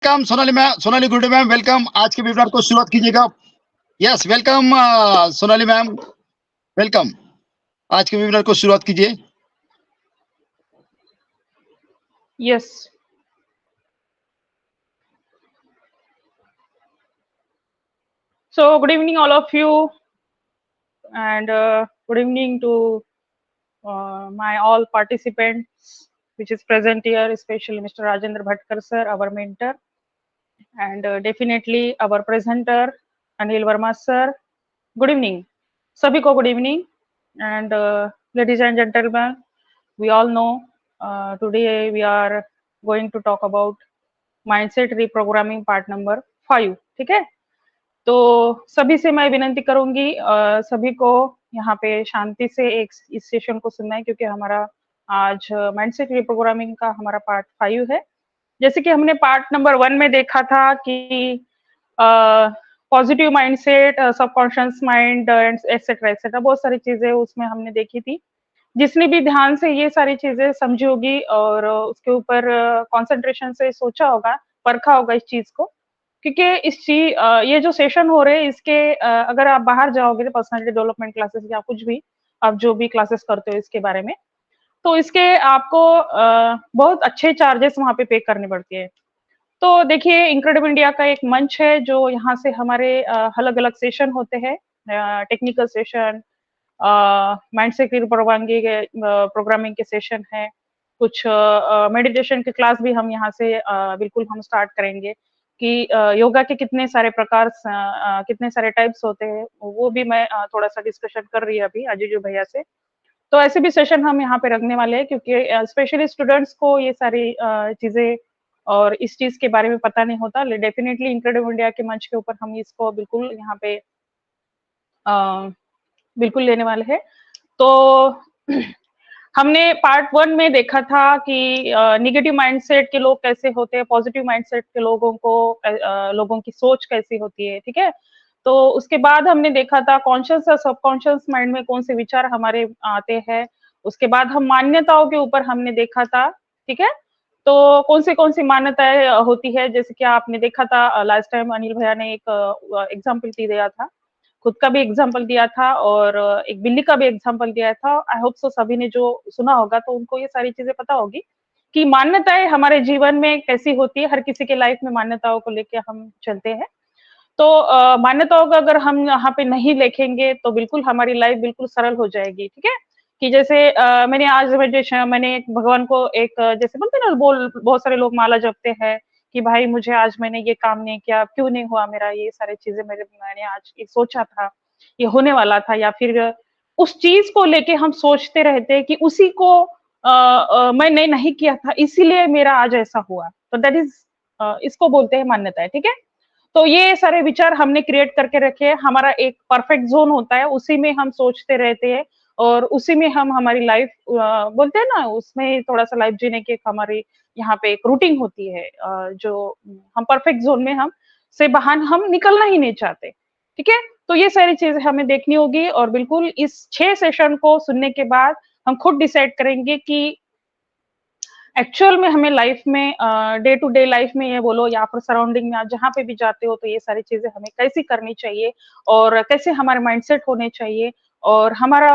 Welcome Sonali good ma'am, welcome. आज के webinar को शुरुआत कीजिएगा। Yes, welcome Sonali ma'am, welcome. आज के वेबिनार को शुरुआत कीजिए। Yes, so good evening all of you, and good evening to my all participants which is present here, especially Mr. Rajendra Bhatkar sir, our mentor, and definitely our presenter Anil Verma sir. Good evening, sabhi ko good evening, and ladies and gentlemen, we all know today we are going to talk about mindset reprogramming part number 5. ठीक है, तो सभी से मैं विनती करूंगी सभी को यहाँ पे शांति से एक इस सेशन को सुनना है, क्योंकि हमारा आज माइंडसेट रिप्रोग्रामिंग का हमारा पार्ट 5 है। जैसे कि हमने पार्ट नंबर 1 में देखा था कि positive mindset, subconscious mind and etcetera etcetera, बहुत सारी चीजें उसमें हमने देखी थी। जिसने भी ध्यान से ये सारी चीजें समझी होगी और उसके ऊपर कंसंट्रेशन से सोचा होगा, परखा होगा इस चीज को, क्योंकि ये जो सेशन हो रहे हैं इसके अगर आप बाहर जाओगे पर्सनालिटी डेवलपमेंट क्लासेस या कुछ भी आप जो भी क्लासेस करते हो इसके बारे में, तो इसके आपको बहुत अच्छे चार्जेस वहां पे करने पड़ते हैं। तो देखिए, इनक्रेडिबल इंडिया का एक मंच है जो यहाँ से हमारे अलग अलग सेशन होते हैं, टेक्निकल सेशन, माइंडसेट प्रोग्रामिंग के सेशन है, कुछ मेडिटेशन के क्लास भी हम यहाँ से बिल्कुल हम स्टार्ट करेंगे कि योगा के कितने सारे प्रकार, कितने सारे टाइप्स होते हैं, वो भी मैं थोड़ा सा डिस्कशन कर रही है अभी अजीजू भैया से। तो ऐसे भी सेशन हम यहाँ पे रखने वाले हैं, क्योंकि स्पेशली स्टूडेंट्स को ये सारी चीजें और इस चीज के बारे में पता नहीं होता। डेफिनेटली इनक्रेडिबल इंडिया के मंच के ऊपर हम इसको बिल्कुल यहाँ पे बिल्कुल लेने वाले हैं। तो हमने पार्ट 1 में देखा था कि निगेटिव माइंडसेट के लोग कैसे होते हैं, पॉजिटिव माइंडसेट के लोगों को लोगों की सोच कैसी होती है, ठीक है। तो उसके बाद हमने देखा था कॉन्शियस और सबकॉन्शियस माइंड में कौन से विचार हमारे आते हैं। उसके बाद हम मान्यताओं के ऊपर हमने देखा था, ठीक है। तो कौन सी मान्यताएं होती है, जैसे कि आपने देखा था लास्ट टाइम अनिल भैया ने एक एग्जाम्पल दिया था, खुद का भी एग्जाम्पल दिया था और एक बिल्ली का भी एग्जाम्पल दिया था। आई होप सो सभी ने जो सुना होगा तो उनको ये सारी चीजें पता होगी कि मान्यताएं हमारे जीवन में कैसी होती है। हर किसी के लाइफ में मान्यताओं को लेके हम चलते हैं। तो मान्यताओं का अगर हम यहाँ पे नहीं लिखेंगे तो बिल्कुल हमारी लाइफ बिल्कुल सरल हो जाएगी, ठीक है। कि जैसे मैंने आज मैंने भगवान को एक जैसे बोलते हैं ना, बहुत सारे लोग माला जपते हैं कि भाई मुझे आज मैंने ये काम नहीं किया, क्यों नहीं हुआ मेरा, ये सारी चीजें मैंने आज ये सोचा था, ये होने वाला था, या फिर उस चीज को लेके हम सोचते रहते हैं कि उसी को मैंने नहीं किया था इसीलिए मेरा आज ऐसा हुआ। तो दैट इज इसको बोलते हैं मान्यता है, ठीक है। तो ये सारे विचार हमने क्रिएट करके रखे हैं। हमारा एक परफेक्ट जोन होता है, उसी में हम सोचते रहते हैं और उसी में हम हमारी लाइफ बोलते हैं ना, उसमें थोड़ा सा लाइफ जीने की हमारी यहाँ पे एक रूटीन होती है, जो हम परफेक्ट जोन में हम से बाहर हम निकलना ही नहीं चाहते, ठीक है। तो ये सारी चीजें हमें देखनी होगी और बिल्कुल इस 6 सेशन को सुनने के बाद हम खुद डिसाइड करेंगे कि एक्चुअल में हमें लाइफ में डे टू डे लाइफ में ये बोलो या फिर सराउंडिंग में आप जहाँ पे भी जाते हो, तो ये सारी चीजें हमें कैसी करनी चाहिए और कैसे हमारे माइंडसेट होने चाहिए और हमारा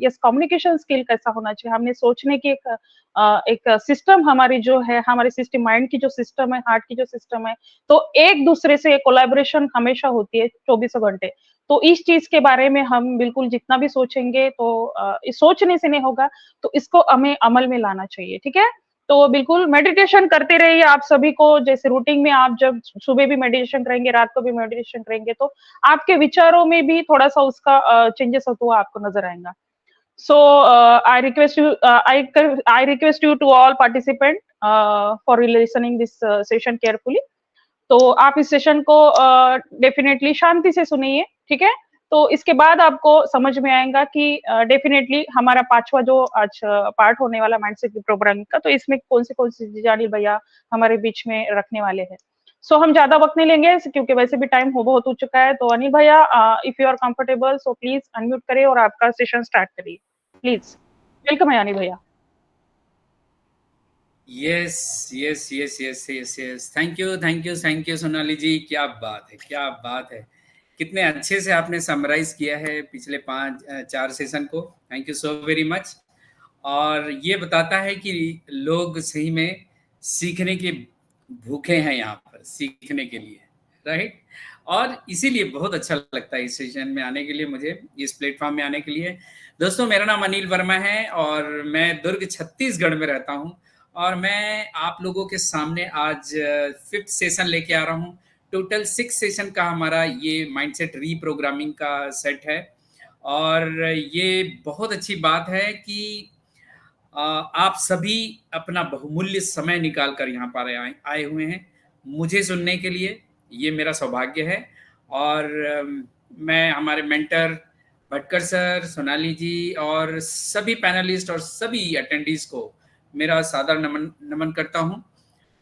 यस कम्युनिकेशन स्किल कैसा होना चाहिए। हमने सोचने की एक सिस्टम हमारी जो है, हमारी सिस्टम माइंड की जो सिस्टम है, हार्ट की जो सिस्टम है, तो एक दूसरे से कोलैबोरेशन हमेशा होती है 24 घंटे। तो इस चीज के बारे में हम बिल्कुल जितना भी सोचेंगे तो इस सोचने से नहीं होगा, तो इसको हमें अमल में लाना चाहिए, ठीक है। तो बिल्कुल मेडिटेशन करते रहिए आप सभी को, जैसे रूटीन में आप जब सुबह भी मेडिटेशन करेंगे, रात को भी मेडिटेशन करेंगे, तो आपके विचारों में भी थोड़ा सा उसका चेंजेस होता हुआ आपको नजर आएगा। So I request you to all participant for listening this session carefully. तो आप इस सेशन को डेफिनेटली शांति से सुनिए, ठीक है। तो इसके बाद आपको समझ में आएगा कि डेफिनेटली हमारा 5वां जो आज पार्ट होने वाला माइंडसेट प्रोग्रामिंग का, तो इसमें कौन सी चीजें अनिल भैया हमारे बीच में रखने वाले हैं। सो हम ज्यादा वक्त नहीं लेंगे क्योंकि वैसे भी टाइम बहुत हो चुका है। तो अनिल भैया, if you are comfortable so please unmute करिए और आपका सेशन स्टार्ट करिए प्लीज। वेलकम है अनिल भैया। Yes yes yes yes yes yes, thank you Sonali ji, क्या बात है, क्या बात है। कितने अच्छे से आपने समराइज किया है पिछले 4 सेशन को। Thank you so very much. और ये बताता है कि लोग सही में सीखने के भूखे हैं यहाँ पर, सीखने के लिए, राइट। और इसीलिए बहुत अच्छा लगता है इस सेशन में आने के लिए, मुझे इस प्लेटफॉर्म में आने के लिए। दोस्तों, मेरा नाम अनिल वर्मा है और मैं दुर्ग छत्तीसगढ़ में रहता हूँ। और मैं आप लोगों के सामने आज 5th सेशन लेके आ रहा हूँ। टोटल 6 सेशन का हमारा ये माइंडसेट रीप्रोग्रामिंग का सेट है। और ये बहुत अच्छी बात है कि आप सभी अपना बहुमूल्य समय निकाल कर यहाँ पर आए हुए हैं मुझे सुनने के लिए। ये मेरा सौभाग्य है। और मैं हमारे मेंटर भटकर सर, सोनाली जी और सभी पैनलिस्ट और सभी अटेंडीज को मेरा सादर नमन नमन करता हूँ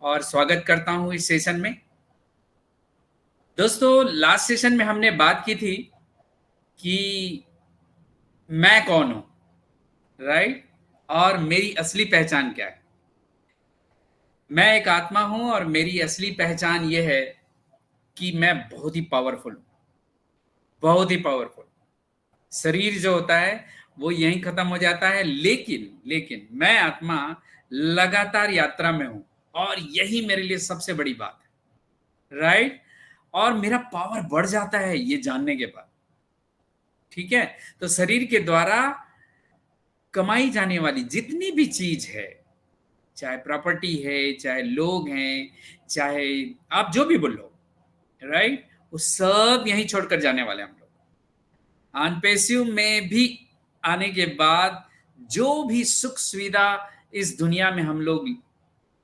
और स्वागत करता हूँ इस सेशन में। दोस्तों, लास्ट सेशन में हमने बात की थी कि मैं कौन हूँ, राइट, और मेरी असली पहचान क्या है। मैं एक आत्मा हूं और मेरी असली पहचान यह है कि मैं बहुत ही पावरफुल हूं, बहुत ही पावरफुल। शरीर जो होता है वो यहीं खत्म हो जाता है, लेकिन लेकिन मैं आत्मा लगातार यात्रा में हूं और यही मेरे लिए सबसे बड़ी बात है, राइट। और मेरा पावर बढ़ जाता है ये जानने के बाद, ठीक है। तो शरीर के द्वारा कमाई जाने वाली जितनी भी चीज है, चाहे प्रॉपर्टी है, चाहे लोग हैं, चाहे आप जो भी बोलो, राइट, वो सब यहीं छोड़कर जाने वाले हम लोग। अनपेसिव में भी आने के बाद जो भी सुख सुविधा इस दुनिया में हम लोग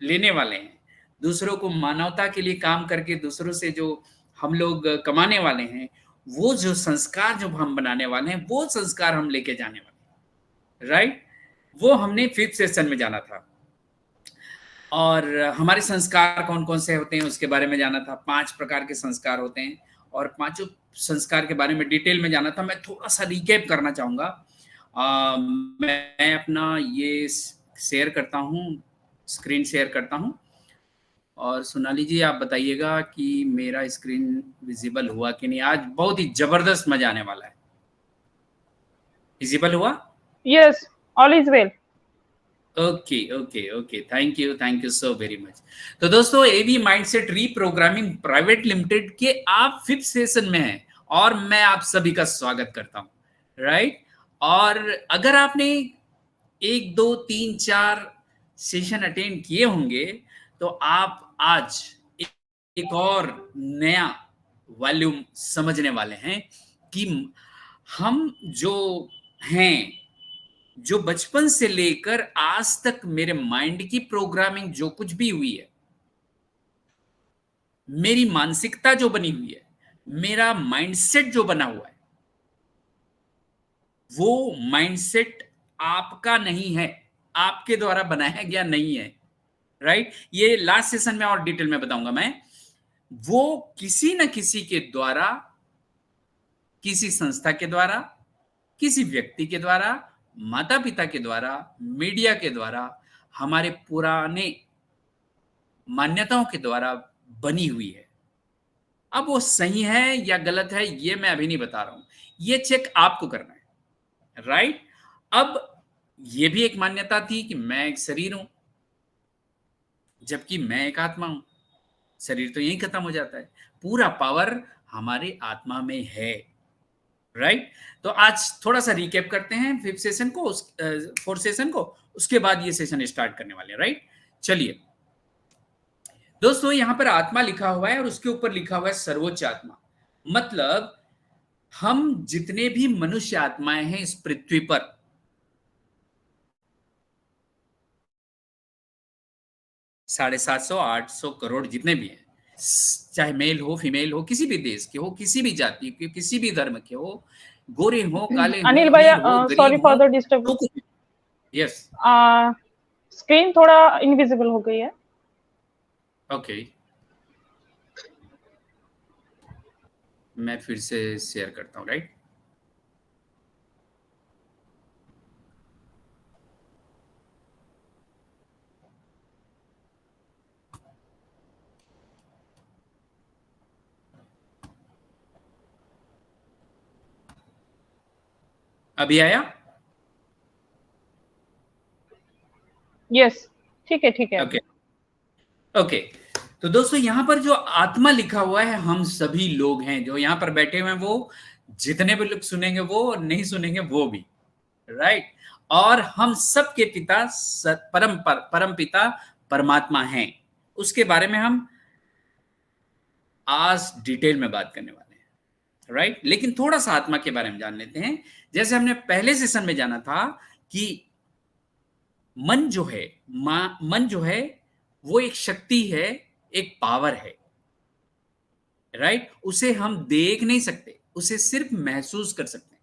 लेने वाले हैं, दूसरों को मानवता के लिए काम करके दूसरों से जो हम लोग कमाने वाले हैं, वो जो संस्कार जो हम बनाने वाले हैं, वो संस्कार हम लेके जाने वाले हैं, राइट। वो हमने 5th सेशन में जाना था। और हमारे संस्कार कौन कौन से होते हैं उसके बारे में जाना था। 5 प्रकार के संस्कार होते हैं और पांचों संस्कार के बारे में डिटेल में जाना था। मैं थोड़ा सा रिकैप करना चाहूंगा। मैं अपना ये शेयर करता हूँ, स्क्रीन शेयर करता हूँ। और सोनाली जी, आप बताइएगा कि मेरा स्क्रीन विजिबल हुआ कि नहीं। आज बहुत ही जबरदस्त मजा आने वाला है। विजिबल हुआ? Yes, all is well. Okay okay okay, thank you so very much. तो दोस्तों, एवी माइंडसेट रीप्रोग्रामिंग प्राइवेट लिमिटेड के आप 5th सेशन में हैं और मैं आप सभी का स्वागत करता हूं, राइट। और अगर आपने 1 2 3 4 सेशन अटेंड किए होंगे तो आप आज एक और नया वॉल्यूम समझने वाले हैं कि हम जो हैं, जो बचपन से लेकर आज तक मेरे माइंड की प्रोग्रामिंग जो कुछ भी हुई है, मेरी मानसिकता जो बनी हुई है, मेरा माइंडसेट जो बना हुआ है, वो माइंडसेट आपका नहीं है, आपके द्वारा बनाया गया नहीं है, राइट। ये लास्ट सेशन में और डिटेल में बताऊंगा मैं। वो किसी न किसी के द्वारा, किसी संस्था के द्वारा, किसी व्यक्ति के द्वारा, माता पिता के द्वारा, मीडिया के द्वारा, हमारे पुराने मान्यताओं के द्वारा बनी हुई है। अब वो सही है या गलत है ये मैं अभी नहीं बता रहा हूं, ये चेक आपको करना है, राइट। अब ये भी एक मान्यता थी कि मैं एक शरीर हूं, जबकि मैं एक आत्मा हूं। शरीर तो यहीं खत्म हो जाता है, पूरा पावर हमारे आत्मा में है, राइट। तो आज थोड़ा सा रिकैप करते हैं 5th सेशन को, 4th सेशन को, उसके बाद ये सेशन स्टार्ट करने वाले हैं, राइट। चलिए दोस्तों, यहां पर आत्मा लिखा हुआ है और उसके ऊपर लिखा हुआ है सर्वोच्च आत्मा। मतलब हम जितने भी मनुष्य आत्माएं हैं इस पृथ्वी पर, साढ़े 700-800 करोड़ जितने भी हैं, चाहे मेल हो, फीमेल हो, किसी भी देश के हो, किसी भी जाति के, किसी भी धर्म के हो, गोरे हो, काले हो, अनिल भैया, अमीर हो, सॉरी गरीब फॉर हो, द डिस्टर्ब। जो कुछ। यस, स्क्रीन थोड़ा इनविजिबल हो गई है। ओके, मैं फिर से शेयर करता हूं, राइट। अभी आया? यस, ठीक है, ठीक है। Okay okay. तो दोस्तों यहां पर जो आत्मा लिखा हुआ है, हम सभी लोग हैं जो यहां पर बैठे हुए हैं, वो जितने भी लोग सुनेंगे वो, नहीं सुनेंगे वो भी, राइट। और हम सबके पिता परम पिता परमात्मा हैं। उसके बारे में हम आज डिटेल में बात करने वाले हैं, राइट। लेकिन थोड़ा सा आत्मा के बारे में जान लेते हैं। जैसे हमने पहले सेशन में जाना था कि मन जो है, मन जो है वो एक शक्ति है, एक पावर है, राइट। उसे हम देख नहीं सकते, उसे सिर्फ महसूस कर सकते हैं।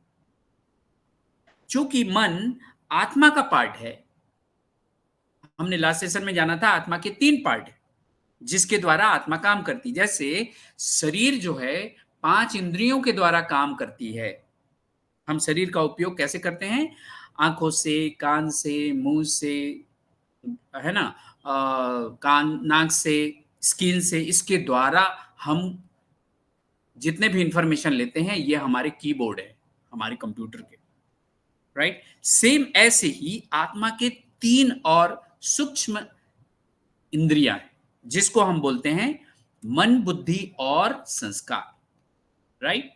चूंकि मन आत्मा का पार्ट है, हमने लास्ट सेशन में जाना था आत्मा के 3 पार्ट है जिसके द्वारा आत्मा काम करती। जैसे शरीर जो है 5 इंद्रियों के द्वारा काम करती है। हम शरीर का उपयोग कैसे करते हैं? आंखों से, कान से, मुंह से, है ना, कान, नाक से, स्किन से, इसके द्वारा हम जितने भी इंफॉर्मेशन लेते हैं ये हमारे कीबोर्ड है, हमारे कंप्यूटर के, राइट। सेम ऐसे ही आत्मा के 3 और सूक्ष्म इंद्रियां हैं जिसको हम बोलते हैं मन, बुद्धि और संस्कार, राइट।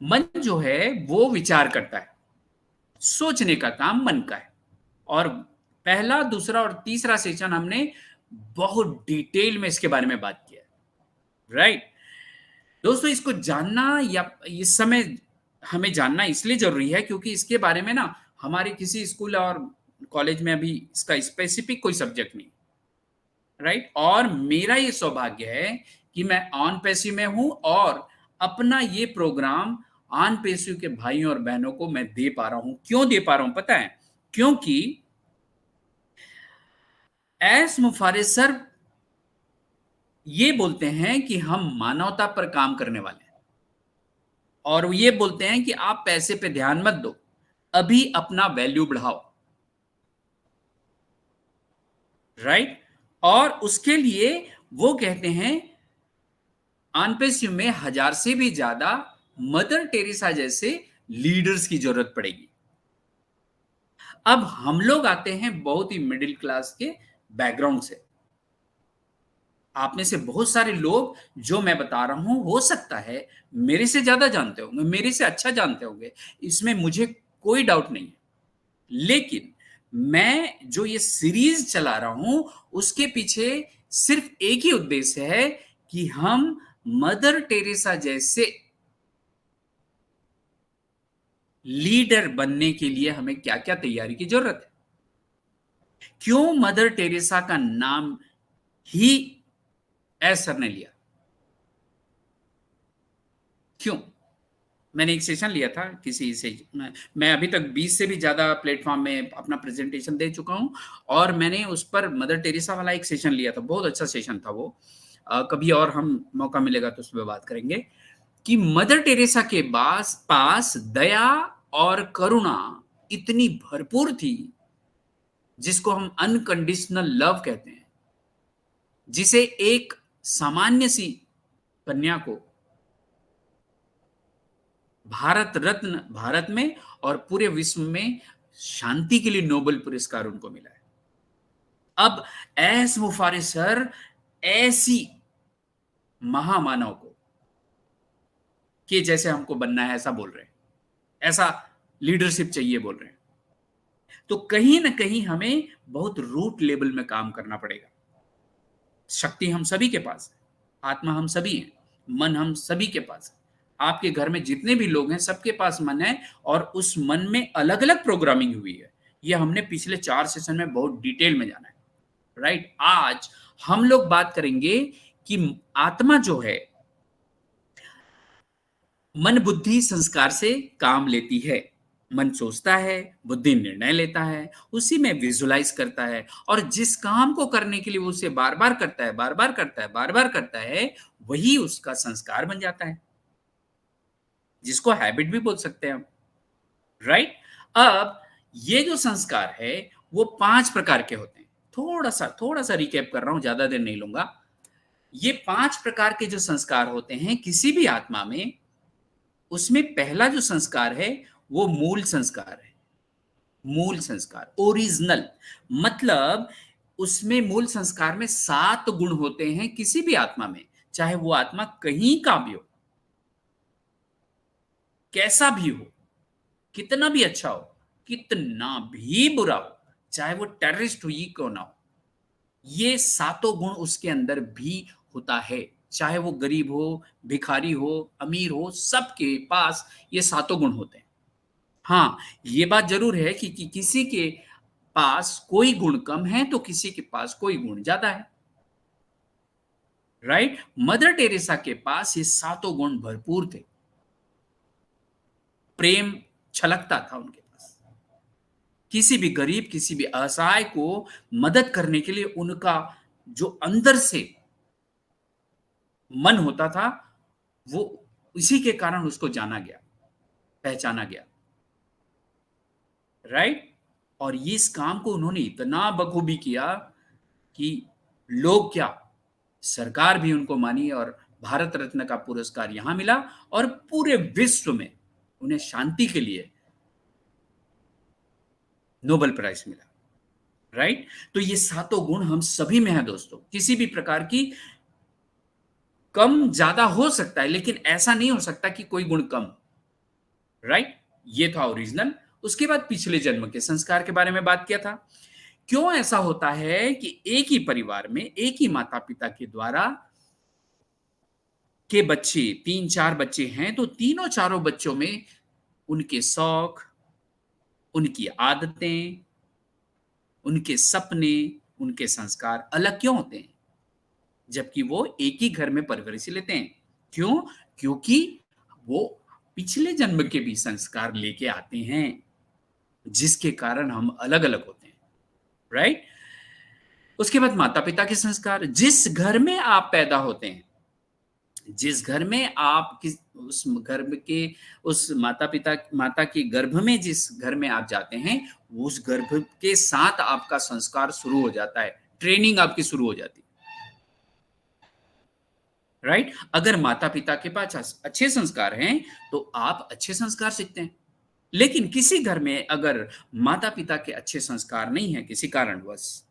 मन जो है वो विचार करता है, सोचने का काम मन का है। और पहला, दूसरा और तीसरा सेशन हमने बहुत डिटेल में इसके बारे में बात किया, राइट। दोस्तों इसको जानना या इस समय हमें जानना इसलिए जरूरी है क्योंकि इसके बारे में ना हमारे किसी स्कूल और कॉलेज में अभी इसका स्पेसिफिक कोई सब्जेक्ट नहीं, राइट। और मेरा ये सौभाग्य है कि मैं ऑन पैसिव में हूं और अपना ये प्रोग्राम ऑन पैसिव के भाइयों और बहनों को मैं दे पा रहा हूं। क्यों दे पा रहा हूं पता है? क्योंकि एस मुफारिज सर ये बोलते हैं कि हम मानवता पर काम करने वाले हैं और ये बोलते हैं कि आप पैसे पे ध्यान मत दो, अभी अपना वैल्यू बढ़ाओ, राइट। और उसके लिए वो कहते हैं ऑनपेसिव में 1000 से भी ज्यादा मदर टेरेसा जैसे लीडर्स की जरूरत पड़ेगी। अब हम लोग आते हैं बहुत ही मिडिल क्लास के बैकग्राउंड से। आप में से बहुत सारे लोग जो मैं बता रहा हूं हो सकता है मेरे से ज्यादा जानते होंगे, मेरे से अच्छा जानते होंगे, इसमें मुझे कोई डाउट नहीं है। लेकिन मैं जो ये सीरीज चला रहा हूं उसके पीछे सिर्फ एक ही उद्देश्य है कि हम मदर टेरेसा जैसे लीडर बनने के लिए हमें क्या क्या तैयारी की जरूरत है। क्यों मदर टेरेसा का नाम ही एस सर ने लिया? क्यों? मैंने एक सेशन लिया था किसी से, मैं अभी तक 20 से भी ज्यादा प्लेटफॉर्म में अपना प्रेजेंटेशन दे चुका हूं और मैंने उस पर मदर टेरेसा वाला एक सेशन लिया था, बहुत अच्छा सेशन था वो। कभी और हम मौका मिलेगा तो उस पर बात करेंगे कि मदर टेरेसा के पास दया और करुणा इतनी भरपूर थी जिसको हम अनकंडीशनल लव कहते हैं, जिसे एक सामान्य सी कन्या को भारत रत्न, भारत में और पूरे विश्व में शांति के लिए नोबेल पुरस्कार उनको मिला है। अब एस मुफारिज सर ऐसी महामानव को कि जैसे हमको बनना है ऐसा बोल रहे हैं, ऐसा लीडरशिप चाहिए बोल रहे हैं। तो कहीं ना कहीं हमें बहुत रूट लेवल में काम करना पड़ेगा। शक्ति हम सभी के पास है, आत्मा हम सभी हैं, मन हम सभी के पास है। आपके घर में जितने भी लोग हैं सबके पास मन है और उस मन में अलग अलग प्रोग्रामिंग हुई है। ये हमने पिछले 4 सेशन में बहुत डिटेल में जाना है, राइट। आज हम लोग बात करेंगे कि आत्मा जो है मन, बुद्धि, संस्कार से काम लेती है। मन सोचता है, बुद्धि निर्णय लेता है, उसी में विजुलाइज करता है और जिस काम को करने के लिए वो उसे बार बार करता है, बार बार करता है, बार बार करता है, वही उसका संस्कार बन जाता है, जिसको हैबिट भी बोल सकते हैं हम, राइट। अब ये जो संस्कार है वो 5 प्रकार के होते हैं। थोड़ा सा रिकैप कर रहा हूं, ज्यादा देर नहीं लूंगा। ये 5 प्रकार के जो संस्कार होते हैं किसी भी आत्मा में, उसमें पहला जो संस्कार है वो मूल संस्कार है। मूल संस्कार, ओरिजिनल, मतलब उसमें मूल संस्कार में 7 गुण होते हैं किसी भी आत्मा में, चाहे वो आत्मा कहीं का भी हो, कैसा भी हो, कितना भी अच्छा हो, कितना भी बुरा हो, चाहे वो टेररिस्ट ही क्यों ना हो, ये 7 गुण उसके अंदर भी होता है। चाहे वो गरीब हो, भिखारी हो, अमीर हो, सबके पास ये 7 गुण होते हैं। हाँ, ये बात जरूर है कि किसी के पास कोई गुण कम है तो किसी के पास कोई गुण ज्यादा है, राइट। मदर टेरेसा के पास ये 7 गुण भरपूर थे। प्रेम छलकता था उनके पास, किसी भी गरीब, किसी भी असहाय को मदद करने के लिए उनका जो अंदर से मन होता था, वो इसी के कारण उसको जाना गया, पहचाना गया, राइट। और ये इस काम को उन्होंने इतना बखूबी किया कि लोग क्या, सरकार भी उनको मानी और भारत रत्न का पुरस्कार यहां मिला और पूरे विश्व में उन्हें शांति के लिए नोबेल प्राइज मिला, राइट। तो ये 7 गुण हम सभी में है दोस्तों, किसी भी प्रकार की कम ज्यादा हो सकता है, लेकिन ऐसा नहीं हो सकता कि कोई गुण कम, राइट। ये था ओरिजिनल। उसके बाद पिछले जन्म के संस्कार के बारे में बात किया था। क्यों ऐसा होता है कि एक ही परिवार में एक ही माता पिता के द्वारा के बच्चे, 3-4 बच्चे हैं, तो तीनों चारों बच्चों में उनके शौक, उनकी आदतें, उनके सपने, उनके संस्कार अलग क्यों होते हैं, जबकि वो एक ही घर में परवरिश लेते हैं? क्यों? क्योंकि वो पिछले जन्म के भी संस्कार लेके आते हैं, जिसके कारण हम अलग अलग होते हैं, राइट। उसके बाद माता पिता के संस्कार। जिस घर में आप पैदा होते हैं, जिस घर में आप उस घर के उस माता के गर्भ में, जिस घर में आप जाते हैं, उस गर्भ के साथ आपका संस्कार शुरू हो जाता है, ट्रेनिंग आपकी शुरू हो जाती है, राइट। अगर माता पिता के पास अच्छे संस्कार हैं तो आप अच्छे संस्कार सीखते हैं। लेकिन किसी घर में अगर माता पिता के अच्छे संस्कार नहीं है किसी कारणवश,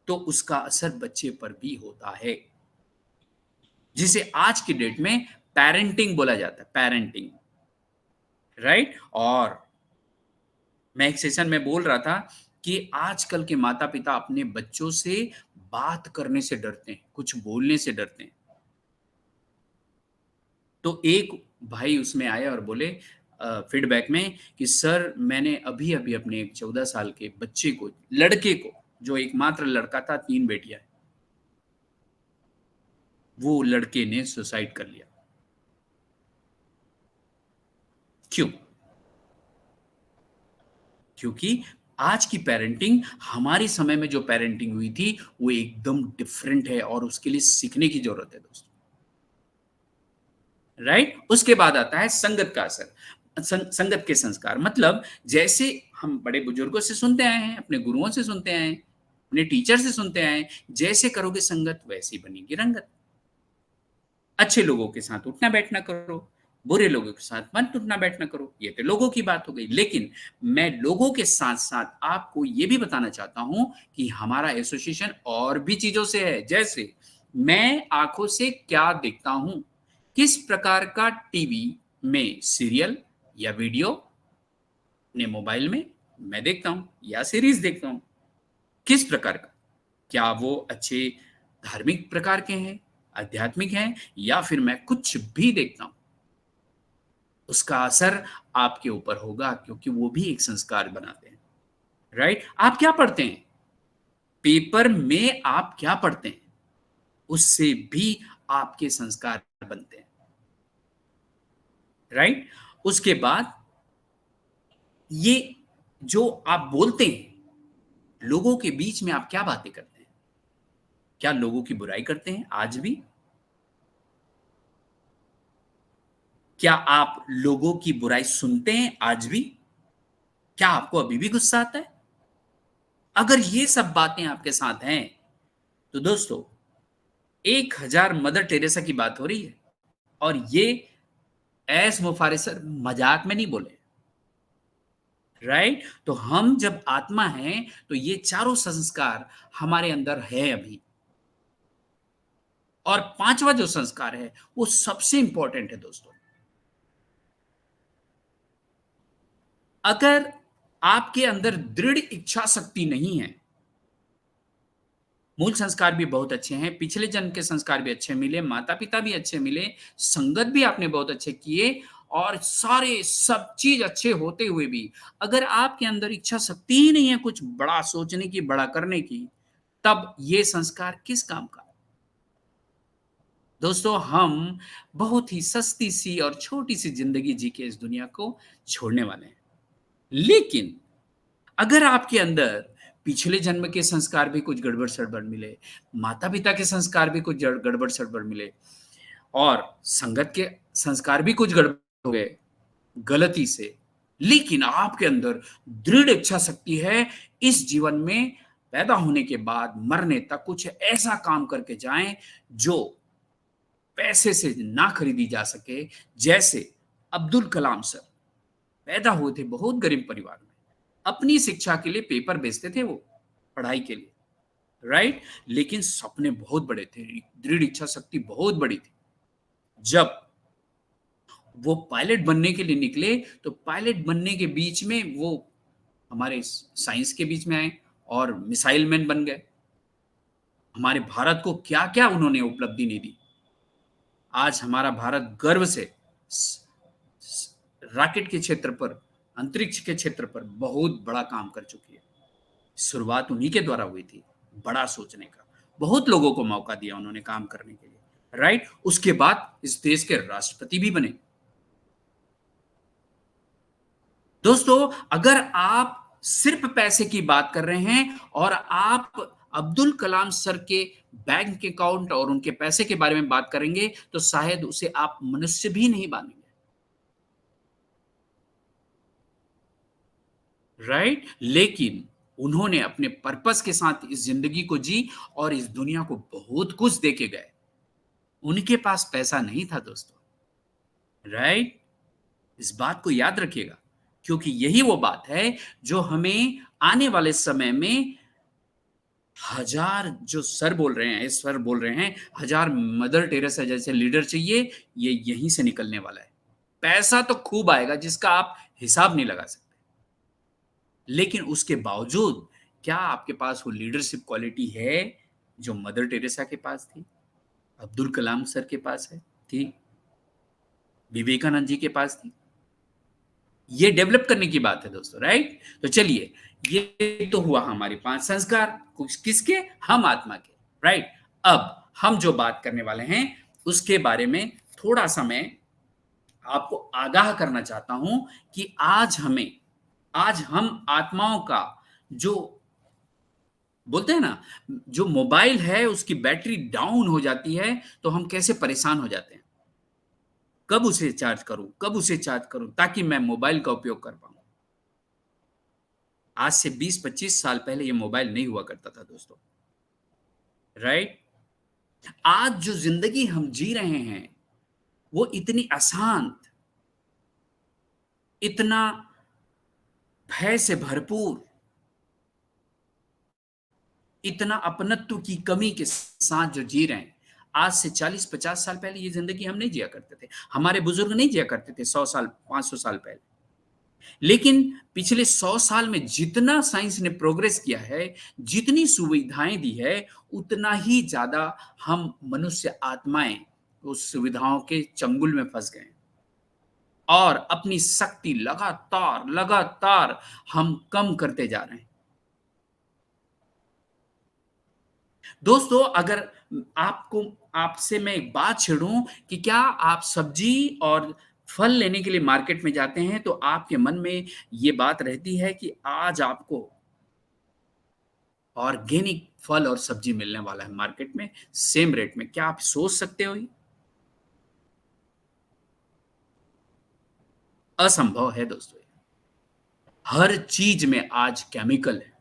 तो उसका असर बच्चे पर भी होता है, जिसे आज की डेट में पेरेंटिंग बोला जाता है, पेरेंटिंग, राइट। और मैं एक सेशन में बोल रहा था कि आजकल के माता पिता अपने बच्चों से बात करने से डरते हैं, कुछ बोलने से डरते हैं। तो एक भाई उसमें आए और बोले फीडबैक में कि सर, मैंने अभी अभी अपने एक 14 साल के बच्चे को, लड़के को, जो एकमात्र लड़का था, 3 बेटियां, वो लड़के ने सुसाइड कर लिया। क्यों? क्योंकि आज की पेरेंटिंग, हमारे समय में जो पेरेंटिंग हुई थी वो एकदम डिफरेंट है और उसके लिए सीखने की जरूरत है दोस्तों, राइट। उसके बाद आता है संगत का असर, संगत के संस्कार। मतलब जैसे हम बड़े बुजुर्गों से सुनते आए हैं, अपने गुरुओं से सुनते आए हैं, अपने टीचर से सुनते आए हैं, जैसे करोगे संगत वैसी बनेगी रंगत। अच्छे लोगों के साथ उठना बैठना करो, बुरे लोगों के साथ मत उठना बैठना करो। ये तो लोगों की बात हो गई, लेकिन मैं लोगों के साथ साथ आपको ये भी बताना चाहता हूं कि हमारा एसोसिएशन और भी चीजों से है। जैसे मैं आंखों से क्या देखता हूं, किस प्रकार का टीवी में सीरियल या वीडियो अपने मोबाइल में मैं देखता हूं या सीरीज देखता हूं, किस प्रकार का, क्या वो अच्छे धार्मिक प्रकार के हैं, आध्यात्मिक हैं, या फिर मैं कुछ भी देखता हूं, उसका असर आपके ऊपर होगा, क्योंकि वो भी एक संस्कार बनाते हैं, राइट। आप क्या पढ़ते हैं, पेपर में आप क्या पढ़ते हैं, उससे भी आपके संस्कार बनते हैं, राइट। उसके बाद ये जो आप बोलते हैं, लोगों के बीच में आप क्या बातें करते हैं, क्या लोगों की बुराई करते हैं आज भी? क्या आप लोगों की बुराई सुनते हैं आज भी? क्या आपको अभी भी गुस्सा आता है? अगर ये सब बातें आपके साथ हैं, तो दोस्तों 1000 मदर टेरेसा की बात हो रही है। और ये ऐस मुफारिस सर मजाक में नहीं बोले, राइट। तो हम जब आत्मा हैं तो ये चारों संस्कार हमारे अंदर है अभी। और पांचवा जो संस्कार है वो सबसे इंपॉर्टेंट है दोस्तों। अगर आपके अंदर दृढ़ इच्छा शक्ति नहीं है, मूल संस्कार भी बहुत अच्छे हैं, पिछले जन्म के संस्कार भी अच्छे मिले, माता पिता भी अच्छे मिले, संगत भी आपने बहुत अच्छे किए, और सारे सब चीज अच्छे होते हुए भी अगर आपके अंदर इच्छा शक्ति ही नहीं है कुछ बड़ा सोचने की, बड़ा करने की, तब ये संस्कार किस काम का। दोस्तों हम बहुत ही सस्ती सी और छोटी सी जिंदगी जी के इस दुनिया को छोड़ने वाले हैं। लेकिन अगर आपके अंदर पिछले जन्म के संस्कार भी कुछ गड़बड़ सड़बड़ मिले, माता पिता के संस्कार भी कुछ गड़बड़ सड़बड़ मिले, और संगत के संस्कार भी कुछ गड़बड़ हो गए गलती से, लेकिन आपके अंदर दृढ़ इच्छा शक्ति है इस जीवन में पैदा होने के बाद मरने तक कुछ ऐसा काम करके जाएं जो पैसे से ना खरीदी जा सके। जैसे अब्दुल कलाम सर पैदा हुए थे बहुत गरीब परिवार में, अपनी शिक्षा के लिए पेपर बेचते थे वो, पढ़ाई के लिए, राइट। लेकिन सपने बहुत बड़े थे, दृढ़ इच्छा शक्ति बहुत बड़ी थी। जब वो पायलट बनने के लिए निकले तो पायलट बनने के बीच में वो हमारे साइंस के बीच में आए और मिसाइल मैन बन गए। हमारे भारत को क्या क्या उन्होंने उपलब्धि नहीं दी। आज हमारा भारत गर्व से रॉकेट के क्षेत्र पर, अंतरिक्ष के क्षेत्र पर बहुत बड़ा काम कर चुकी है। शुरुआत उन्हीं के द्वारा हुई थी, बड़ा सोचने का। बहुत लोगों को मौका दिया उन्होंने काम करने के लिए, राइट। उसके बाद इस देश के राष्ट्रपति भी बने। दोस्तों अगर आप सिर्फ पैसे की बात कर रहे हैं और आप अब्दुल कलाम सर के बैंक अकाउंट और उनके पैसे के बारे में बात करेंगे तो शायद उसे आप मनुष्य भी नहीं मानेंगे, राइट। लेकिन उन्होंने अपने पर्पस के साथ इस जिंदगी को जी और इस दुनिया को बहुत कुछ दे के गए। उनके पास पैसा नहीं था दोस्तों, राइट। इस बात को याद रखिएगा, क्योंकि यही वो बात है जो हमें आने वाले समय में हजार जो सर बोल रहे हैं, सर बोल रहे हैं, हजार मदर टेरेसा जैसे लीडर चाहिए, ये यहीं से निकलने वाला है। पैसा तो खूब आएगा जिसका आप हिसाब नहीं लगा सकते, लेकिन उसके बावजूद क्या आपके पास वो लीडरशिप क्वालिटी है जो मदर टेरेसा के पास थी, अब्दुल कलाम सर के पास है, थी, विवेकानंद जी के पास थी। ये डेवलप करने की बात है दोस्तों, राइट। तो चलिए, ये तो हुआ हमारे 5 संस्कार, कुछ किसके, हम आत्मा के, राइट। अब हम जो बात करने वाले हैं उसके बारे में थोड़ा सा मैं आपको आगाह करना चाहता हूं कि आज हम आत्माओं का जो बोलते हैं ना, जो मोबाइल है उसकी बैटरी डाउन हो जाती है तो हम कैसे परेशान हो जाते हैं, कब उसे चार्ज करूं ताकि मैं मोबाइल का उपयोग कर पाऊं। आज से 20-25 साल पहले ये मोबाइल नहीं हुआ करता था दोस्तों, राइट। आज जो जिंदगी हम जी रहे हैं वो इतनी अशांत, इतना भय से भरपूर, इतना अपनत्व की कमी के साथ जो जी रहे हैं, आज से 40-50 साल पहले ये जिंदगी हम नहीं जिया करते थे, हमारे बुजुर्ग नहीं जिया करते थे 100 साल 500 साल पहले। लेकिन पिछले 100 साल में जितना साइंस ने प्रोग्रेस किया है, जितनी सुविधाएं दी है, उतना ही ज्यादा हम मनुष्य आत्माएं उस सुविधाओं के चंगुल में फंस गए और अपनी शक्ति लगातार हम कम करते जा रहे हैं। दोस्तों अगर आपसे मैं एक बात छेड़ूं कि क्या आप सब्जी और फल लेने के लिए मार्केट में जाते हैं तो आपके मन में ये बात रहती है कि आज आपको ऑर्गेनिक फल और सब्जी मिलने वाला है मार्केट में सेम रेट में, क्या आप सोच सकते हो? असंभव है दोस्तों। हर चीज में आज केमिकल है।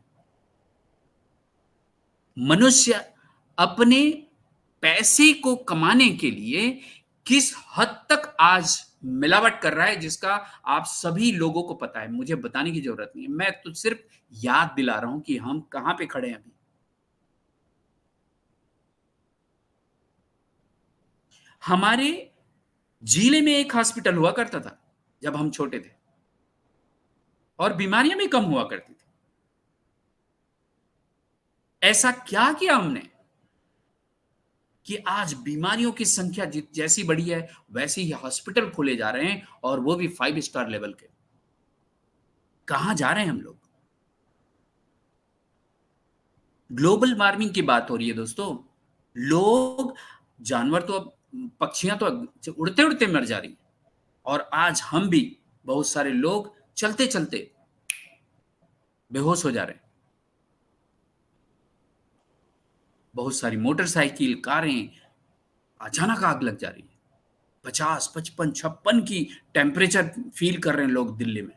मनुष्य अपने पैसे को कमाने के लिए किस हद तक आज मिलावट कर रहा है, जिसका आप सभी लोगों को पता है, मुझे बताने की जरूरत नहीं है। मैं तो सिर्फ याद दिला रहा हूं कि हम कहां पे खड़े हैं अभी। हमारे जिले में एक हॉस्पिटल हुआ करता था जब हम छोटे थे, और बीमारियां भी कम हुआ करती थी। ऐसा क्या किया हमने कि आज बीमारियों की संख्या जैसी बढ़ी है, वैसे ही हॉस्पिटल खोले जा रहे हैं, और वो भी 5 स्टार लेवल के। कहां जा रहे हैं हम लोग? ग्लोबल वार्मिंग की बात हो रही है दोस्तों। लोग, जानवर तो अब, पक्षियां तो उड़ते उड़ते मर जा रही हैं, और आज हम भी, बहुत सारे लोग चलते चलते बेहोश हो जा रहे हैं। बहुत सारी मोटरसाइकिल, कारें, अचानक आग लग जा रही है। 50, 55, 56 की टेम्परेचर फील कर रहे हैं लोग दिल्ली में,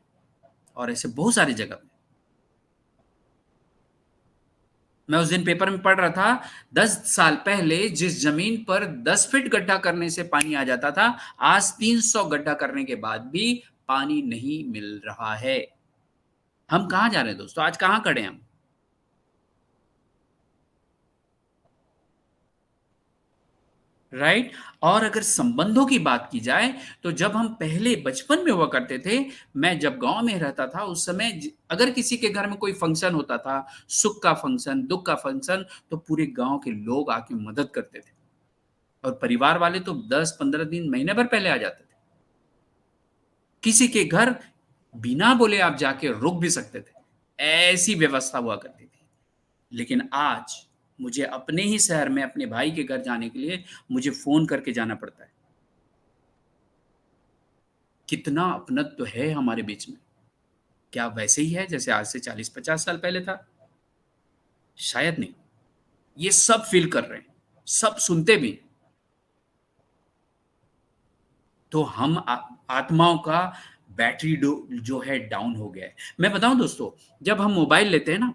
और ऐसे बहुत सारी जगह में। मैं उस दिन पेपर में पढ़ रहा था, 10 साल पहले जिस जमीन पर 10 फीट गड्ढा करने से पानी आ जाता था, आज 300 गड्ढा करने के बाद भी पानी नहीं मिल रहा है। हम कहां जा रहे हैं दोस्तों? आज कहां खड़े हैं हम? राइट। और अगर संबंधों की बात की जाए, तो जब हम पहले बचपन में हुआ करते थे, मैं जब गांव में रहता था, उस समय अगर किसी के घर में कोई फंक्शन होता था, सुख का फंक्शन, दुख का फंक्शन, तो पूरे गांव के लोग आके मदद करते थे, और परिवार वाले तो 10-15 दिन, महीने भर पहले आ जाते थे। किसी के घर बिना बोले आप जाके रुक भी सकते थे, ऐसी व्यवस्था हुआ करती थी। लेकिन आज मुझे अपने ही शहर में अपने भाई के घर जाने के लिए मुझे फोन करके जाना पड़ता है। कितना अपनत्व है हमारे बीच में? क्या वैसे ही है जैसे आज से 40-50 साल पहले था? शायद नहीं। ये सब फील कर रहे हैं, सब सुनते भी हैं। तो हम आत्माओं का बैटरी जो है डाउन हो गया है। मैं बताऊं दोस्तों, जब हम मोबाइल लेते हैं ना,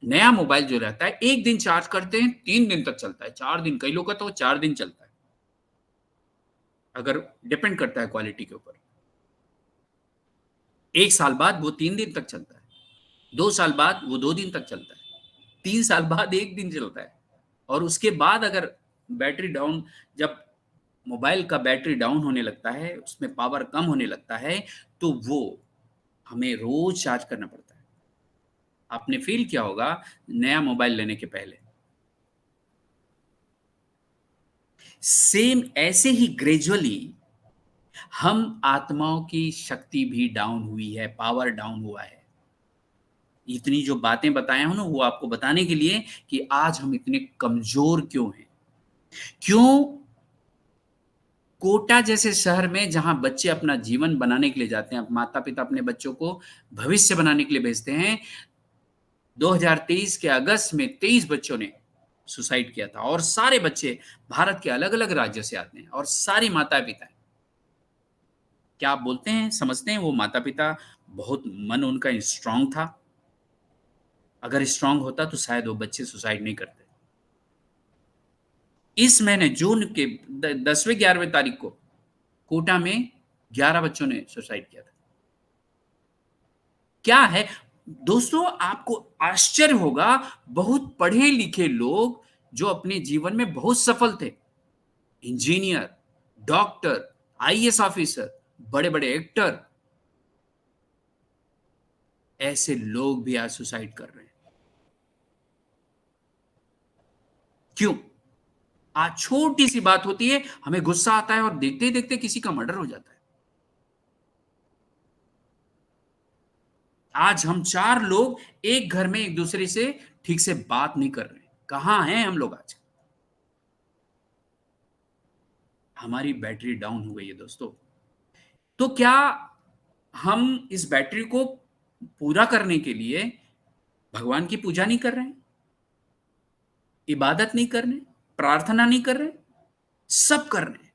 नया मोबाइल जो रहता है, 1 दिन चार्ज करते हैं, 3 दिन तक चलता है, 4 दिन, कई लोग का तो 4 दिन चलता है, अगर डिपेंड करता है क्वालिटी के ऊपर। 1 साल बाद वो 3 दिन तक चलता है, 2 साल बाद वो 2 दिन तक चलता है, 3 साल बाद 1 दिन चलता है, और उसके बाद अगर बैटरी डाउन, जब मोबाइल का बैटरी डाउन होने लगता है, उसमें पावर कम होने लगता है, तो वो हमें रोज चार्ज करना पड़ता है। आपने फील किया होगा नया मोबाइल लेने के पहले। सेम ऐसे ही ग्रेजुअली हम आत्माओं की शक्ति भी डाउन हुई है, पावर डाउन हुआ है। इतनी जो बातें बताया हूं ना, वो आपको बताने के लिए कि आज हम इतने कमजोर क्यों हैं। क्यों कोटा जैसे शहर में, जहां बच्चे अपना जीवन बनाने के लिए जाते हैं, माता पिता अपने बच्चों को भविष्य बनाने के लिए भेजते हैं, 2023 के अगस्त में 23 बच्चों ने सुसाइड किया था, और सारे बच्चे भारत के अलग अलग राज्यों से आते हैं, और सारी माता पिता। क्या आप बोलते हैं, समझते हैं वो माता पिता बहुत मन उनका स्ट्रांग था? अगर स्ट्रांग होता तो शायद वो बच्चे सुसाइड नहीं करते। इस महीने जून के 10वें 11वें तारीख को कोटा में 11 बच्चों ने सुसाइड किया था। क्या है दोस्तों, आपको आश्चर्य होगा, बहुत पढ़े लिखे लोग जो अपने जीवन में बहुत सफल थे, इंजीनियर, डॉक्टर, आईएएस ऑफिसर, बड़े बड़े एक्टर, ऐसे लोग भी आज सुसाइड कर रहे हैं। क्यों? आज छोटी सी बात होती है, हमें गुस्सा आता है, और देखते ही देखते किसी का मर्डर हो जाता है। आज हम 4 लोग एक घर में एक दूसरे से ठीक से बात नहीं कर रहे। कहां हैं हम लोग आज? हमारी बैटरी डाउन हो गई है दोस्तों। तो क्या हम इस बैटरी को पूरा करने के लिए भगवान की पूजा नहीं कर रहे हैं, इबादत नहीं कर रहे, प्रार्थना नहीं कर रहे? सब कर रहे हैं।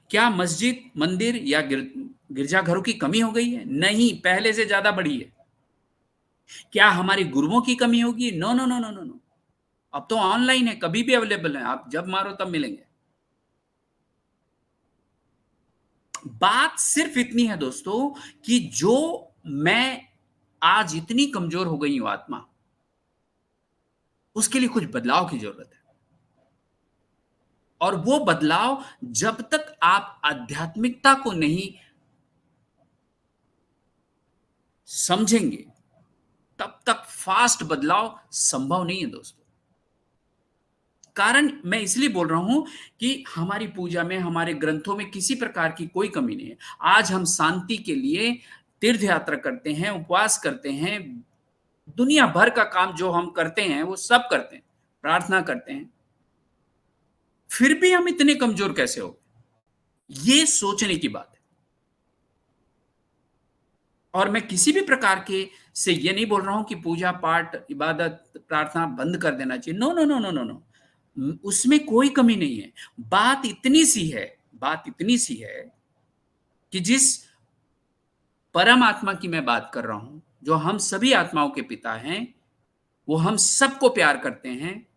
क्या मस्जिद, मंदिर या गिरजाघरों की कमी हो गई है? नहीं, पहले से ज्यादा बढ़ी है। क्या हमारे गुरुओं की कमी होगी? No no no no no no. अब तो ऑनलाइन है, कभी भी अवेलेबल है, आप जब मारो तब मिलेंगे। बात सिर्फ इतनी है दोस्तों कि जो मैं आज इतनी कमजोर हो गई हूं आत्मा, उसके लिए कुछ बदलाव की जरूरत है। और वो बदलाव जब तक आप आध्यात्मिकता को नहीं समझेंगे तब तक फास्ट बदलाव संभव नहीं है दोस्तों। कारण मैं इसलिए बोल रहा हूं कि हमारी पूजा में, हमारे ग्रंथों में किसी प्रकार की कोई कमी नहीं है। आज हम शांति के लिए तीर्थ यात्रा करते हैं, उपवास करते हैं, दुनिया भर का काम जो हम करते हैं वो सब करते हैं, प्रार्थना करते हैं, फिर भी हम इतने कमजोर कैसे हो? ये सोचने की बात है। और मैं किसी भी प्रकार के से ये नहीं बोल रहा हूं कि पूजा पाठ, इबादत, प्रार्थना बंद कर देना चाहिए। No no no no no no, उसमें कोई कमी नहीं है। बात इतनी सी है कि जिस परम आत्मा की मैं बात कर रहा हूं, जो हम सभी आत्माओं के पिता हैं, वो हम सबको प्यार करते हैं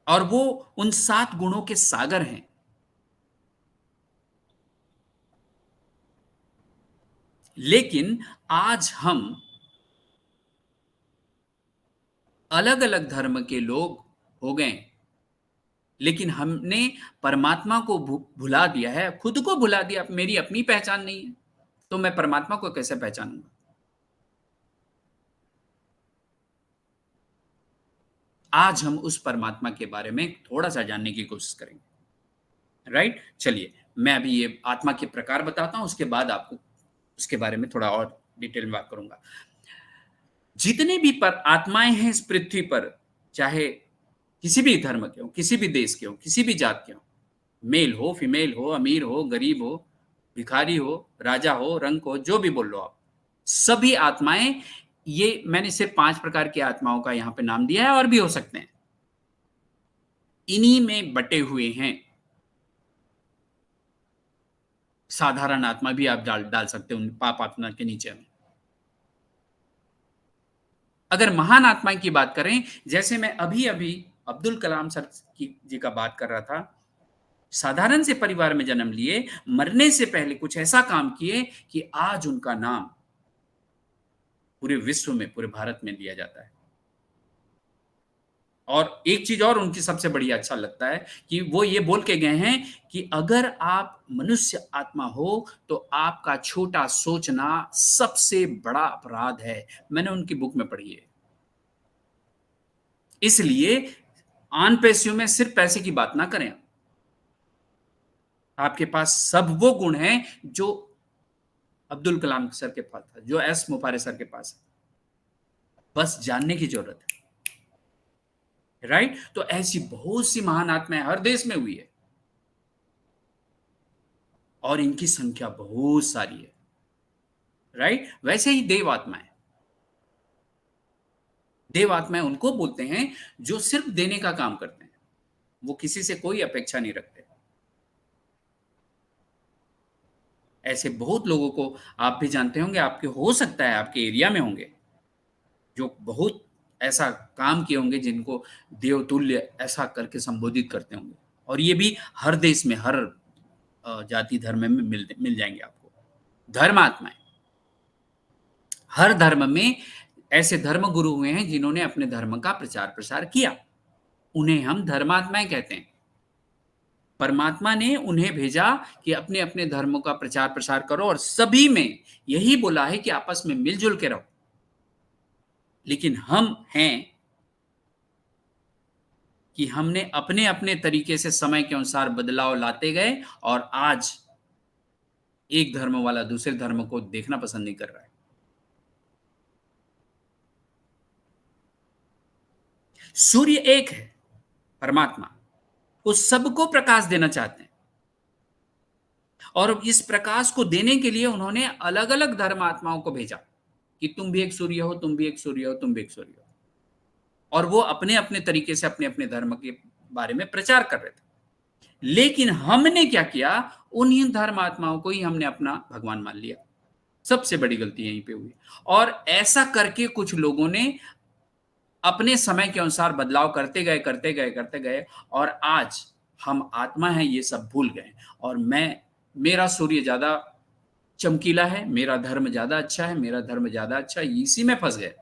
और वो उन 7 गुणों के सागर हैं। लेकिन आज हम अलग अलग धर्म के लोग हो गए, लेकिन हमने परमात्मा को भुला दिया है, खुद को भुला दिया। मेरी अपनी पहचान नहीं है तो मैं परमात्मा को कैसे पहचानूंगा? आज हम उस परमात्मा के बारे में थोड़ा सा जानने की कोशिश करेंगे। राइट, चलिए मैं अभी ये आत्मा के प्रकार बताता हूं, उसके बाद आपको उसके बारे में थोड़ा और डिटेल में बात करूंगा। जितने भी आत्माएं हैं इस पृथ्वी पर, चाहे किसी भी धर्म के हो, किसी भी देश के हो, किसी भी जात के हो, मेल हो, फीमेल हो, अमीर हो, गरीब हो, भिखारी हो, राजा हो, रंग हो, जो भी बोल लो आप, सभी आत्माएं, ये मैंने सिर्फ 5 प्रकार की आत्माओं का यहां पे नाम दिया है, और भी हो सकते हैं, इन्हीं में बटे हुए हैं। साधारण आत्मा भी आप डाल सकते हो उन पाप आत्मा के नीचे में। अगर महान आत्मा की बात करें, जैसे मैं अभी अभी अब्दुल कलाम सर जी का बात कर रहा था, साधारण से परिवार में जन्म लिए, मरने से पहले कुछ ऐसा काम किए कि आज उनका नाम पूरे विश्व में, पूरे भारत में लिया जाता है। और एक चीज और उनकी सबसे बड़ी अच्छा लगता है कि वो ये बोल के गए हैं कि अगर आप मनुष्य आत्मा हो तो आपका छोटा सोचना सबसे बड़ा अपराध है। मैंने उनकी बुक में पढ़ी है। इसलिए आन पैसियों में सिर्फ पैसे की बात ना करें। आपके पास सब वो गुण हैं जो अब्दुल कलाम सर के पास था, जो एस मुफारे सर के पास है, बस जानने की जरूरत है। राइट, तो ऐसी बहुत सी महान आत्माएं हर देश में हुई है और इनकी संख्या बहुत सारी है। राइट, वैसे ही देव आत्माएं उनको बोलते हैं जो सिर्फ देने का काम करते हैं, वो किसी से कोई अपेक्षा नहीं रखते। ऐसे बहुत लोगों को आप भी जानते होंगे, आपके हो सकता है आपके एरिया में होंगे, जो बहुत ऐसा काम किए होंगे जिनको देवतुल्य ऐसा करके संबोधित करते होंगे। और ये भी हर देश में, हर जाति धर्म में मिल जाएंगे आपको। धर्मात्माएं, हर धर्म में ऐसे धर्म गुरु हुए हैं जिन्होंने अपने धर्म का प्रचार प्रसार किया, उन्हें हम धर्मात्माएं कहते हैं। परमात्मा ने उन्हें भेजा कि अपने अपने धर्मों का प्रचार प्रसार करो, और सभी में यही बोला है कि आपस में मिलजुल के रहो। लेकिन हम हैं कि हमने अपने अपने तरीके से समय के अनुसार बदलाव लाते गए, और आज एक धर्म वाला दूसरे धर्म को देखना पसंद नहीं कर रहा है। सूर्य एक है, परमात्मा, वो सबको प्रकाश देना चाहते हैं, और इस प्रकाश को देने के लिए उन्होंने अलग अलग धर्मात्माओं को भेजा कि तुम भी एक सूर्य हो, तुम भी एक सूर्य हो, तुम भी एक सूर्य हो। और वो अपने अपने तरीके से अपने अपने धर्म के बारे में प्रचार कर रहे थे। लेकिन हमने क्या किया, उन्हीं धर्मात्माओं को ही हमने अपना भगवान मान लिया। सबसे बड़ी गलती यहीं पे हुई। और ऐसा करके कुछ लोगों ने अपने समय के अनुसार बदलाव करते गए और आज हम आत्मा है ये सब भूल गए। और मेरा सूर्य ज्यादा चमकीला है, मेरा धर्म ज्यादा अच्छा है, मेरा धर्म ज्यादा अच्छा है, इसी में फंस गए।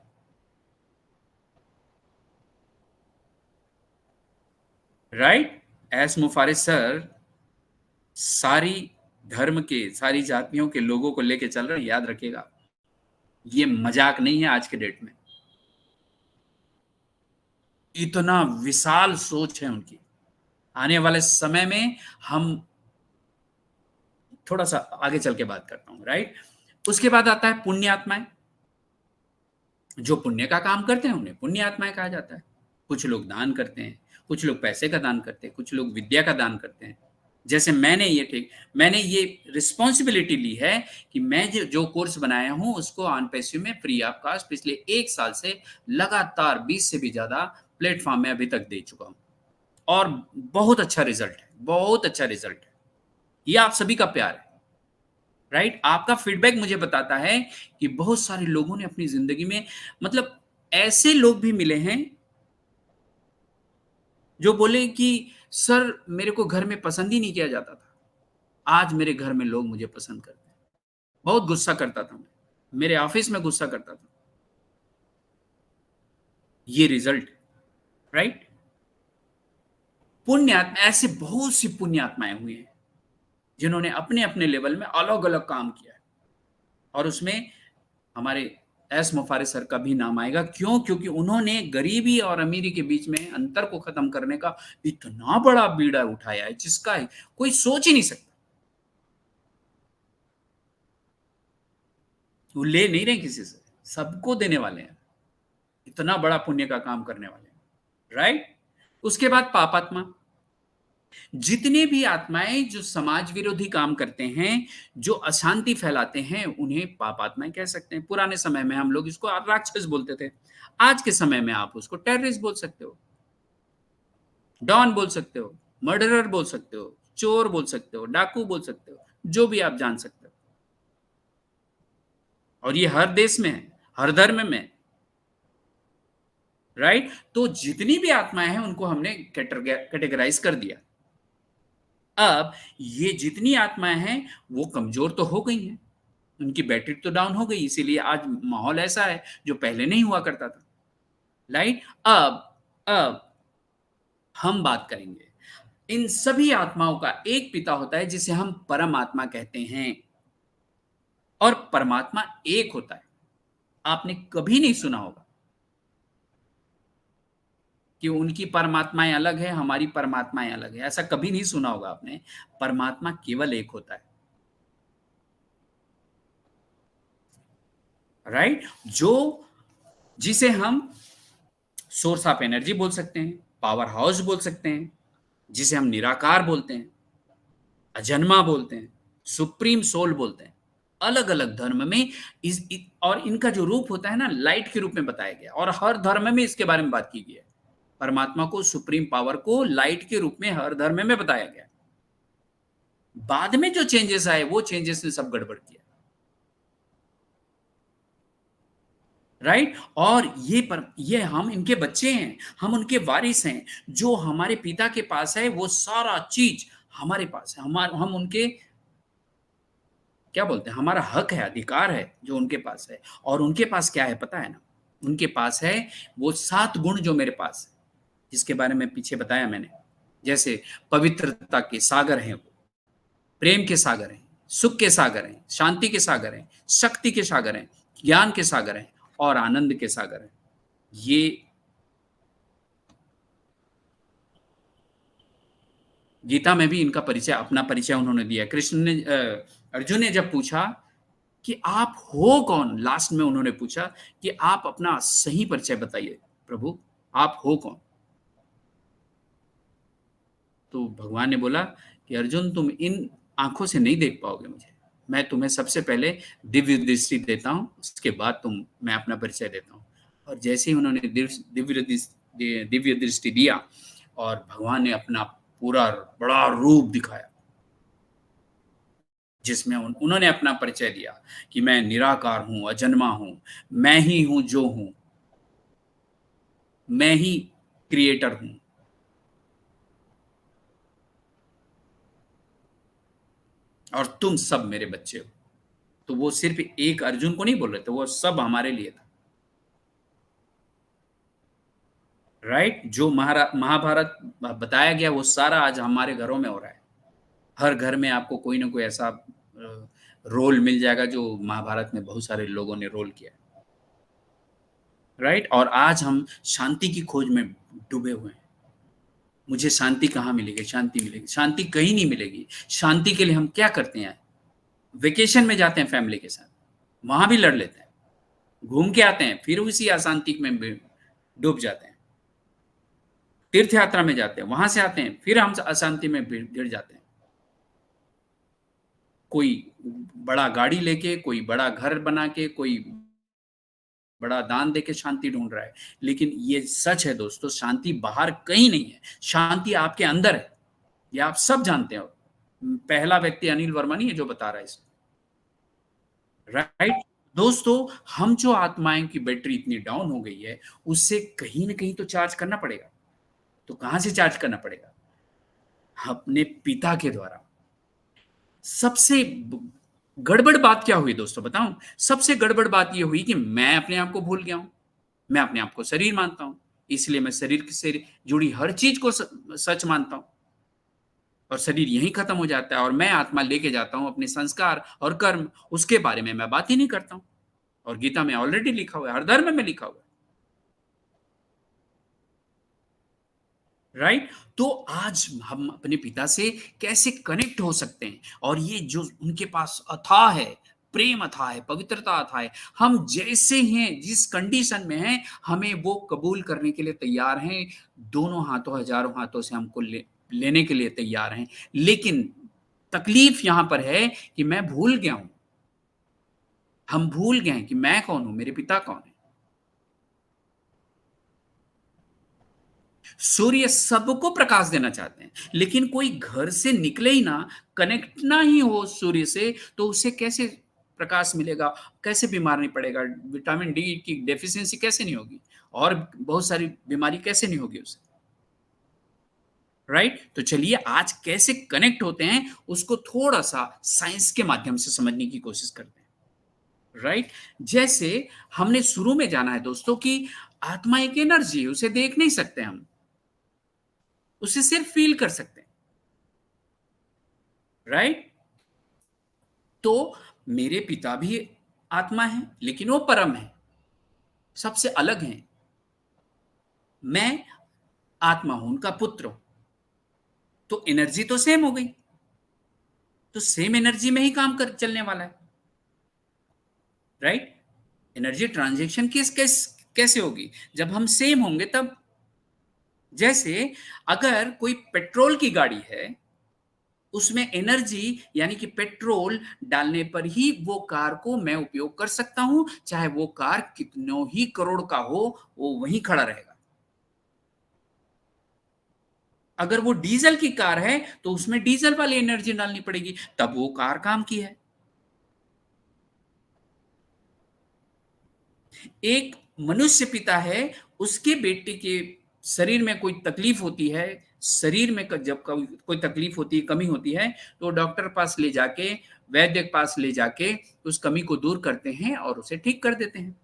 राइट। एस मुफारिस सर सारी धर्म के, सारी जातियों के लोगों को लेके चल रहे हैं, याद रखिएगा, ये मजाक नहीं है आज के डेट में। इतना विशाल सोच है उनकी। आने वाले समय में हम थोड़ा सा आगे चल के बात करता हूं। राइट। उसके बाद आता है पुण्य आत्माएं। जो पुण्य का काम करते हैं उन्हें पुण्य आत्माएं कहा जाता है। कुछ लोग दान करते हैं, कुछ लोग पैसे का दान करते हैं, कुछ लोग विद्या का दान करते हैं। जैसे मैंने ये रिस्पॉन्सिबिलिटी ली है कि मैं जो कोर्स बनाया हूं उसको ऑन पैसिव में फ्री ऑफ कॉस्ट पिछले 1 साल से लगातार 20 से भी ज्यादा प्लेटफॉर्म में अभी तक दे चुका हूं और बहुत अच्छा रिजल्ट है, बहुत अच्छा रिजल्ट है। ये आप सभी का प्यार है। राइट। आपका फीडबैक मुझे बताता है कि बहुत सारे लोगों ने अपनी जिंदगी में, मतलब ऐसे लोग भी मिले हैं जो बोले कि सर मेरे को घर में पसंद ही नहीं किया जाता था, आज मेरे घर में लोग मुझे पसंद करते हैं। बहुत गुस्सा करता था मैं, मेरे ऑफिस में गुस्सा करता था। ये रिजल्ट। राइट। पुण्य आत्मा, ऐसे बहुत सी पुण्य आत्माएं हुई हैं जिन्होंने अपने अपने लेवल में अलग अलग काम किया है और उसमें हमारे एस मुफारिस सर का भी नाम आएगा। क्यों? क्योंकि उन्होंने गरीबी और अमीरी के बीच में अंतर को खत्म करने का इतना बड़ा बीड़ा उठाया है जिसका कोई सोच ही नहीं सकता। वो ले नहीं रहे किसी से, सबको देने वाले हैं, इतना बड़ा पुण्य का काम करने वाले हैं। राइट। उसके बाद पापात्मा। जितने भी आत्माएं जो समाज विरोधी काम करते हैं, जो अशांति फैलाते हैं, उन्हें पापात्माएं कह सकते हैं। पुराने समय में हम लोग इसको राक्षस बोलते थे, आज के समय में आप उसको टेररिस्ट बोल सकते हो, डॉन बोल सकते हो, मर्डरर बोल सकते हो, चोर बोल सकते हो, डाकू बोल सकते हो, जो भी आप जान सकते हो। और ये हर देश में है, हर धर्म में है। राइट। तो जितनी भी आत्माएं हैं उनको हमने कैटेगराइज कर दिया। अब ये जितनी आत्माएं हैं वो कमजोर तो हो गई हैं, उनकी बैटरी तो डाउन हो गई, इसीलिए आज माहौल ऐसा है जो पहले नहीं हुआ करता था। राइट। अब हम बात करेंगे, इन सभी आत्माओं का एक पिता होता है जिसे हम परमात्मा कहते हैं, और परमात्मा एक होता है। आपने कभी नहीं सुना होगा कि उनकी परमात्माएं अलग है, हमारी परमात्माएं अलग है, ऐसा कभी नहीं सुना होगा आपने। परमात्मा केवल एक होता है। राइट। जिसे हम सोर्स ऑफ एनर्जी बोल सकते हैं, पावर हाउस बोल सकते हैं, जिसे हम निराकार बोलते हैं, अजन्मा बोलते हैं, सुप्रीम सोल बोलते हैं। अलग अलग धर्म में और इनका जो रूप होता है ना, लाइट के रूप में बताया गया, और हर धर्म में इसके बारे में बात की गई है। परमात्मा को, सुप्रीम पावर को लाइट के रूप में हर धर्म में बताया गया। बाद में जो चेंजेस आए वो चेंजेस ने सब गड़बड़ किया। राइट। और ये हम इनके बच्चे हैं, हम उनके वारिस हैं। जो हमारे पिता के पास है वो सारा चीज हमारे पास है। हम उनके क्या बोलते हैं, हमारा हक है, अधिकार है जो उनके पास है। और उनके पास क्या है पता है ना? उनके पास है वो 7 गुण जो मेरे पास है, जिसके बारे में पीछे बताया मैंने। जैसे पवित्रता के सागर हैं, वो प्रेम के सागर हैं, सुख के सागर हैं, शांति के सागर हैं, शक्ति के सागर हैं, ज्ञान के सागर हैं और आनंद के सागर हैं। ये गीता में भी इनका परिचय, अपना परिचय उन्होंने दिया। कृष्ण ने अर्जुन ने जब पूछा कि आप हो कौन, लास्ट में उन्होंने पूछा कि आप अपना सही परिचय बताइए प्रभु, आप हो कौन? तो भगवान ने बोला कि अर्जुन तुम इन आंखों से नहीं देख पाओगे मुझे, मैं तुम्हें सबसे पहले दिव्य दृष्टि देता हूं, उसके बाद मैं अपना परिचय देता हूं। और जैसे ही उन्होंने दिव्य दृष्टि दिया और भगवान ने अपना पूरा बड़ा रूप दिखाया, जिसमें उन्होंने अपना परिचय दिया कि मैं निराकार हूं, अजन्मा हूं, मैं ही हूं जो हूं, मैं ही क्रिएटर हूं। और तुम सब मेरे बच्चे हो। तो वो सिर्फ एक अर्जुन को नहीं बोल रहे थे, वो सब हमारे लिए था। राइट? जो महाभारत बताया गया वो सारा आज हमारे घरों में हो रहा है। हर घर में आपको कोई ना कोई ऐसा रोल मिल जाएगा जो महाभारत में बहुत सारे लोगों ने रोल किया है। राइट? और आज हम शांति की खोज में डूबे हुए हैं। मुझे शांति कहाँ मिलेगी? शांति मिलेगी? शांति कहीं नहीं मिलेगी। शांति के लिए हम क्या करते हैं? वेकेशन में जाते हैं फैमिली के साथ, वहां भी लड़ लेते हैं, घूम के आते हैं, फिर उसी अशांति में डूब जाते हैं। तीर्थ यात्रा में जाते हैं, वहां से आते हैं, फिर हम अशांति में गिर जाते हैं। कोई बड़ा गाड़ी लेके, कोई बड़ा घर बना के, कोई बड़ा दान देके शांति ढूंढ रहा है। लेकिन ये सच है दोस्तों, शांति बाहर कहीं नहीं है, शांति आपके अंदर है। ये आप सब जानते हो। पहला व्यक्ति अनिल वर्मा नहीं है जो बता रहा है इसको। राइट? दोस्तों, हम जो आत्माएं की बैटरी इतनी डाउन हो गई है, उससे कहीं ना कहीं तो चार्ज करना पड़ेगा। तो कहां से चार्ज करना पड़ेगा? अपने पिता के द्वारा। सबसे गड़बड़ बात क्या हुई दोस्तों बताऊं? सबसे गड़बड़ बात यह हुई कि मैं अपने आप को भूल गया हूं। मैं अपने आप को शरीर मानता हूं, इसलिए मैं शरीर से जुड़ी हर चीज को सच मानता हूं, और शरीर यहीं खत्म हो जाता है और मैं आत्मा लेके जाता हूं अपने संस्कार और कर्म। उसके बारे में मैं बात ही नहीं करता हूं। और गीता में ऑलरेडी लिखा हुआ है, हर धर्म में लिखा हुआ है। राइट? तो आज हम अपने पिता से कैसे कनेक्ट हो सकते हैं? और ये जो उनके पास अथाह है, प्रेम अथाह है, पवित्रता अथाह है, हम जैसे हैं, जिस कंडीशन में हैं, हमें वो कबूल करने के लिए तैयार हैं। दोनों हाथों, हजारों हाथों से हमको लेने के लिए तैयार हैं। लेकिन तकलीफ यहां पर है कि मैं भूल गया हूं। हम भूल गए हैं कि मैं कौन हूं, मेरे पिता कौन है। सूर्य सबको प्रकाश देना चाहते हैं, लेकिन कोई घर से निकले ही ना, कनेक्ट ना ही हो सूर्य से, तो उसे कैसे प्रकाश मिलेगा? कैसे बीमार नहीं पड़ेगा? विटामिन डी की डेफिशिएंसी कैसे नहीं होगी? और बहुत सारी बीमारी कैसे नहीं होगी उसे? राइट? तो चलिए आज कैसे कनेक्ट होते हैं उसको थोड़ा सा साइंस के माध्यम से समझने की कोशिश करते हैं। राइट? जैसे हमने शुरू में जाना है दोस्तों कि आत्मा एक एनर्जी है, उसे देख नहीं सकते हम, उसे सिर्फ फील कर सकते हैं। राइट? तो मेरे पिता भी आत्मा है, लेकिन वो परम है, सबसे अलग है। मैं आत्मा हूं, उनका पुत्र हूं। तो एनर्जी तो सेम हो गई, तो सेम एनर्जी में ही काम कर चलने वाला है। राइट? एनर्जी ट्रांजैक्शन कैसे होगी? जब हम सेम होंगे तब। जैसे अगर कोई पेट्रोल की गाड़ी है, उसमें एनर्जी यानी कि पेट्रोल डालने पर ही वो कार को मैं उपयोग कर सकता हूं, चाहे वो कार कितनों ही करोड़ का हो, वो वहीं खड़ा रहेगा। अगर वो डीजल की कार है तो उसमें डीजल वाली एनर्जी डालनी पड़ेगी, तब वो कार काम की है। एक मनुष्य पिता है, उसके बेटे के शरीर में कोई तकलीफ होती है, शरीर में जब कोई तकलीफ होती है, कमी होती है, तो डॉक्टर पास ले जाके, वैद्य के पास ले जाके उस कमी को दूर करते हैं और उसे ठीक कर देते हैं।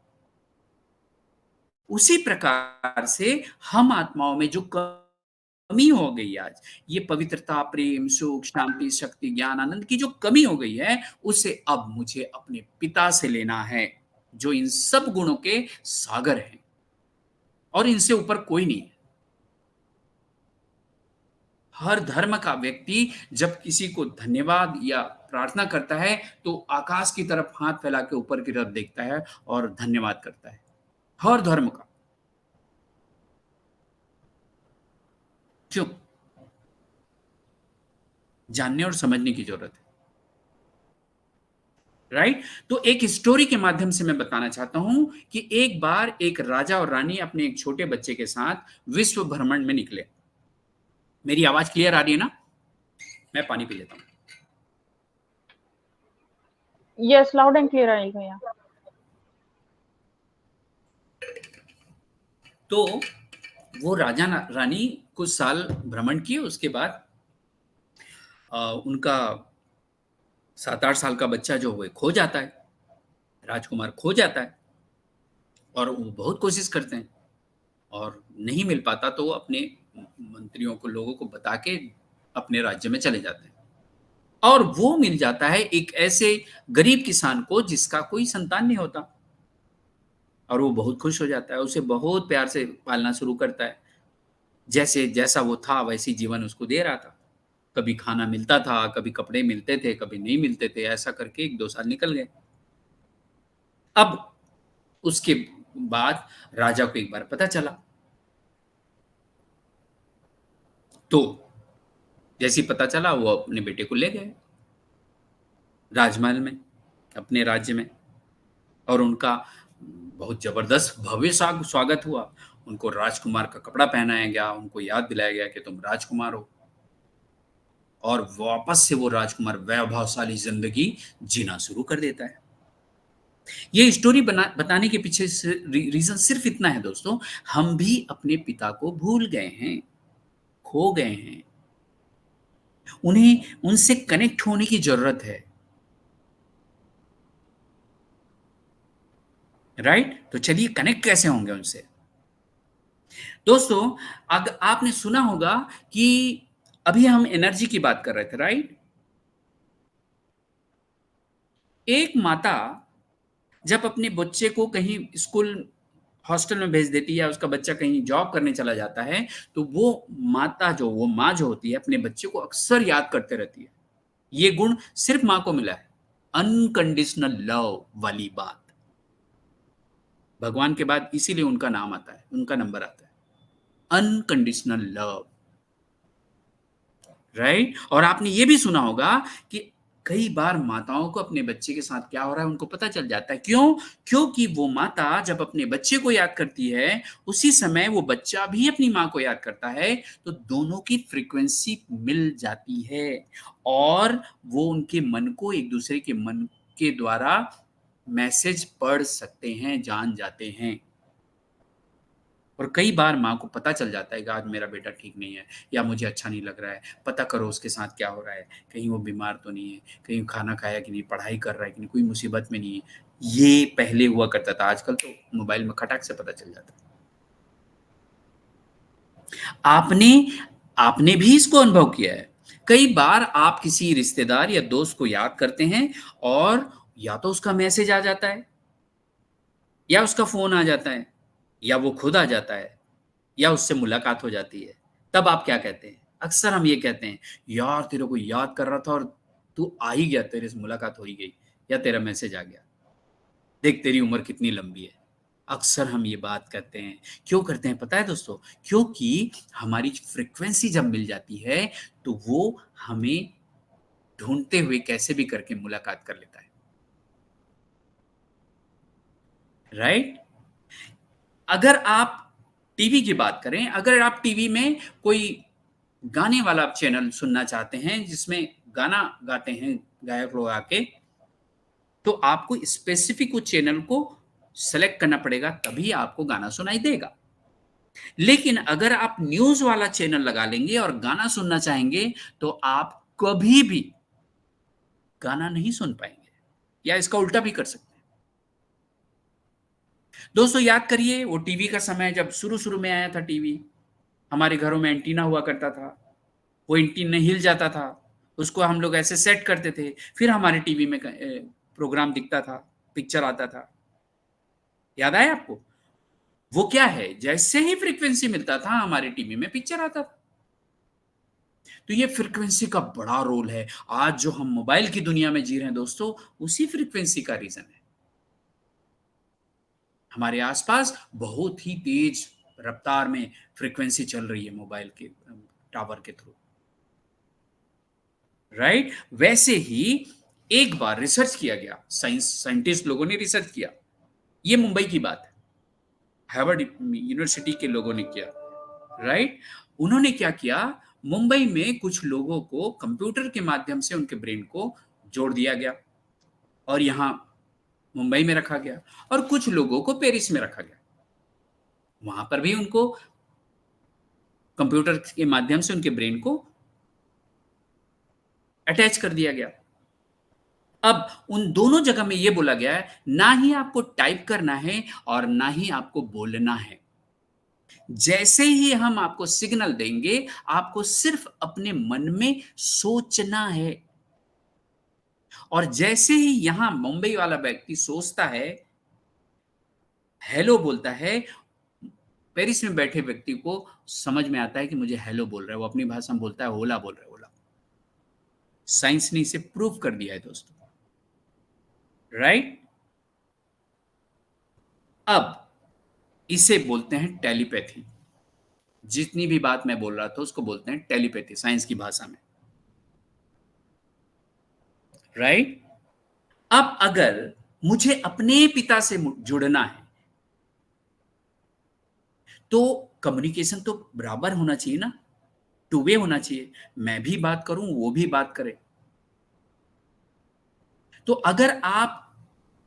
उसी प्रकार से हम आत्माओं में जो कमी हो गई आज, ये पवित्रता, प्रेम, सुख, शांति, शक्ति, ज्ञान, आनंद की जो कमी हो गई है, उसे अब मुझे अपने पिता से लेना है, जो इन सब गुणों के सागर हैं और इनसे ऊपर कोई नहीं है। हर धर्म का व्यक्ति जब किसी को धन्यवाद या प्रार्थना करता है तो आकाश की तरफ हाथ फैला के ऊपर की तरफ देखता है और धन्यवाद करता है, हर धर्म का। क्यों? जानने और समझने की जरूरत है। राइट? तो एक स्टोरी के माध्यम से मैं बताना चाहता हूं कि एक बार एक राजा और रानी अपने एक छोटे बच्चे के साथ विश्व भ्रमण में निकले। मेरी आवाज क्लियर आ रही है ना? मैं पानी पी लेता हूं। यस, लाउड एंड क्लियर आएगा यहाँ। तो वो राजा रानी कुछ साल भ्रमण किए, उसके बाद उनका 7-8 साल का बच्चा जो वो खो जाता है, राजकुमार खो जाता है, और वो बहुत कोशिश करते हैं और नहीं मिल पाता, तो वो अपने मंत्रियों को, लोगों को बता के अपने राज्य में चले जाते हैं, और वो मिल जाता है एक ऐसे गरीब किसान को जिसका कोई संतान नहीं होता, और वो बहुत खुश हो जाता है, उसे बहुत प्यार से पालना शुरू करता है, जैसे जैसा वो था वैसी जीवन उसको दे रहा था। कभी खाना मिलता था, कभी कपड़े मिलते थे, कभी नहीं मिलते थे, ऐसा करके 1-2 साल निकल गए। अब उसके बाद राजा को एक बार पता चला, तो जैसे ही पता चला वो अपने बेटे को ले गए राजमहल में, अपने राज्य में, और उनका बहुत जबरदस्त भव्य स्वागत हुआ। उनको राजकुमार का कपड़ा पहनाया गया, उनको याद दिलाया गया कि तुम राजकुमार हो, और वापस से वो राजकुमार वैभवशाली जिंदगी जीना शुरू कर देता है। ये स्टोरी बताने के पीछे रीजन सिर्फ इतना है दोस्तों, हम भी अपने पिता को भूल गए हैं, खो गए हैं, उन्हें उनसे कनेक्ट होने की जरूरत है, राइट? तो चलिए कनेक्ट कैसे होंगे उनसे। दोस्तों, अगर आपने सुना होगा कि अभी हम एनर्जी की बात कर रहे थे, राइट? एक माता जब अपने बच्चे को कहीं स्कूल हॉस्टल में भेज देती है, या उसका बच्चा कहीं जॉब करने चला जाता है, तो वो माँ जो होती है, अपने बच्चे को अक्सर याद करते रहती है। ये गुण सिर्फ माँ को मिला है, अनकंडीशनल लव वाली बात। भगवान के बाद इसीलिए उनका नाम आता है, उनका नंबर आता है, अनकंडीशनल लव, राइट? और आपने ये भी सुना होगा कि कई बार माताओं को अपने बच्चे के साथ क्या हो रहा है उनको पता चल जाता है। क्यों? क्योंकि वो माता जब अपने बच्चे को याद करती है, उसी समय वो बच्चा भी अपनी माँ को याद करता है, तो दोनों की फ्रीक्वेंसी मिल जाती है, और वो उनके मन को एक दूसरे के मन के द्वारा मैसेज पढ़ सकते हैं, जान जाते हैं। और कई बार माँ को पता चल जाता है कि आज मेरा बेटा ठीक नहीं है, या मुझे अच्छा नहीं लग रहा है, पता करो उसके साथ क्या हो रहा है, कहीं वो बीमार तो नहीं है, कहीं खाना खाया कि नहीं, पढ़ाई कर रहा है कि नहीं, कोई मुसीबत में नहीं है। ये पहले हुआ करता था, आजकल तो मोबाइल में खटाक से पता चल जाता है। आपने आपने भी इसको अनुभव किया है। कई बार आप किसी रिश्तेदार या दोस्त को याद करते हैं, और या तो उसका मैसेज आ जाता है, या उसका फोन आ जाता है, या वो खुद आ जाता है, या उससे मुलाकात हो जाती है। तब आप क्या कहते हैं? अक्सर हम ये कहते हैं, यार तेरे को याद कर रहा था और तू आ ही गया, तेरे से मुलाकात हो ही गई, या तेरा मैसेज आ गया, देख तेरी उम्र कितनी लंबी है। अक्सर हम ये बात करते हैं। क्यों करते हैं पता है दोस्तों? क्योंकि हमारी फ्रीक्वेंसी जब मिल जाती है, तो वो हमें ढूंढते हुए कैसे भी करके मुलाकात कर लेता है, राइट? अगर आप टीवी की बात करें, अगर आप टीवी में कोई गाने वाला चैनल सुनना चाहते हैं जिसमें गाना गाते हैं गायक लोग आके, तो आपको स्पेसिफिक उस चैनल को सेलेक्ट करना पड़ेगा, तभी आपको गाना सुनाई देगा। लेकिन अगर आप न्यूज वाला चैनल लगा लेंगे और गाना सुनना चाहेंगे, तो आप कभी भी गाना नहीं सुन पाएंगे, या इसका उल्टा भी कर सकते हैं। दोस्तों, याद करिए वो टीवी का समय जब शुरू शुरू में आया था टीवी, हमारे घरों में एंटीना हुआ करता था, वो एंटीना हिल जाता था, उसको हम लोग ऐसे सेट करते थे, फिर हमारे टीवी में प्रोग्राम दिखता था, पिक्चर आता था। याद आया आपको? वो क्या है, जैसे ही फ्रीक्वेंसी मिलता था हमारे टीवी में पिक्चर आता था। तो ये फ्रीक्वेंसी का बड़ा रोल है। आज जो हम मोबाइल की दुनिया में जी रहे हैं दोस्तों, उसी फ्रीक्वेंसी का रीजन है। हमारे आसपास बहुत ही तेज रफ्तार में फ्रीक्वेंसी चल रही है मोबाइल के टावर के थ्रू, राइट? वैसे ही एक बार रिसर्च किया गया, साइंटिस्ट लोगों ने रिसर्च किया, ये मुंबई की बात है, हार्वर्ड यूनिवर्सिटी के लोगों ने किया, राइट? उन्होंने क्या किया, मुंबई में कुछ लोगों को कंप्यूटर के माध्यम से उनके ब्रेन को जोड़ दिया गया, और यहाँ मुंबई में रखा गया, और कुछ लोगों को पेरिस में रखा गया। वहां पर भी उनको कंप्यूटर के माध्यम से उनके ब्रेन को अटैच कर दिया गया। अब उन दोनों जगह में यह बोला गया है, ना ही आपको टाइप करना है और ना ही आपको बोलना है। जैसे ही हम आपको सिग्नल देंगे, आपको सिर्फ अपने मन में सोचना है। और जैसे ही यहां मुंबई वाला व्यक्ति सोचता है, हेलो बोलता है, पेरिस में बैठे व्यक्ति को समझ में आता है कि मुझे हेलो बोल रहा है। वो अपनी भाषा में बोलता है, ओला बोल रहा है, ओला। साइंस ने इसे प्रूव कर दिया है दोस्तों, राइट? अब इसे बोलते हैं टेलीपैथी। जितनी भी बात मैं बोल रहा था उसको बोलते हैं टेलीपैथी साइंस की भाषा में, राइट? अब अगर मुझे अपने पिता से जुड़ना है तो कम्युनिकेशन तो बराबर होना चाहिए ना, टू वे होना चाहिए। मैं भी बात करूं, वो भी बात करे। तो अगर आप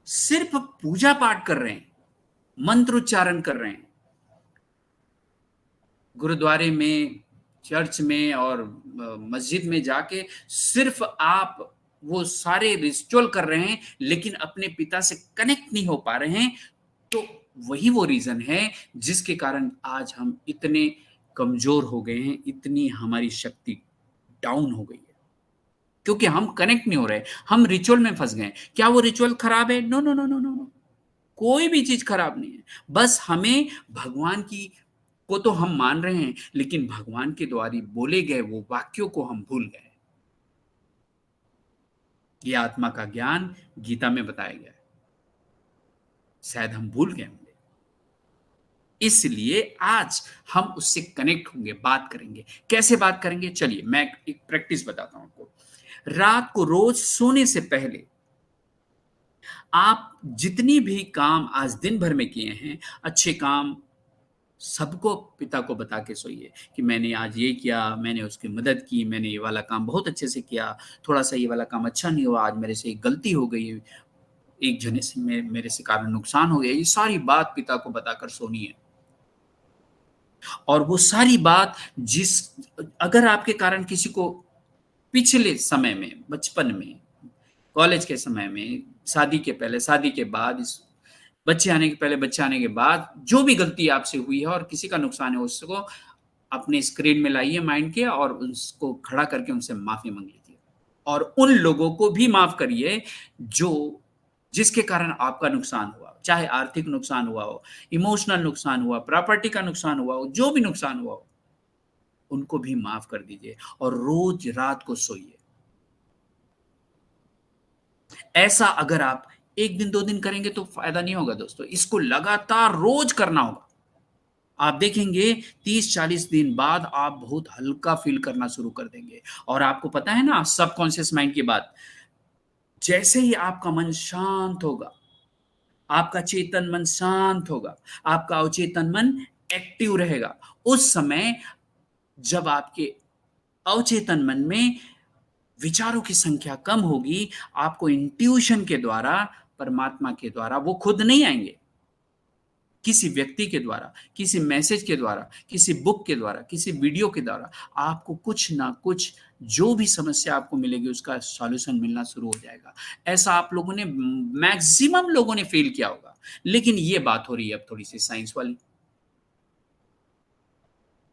सिर्फ पूजा पाठ कर रहे हैं, मंत्र उच्चारण कर रहे हैं, गुरुद्वारे में, चर्च में और मस्जिद में जाके सिर्फ आप वो सारे रिचुअल कर रहे हैं, लेकिन अपने पिता से कनेक्ट नहीं हो पा रहे हैं, तो वही वो रीजन है जिसके कारण आज हम इतने कमजोर हो गए हैं, इतनी हमारी शक्ति डाउन हो गई है, क्योंकि हम कनेक्ट नहीं हो रहे। हम रिचुअल में फंस गए। क्या वो रिचुअल खराब है? No no no no no no, कोई भी चीज खराब नहीं है। बस हमें भगवान की को तो हम मान रहे हैं, लेकिन भगवान के द्वारा बोले गए वो वाक्यों को हम भूल गए। ये आत्मा का ज्ञान गीता में बताया गया है, शायद हम भूल गए होंगे। इसलिए आज हम उससे कनेक्ट होंगे, बात करेंगे। कैसे बात करेंगे? चलिए मैं एक प्रैक्टिस बताता हूं आपको। रात को रोज सोने से पहले आप जितनी भी काम आज दिन भर में किए हैं, अच्छे काम, सबको पिता को बता के सोइए कि मैंने आज ये किया, मैंने उसकी मदद की, मैंने ये वाला काम बहुत अच्छे से किया, थोड़ा सा ये वाला काम अच्छा नहीं हुआ, आज मेरे से एक गलती हो गई, एक जने से मेरे से कारण नुकसान हो गया। ये सारी बात पिता को बताकर सोनी है। और वो सारी बात अगर आपके कारण किसी को पिछले समय में, बचपन में, कॉलेज के समय में, शादी के पहले, शादी के बाद, बच्चे आने के पहले, बच्चे आने के बाद, जो भी गलती आपसे हुई है और किसी का नुकसान है, उसको अपने स्क्रीन में लाइए माइंड के, और उसको खड़ा करके उनसे माफी मांग लीजिए। और उन लोगों को भी माफ करिए जिसके कारण आपका नुकसान हुआ, चाहे आर्थिक नुकसान हुआ हो, इमोशनल नुकसान हुआ, प्रॉपर्टी का नुकसान हुआ हो, जो भी नुकसान हुआ हो, उनको भी माफ कर दीजिए और रोज रात को सोइए। ऐसा अगर आप एक दिन 2 दिन करेंगे तो फायदा नहीं होगा दोस्तों, इसको लगातार रोज करना होगा। आप देखेंगे 30-40 दिन बाद आप बहुत हल्का फील करना शुरू कर देंगे। और आपको पता है ना, सबकॉन्शियस माइंड की बात, जैसे ही आपका मन शांत होगा, आपका चेतन मन शांत होगा, आपका अवचेतन मन एक्टिव रहेगा, उस समय जब आपके अवचेतन मन में विचारों की संख्या कम होगी, आपको इंट्यूशन के द्वारा, परमात्मा के द्वारा, वो खुद नहीं आएंगे, किसी व्यक्ति के द्वारा, किसी मैसेज के द्वारा, किसी बुक के द्वारा, किसी वीडियो के द्वारा आपको कुछ ना कुछ, जो भी समस्या आपको मिलेगी उसका सॉल्यूशन मिलना शुरू हो जाएगा। ऐसा आप लोगों ने, मैक्सिमम लोगों ने फील किया होगा। लेकिन ये बात हो रही है अब थोड़ी सी साइंस वाली।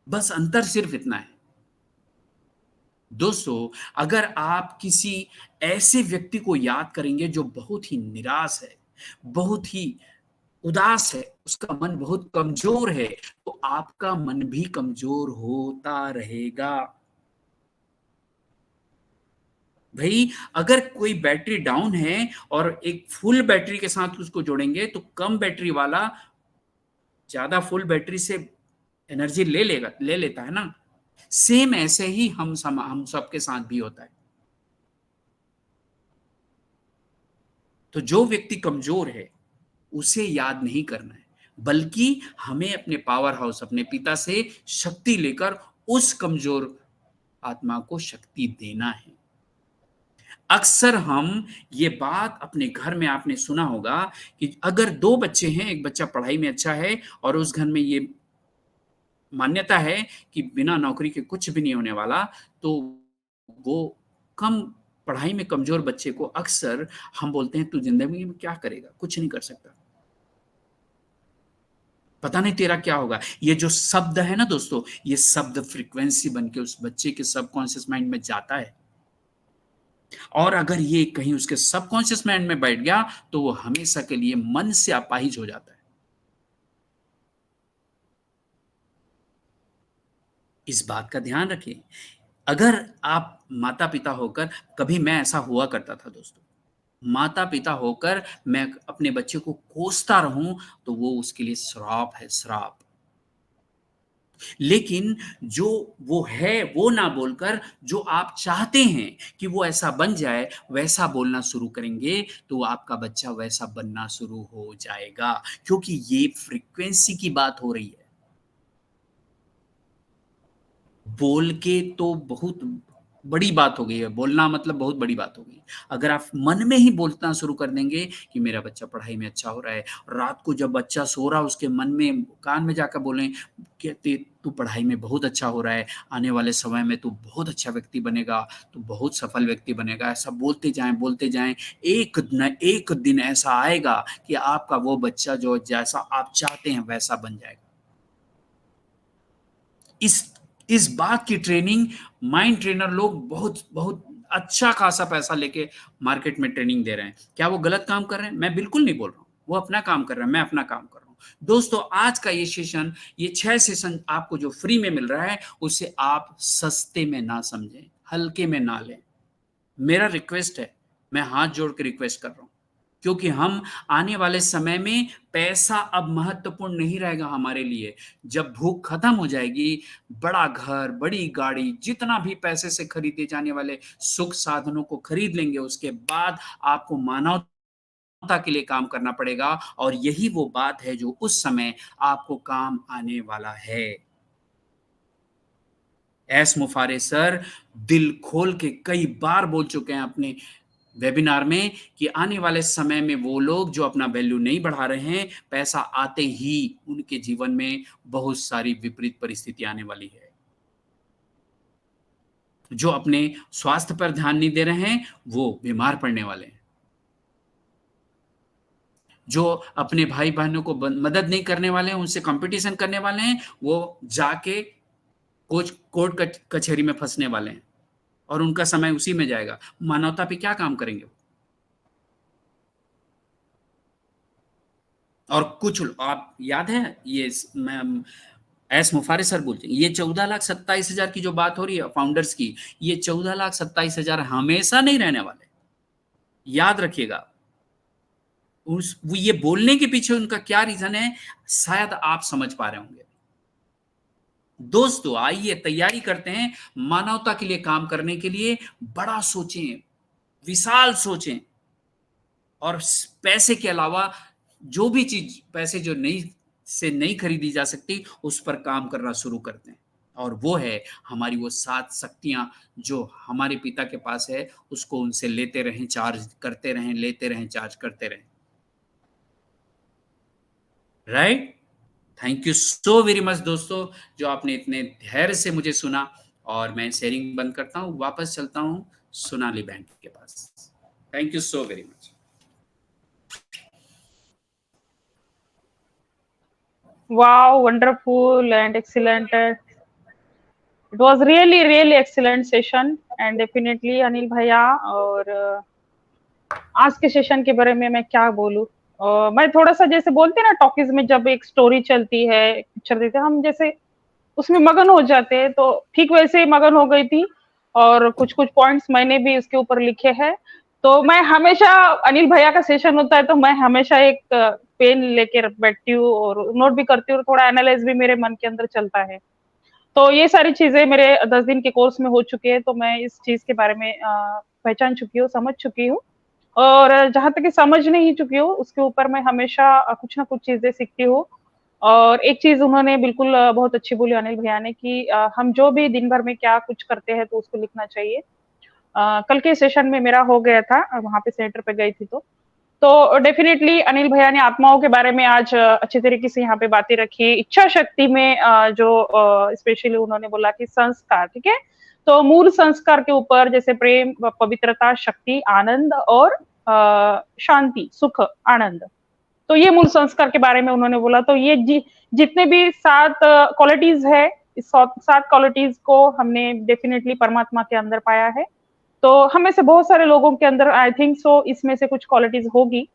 बस अंतर सिर्फ इतना है दोस्तों, अगर आप किसी ऐसे व्यक्ति को याद करेंगे जो बहुत ही निराश है, बहुत ही उदास है, उसका मन बहुत कमजोर है, तो आपका मन भी कमजोर होता रहेगा। भाई, अगर कोई बैटरी डाउन है और एक फुल बैटरी के साथ उसको जोड़ेंगे, तो कम बैटरी वाला ज्यादा फुल बैटरी से एनर्जी ले लेता है ना। सेम ऐसे ही हम सबके साथ भी होता है। तो जो व्यक्ति कमजोर है उसे याद नहीं करना है, बल्कि हमें अपने पावर हाउस, अपने पिता से शक्ति लेकर उस कमजोर आत्मा को शक्ति देना है। अक्सर हम ये बात अपने घर में आपने सुना होगा कि अगर 2 बच्चे हैं, एक बच्चा पढ़ाई में अच्छा है और उस घर में ये मान्यता है कि बिना नौकरी के कुछ भी नहीं होने वाला, तो वो कम पढ़ाई में कमज़ोर बच्चे को अक्सर हम बोलते हैं, "तू ज़िंदगी में क्या करेगा? कुछ नहीं कर सकता। पता नहीं तेरा क्या होगा।" ये जो शब्द है ना दोस्तों, ये शब्द फ्रीक्वेंसी बन के उस बच्चे के सबकॉन्शियस माइंड में जाता है। और अगर ये कहीं उसके सबकॉन्शियस माइंड में बैठ गया, तो वो हमेशा के लिए मन से अपाहिज हो जाता है। इस बात का ध्यान रखिए। अगर आप माता-पिता होकर कभी मैं ऐसा हुआ करता था दोस्तों। माता-पिता होकर मैं अपने बच्चे को कोसता रहूँ, तो वो उसके लिए श्राप है, श्राप। लेकिन जो वो है, वो ना बोलकर जो आप चाहते हैं कि वो ऐसा बन जाए, वैसा बोलना शुरू करेंगे, तो आपका बच्चा वैसा बनना शुरू हो जाएगा, क्योंकि ये फ्रीक्वेंसी की बात हो रही है। बोल के तो बहुत बड़ी बात हो गई है, बोलना मतलब बहुत बड़ी बात हो गई। अगर आप मन में ही बोलना शुरू कर देंगे कि मेरा बच्चा पढ़ाई में अच्छा हो रहा है, रात को जब बच्चा सो रहा है उसके मन में कान में जाकर बोलें कि तू पढ़ाई में बहुत अच्छा हो रहा है, आने वाले समय में तू बहुत अच्छा व्यक्ति बनेगा, तू बहुत सफल व्यक्ति बनेगा, ऐसा बोलते जाएँ, एक दिन ऐसा आएगा कि आपका वो बच्चा जो जैसा आप चाहते हैं वैसा बन जाएगा। इस इस बात की ट्रेनिंग माइंड ट्रेनर लोग बहुत बहुत अच्छा खासा पैसा लेके मार्केट में ट्रेनिंग दे रहे हैं। क्या वो गलत काम कर रहे हैं? मैं बिल्कुल नहीं बोल रहा हूँ। वो अपना काम कर रहे हैं, मैं अपना काम कर रहा हूँ। दोस्तों आज का ये सेशन, ये 6 सेशन आपको जो फ्री में मिल रहा है, उसे आप सस्ते में ना समझें, हल्के में ना लें। मेरा रिक्वेस्ट है, मैं हाथ जोड़ के रिक्वेस्ट कर रहा हूँ, क्योंकि हम आने वाले समय में पैसा अब महत्वपूर्ण नहीं रहेगा हमारे लिए। जब भूख खत्म हो जाएगी, बड़ा घर, बड़ी गाड़ी, जितना भी पैसे से खरीदे जाने वाले सुख साधनों को खरीद लेंगे, उसके बाद आपको मानवता के लिए काम करना पड़ेगा और यही वो बात है जो उस समय आपको काम आने वाला है। एस मुफारे सर दिल खोल के कई बार बोल चुके हैं अपने वेबिनार में कि आने वाले समय में वो लोग जो अपना वैल्यू नहीं बढ़ा रहे हैं, पैसा आते ही उनके जीवन में बहुत सारी विपरीत परिस्थिति आने वाली है। जो अपने स्वास्थ्य पर ध्यान नहीं दे रहे हैं, वो बीमार पड़ने वाले हैं। जो अपने भाई-बहनों को मदद नहीं करने वाले हैं, उनसे कॉम्पिटिशन करने वाले हैं, वो जाके कोर्ट कचहरी में फँसने वाले हैं और उनका समय उसी में जाएगा। मानवता पे क्या काम करेंगे वो? और कुछ आप याद है ये मैं एस मुफारिस सर बोलते हैं, ये 14,27,000 की जो बात हो रही है फाउंडर्स की, ये 14,27,000 हमेशा नहीं रहने वाले। याद रखिएगा। वो ये बोलने के पीछे उनका क्या रीज़न है, शायद आप समझ पा रहे होंगे। दोस्तों आइए तैयारी करते हैं मानवता के लिए काम करने के लिए। बड़ा सोचें, विशाल सोचें और पैसे के अलावा जो भी चीज पैसे जो नहीं खरीदी जा सकती, उस पर काम करना शुरू करते हैं। और वो है हमारी वो 7 शक्तियां जो हमारे पिता के पास है, उसको उनसे लेते रहें, चार्ज करते रहें, लेते रहें, चार्ज करते रहें। Right? Thank you so very much दोस्तों, जो आपने इतने धैर्य से मुझे सुना। और मैं शेयरिंग बंद करता हूँ, वापस चलता हूँ सोनाली बैंक के पास। Thank you so very much. Wow, wonderful and excellent. It was really excellent session and definitely Anil भैया। और आज के सेशन के बारे में मैं क्या बोलूं। मैं थोड़ा सा जैसे बोलते हैं ना, टॉकीज में जब एक स्टोरी चलती है, पिक्चर देखते हैं, हम जैसे उसमें मगन हो जाते हैं, तो ठीक वैसे ही मगन हो गई थी। और कुछ कुछ पॉइंट्स मैंने भी इसके ऊपर लिखे हैं। तो मैं हमेशा, अनिल भैया का सेशन होता है तो मैं हमेशा एक पेन लेके बैठती हूँ और नोट भी करती हूँ, थोड़ा एनालाइज भी मेरे मन के अंदर चलता है। तो ये सारी चीजें मेरे 10 दिन के कोर्स में हो चुकी है, तो मैं इस चीज के बारे में पहचान चुकी हूँ, समझ चुकी हूँ। और जहां तक कि समझ नहीं चुकी हूँ, उसके ऊपर मैं हमेशा कुछ ना कुछ चीजें सीखती हूँ। और एक चीज उन्होंने बिल्कुल बहुत अच्छी बोली अनिल भैया ने कि हम जो भी दिन भर में क्या कुछ करते हैं तो उसको लिखना चाहिए। कल के सेशन में मेरा हो गया था, वहां पे सेंटर पे गई थी तो डेफिनेटली अनिल भैया ने आत्माओं के बारे में आज अच्छे तरीके से यहाँ पे बातें रखी। इच्छा शक्ति में जो स्पेशली उन्होंने बोला कि संस्कार, ठीक है, तो मूल संस्कार के ऊपर जैसे प्रेम, पवित्रता, शक्ति, आनंद और शांति, सुख, आनंद, तो ये मूल संस्कार के बारे में उन्होंने बोला। तो ये जितने भी 7 क्वालिटीज है, इस 7 क्वालिटीज को हमने डेफिनेटली परमात्मा के अंदर पाया है। तो हमें से बहुत सारे लोगों के अंदर आई थिंक सो इसमें से कुछ क्वालिटीज होगी,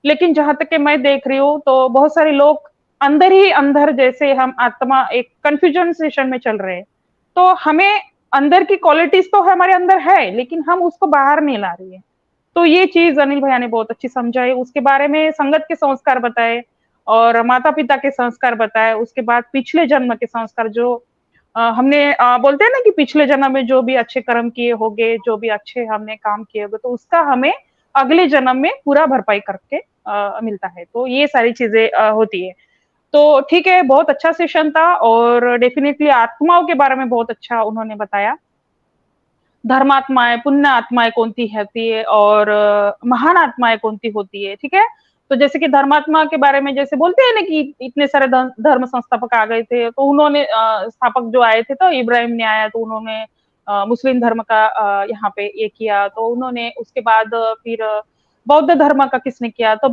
लेकिन जहां तक कि मैं देख रही हूँ तो बहुत सारे लोग अंदर ही अंदर, जैसे हम आत्मा एक कंफ्यूजन सेशन में चल रहे हैं, तो हमें अंदर की क्वालिटीज तो हमारे अंदर है, लेकिन हम उसको बाहर नहीं ला रही है। तो ये चीज अनिल भैया ने बहुत अच्छी समझाई। उसके बारे में संगत के संस्कार बताए और माता पिता के संस्कार बताए। उसके बाद पिछले जन्म के संस्कार, जो हमने बोलते हैं ना कि पिछले जन्म में जो भी अच्छे कर्म किए होंगे, जो भी अच्छे हमने काम किए होंगे, तो उसका हमें अगले जन्म में पूरा भरपाई करके मिलता है। तो ये सारी चीजें होती है। तो ठीक है, बहुत अच्छा सेशन था और डेफिनेटली आत्माओं के बारे में बहुत अच्छा उन्होंने बताया। धर्मात्माएं, पुण्य आत्माएं कौन सी होती है और महान आत्माएं कौन सी होती है, ठीक है। तो जैसे कि धर्मात्मा के बारे में जैसे बोलते हैं ना कि इतने सारे धर्म संस्थापक आ गए थे, तो उन्होंने स्थापक जो आए थे, तो इब्राहिम ने आया, तो उन्होंने मुस्लिम धर्म का यहाँ पे ये किया, तो उन्होंने उसके बाद फिर बौद्ध धर्म का किसने किया, तो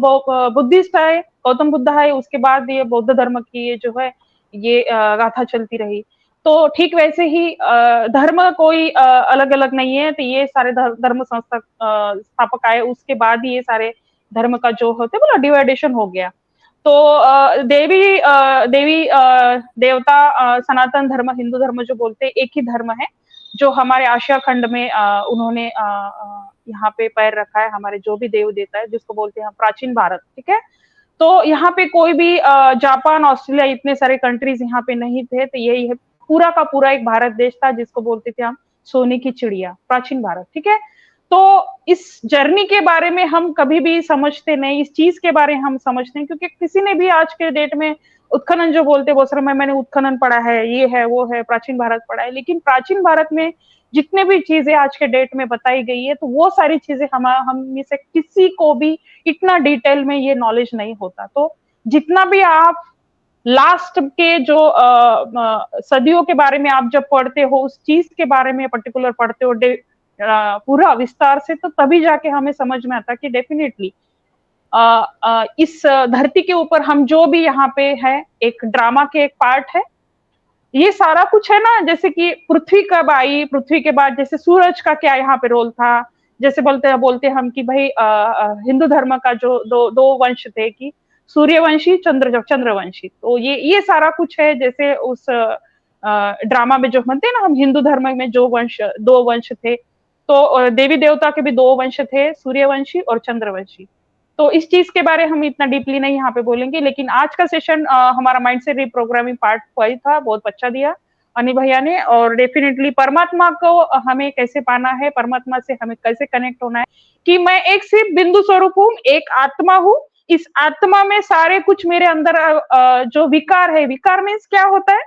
बुद्धिस्ट आए, गौतम बुद्ध आए, उसके बाद ये बौद्ध धर्म की ये जो है ये गाथा चलती रही। तो ठीक वैसे ही धर्म कोई अलग अलग नहीं है, तो ये सारे धर्म संस्था स्थापक आए, उसके बाद ये सारे धर्म का जो होते बोला डिवाइडेशन हो गया। तो देवी देवता सनातन धर्म, हिंदू धर्म जो बोलते हैं, एक ही धर्म है जो हमारे आशिया खंड में उन्होंने यहाँ पे पैर रखा है। हमारे जो भी देव देता है, जिसको बोलते हैं प्राचीन भारत, ठीक है। तो यहाँ पे कोई भी जापान, ऑस्ट्रेलिया, इतने सारे कंट्रीज यहाँ पे नहीं थे, तो यही है पूरा का पूरा एक भारत देश था, जिसको बोलते थे हम सोने की चिड़िया, प्राचीन भारत, ठीक है। तो इस जर्नी के बारे में हम कभी भी समझते नहीं, इस चीज के बारे में हम समझते हैं, क्योंकि किसी ने भी आज के डेट में उत्खनन जो बोलते बहुत सारे, मैंने उत्खनन पढ़ा है, ये है वो है, प्राचीन भारत पढ़ा है, लेकिन प्राचीन भारत में जितने भी चीजें आज के डेट में बताई गई है, तो वो सारी चीजें हम में से किसी को भी इतना डिटेल में ये नॉलेज नहीं होता। तो जितना भी आप लास्ट के जो सदियों के बारे में आप जब पढ़ते हो, उस चीज के बारे में पर्टिकुलर पढ़ते हो पूरा विस्तार से, तो तभी जाके हमें समझ में आता कि डेफिनेटली इस धरती के ऊपर हम जो भी यहाँ पे है, एक ड्रामा के एक पार्ट है। ये सारा कुछ है ना, जैसे कि पृथ्वी कब आई, पृथ्वी के बाद जैसे सूरज का क्या यहाँ पे रोल था, जैसे बोलते हम कि भाई हिंदू धर्म का जो दो वंश थे कि सूर्यवंशी, चंद्रवंशी, तो ये सारा कुछ है। जैसे उस ड्रामा में जो बनते हैं ना, हम हिंदू धर्म में जो दो वंश थे, तो देवी देवता के भी 2 वंश थे, सूर्यवंशी और चंद्रवंशी। तो इस चीज के बारे हम इतना डीपली नहीं यहाँ पे बोलेंगे, लेकिन आज का सेशन हमारा माइंडसेट रिप्रोग्रामिंग पार्ट 5 था, बहुत अच्छा दिया अनिल भैया ने। और डेफिनेटली परमात्मा को हमें कैसे पाना है, परमात्मा से हमें कैसे कनेक्ट होना है, कि मैं एक सिर्फ बिंदु स्वरूप हूँ, एक आत्मा हूँ, इस आत्मा में सारे कुछ मेरे अंदर जो विकार है, विकार मीन्स क्या होता है,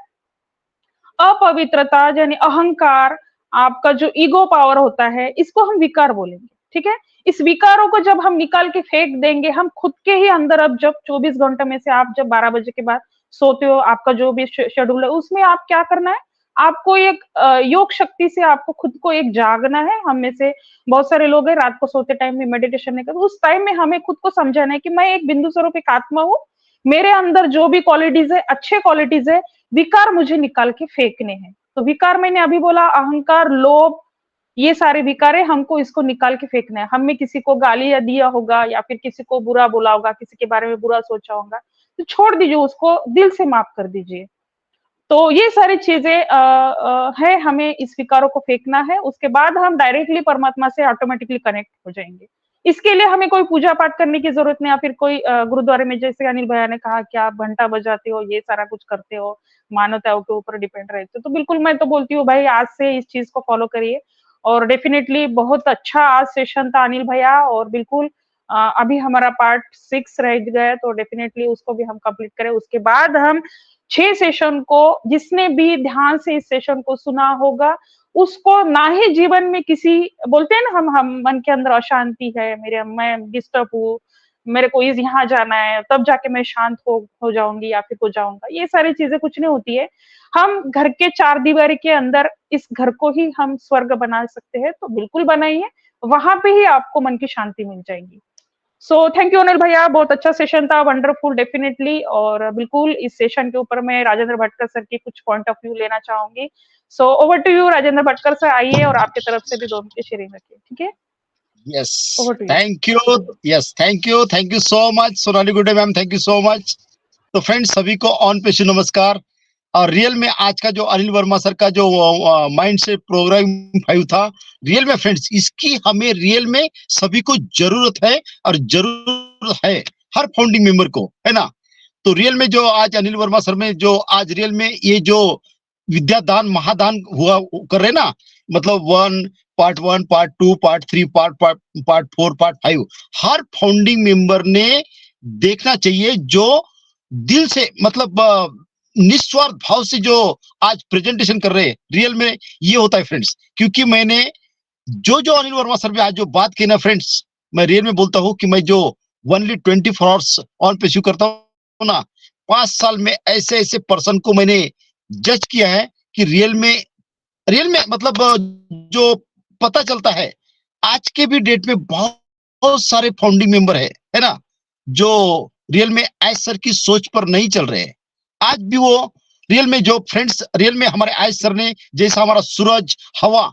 अपवित्रता यानी अहंकार, आपका जो ईगो पावर होता है, इसको हम विकार बोलेंगे, ठीक है। इस विकारों को जब हम निकाल के फेंक देंगे, हम खुद के ही अंदर, अब जब 24 घंटे में से आप जब 12 बजे के बाद सोते हो, आपका जो भी शेड्यूल है, उसमें आप क्या करना है, आपको एक योग शक्ति से आपको खुद को एक जागना है। हम में से बहुत सारे लोग हैं रात को सोते टाइम में मेडिटेशन नहीं करते, उस टाइम में हमें खुद को समझाना है कि मैं एक बिंदु स्वरूप एक आत्मा हूँ, मेरे अंदर जो भी क्वालिटीज है, अच्छे क्वालिटीज है, विकार मुझे निकाल के फेंकने हैं। तो विकार मैंने अभी बोला, अहंकार, लोभ, ये सारे विकार है, हमको इसको निकाल के फेंकना है। हमने किसी को गाली या दिया होगा, या फिर किसी को बुरा बोला होगा, किसी के बारे में बुरा सोचा होगा, तो छोड़ दीजिए उसको, दिल से माफ कर दीजिए। तो ये सारी चीजें है, हमें इस विकारों को फेंकना है, उसके बाद हम डायरेक्टली परमात्मा से ऑटोमेटिकली कनेक्ट हो जाएंगे। इसके लिए हमें कोई पूजा पाठ करने की जरूरत नहीं, या फिर कोई गुरुद्वारे में, जैसे अनिल भैया ने कहा कि आप घंटा बजाते हो, ये सारा कुछ करते हो, मान्यताओं के ऊपर डिपेंड रहते हो, तो बिल्कुल मैं तो बोलती हूँ भाई आज से इस चीज को फॉलो करिए। और डेफिनेटली बहुत अच्छा आज सेशन था अनिल भैया, और बिल्कुल अभी हमारा पार्ट 6 रह गया, तो डेफिनेटली उसको भी हम कंप्लीट करें। उसके बाद हम 6 सेशन को, जिसने भी ध्यान से इस सेशन को सुना होगा, उसको ना ही जीवन में किसी, बोलते हैं ना हम मन के अंदर अशांति है, मैं डिस्टर्ब हूँ, मेरे को यहाँ जाना है, तब जाके मैं शांत हो जाऊंगी या फिर हो जाऊंगा, ये सारी चीजें कुछ नहीं होती है। हम घर के 4 दीवारी के अंदर इस घर को ही हम स्वर्ग बना सकते हैं, तो बिल्कुल बनाइए, वहां पे ही आपको मन की शांति मिल जाएगी। सो थैंक यू अनिल भैया, बहुत अच्छा सेशन था, वंडरफुल डेफिनेटली। और बिल्कुल इस सेशन के ऊपर मैं राजेंद्र भटकर सर की कुछ पॉइंट ऑफ व्यू लेना चाहूंगी। So over to you Rajendra Bhatkar sir, आइए और आपके तरफ से भी दोनों की शेयरिंग रखिए, ठीक है? Yes, Over to you. thank you. Yes, thank you so much, Sonali गुडे ma'am, thank you so much. तो फ्रेंड्स, सभी को ऑन पेशी नमस्कार। और रियल में आज का जो अनिल वर्मा सर का जो माइंड सेट प्रोग्राम 5 था, रियल में फ्रेंड्स, इसकी हमें रियल में सभी को जरूरत है, और जरूरत है हर फाउंडिंग मेंबर को, है ना। तो रियल में जो आज अनिल वर्मा सर में जो आज रियल में ये जो विद्यादान महादान हुआ कर रहे ना, मतलब part 1, part 2, part 3, part 4, part 5, हर फाउंडिंग मेंबर ने देखना चाहिए, जो दिल से मतलब निस्वार्थ भाव से जो आज प्रेजेंटेशन कर रहे हैं, रियल में ये होता है फ्रेंड्स। क्योंकि मैंने जो अनिल वर्मा सर ने आज जो बात की ना फ्रेंड्स, मैं रियल में बोलता हूँ कि मैं जो ओनली 24 आवर्स ऑन पे करता हूँ ना, 5 साल में ऐसे ऐसे पर्सन को मैंने जज किया है कि रियल में मतलब जो पता चलता है, आज के भी डेट में बहुत सारे फाउंडिंग मेंबर है ना, जो रियल में आयश सर की सोच पर नहीं चल रहे हैं। आज भी वो रियल में जो फ्रेंड्स, रियल में हमारे आयश सर ने, जैसा हमारा सूरज, हवा,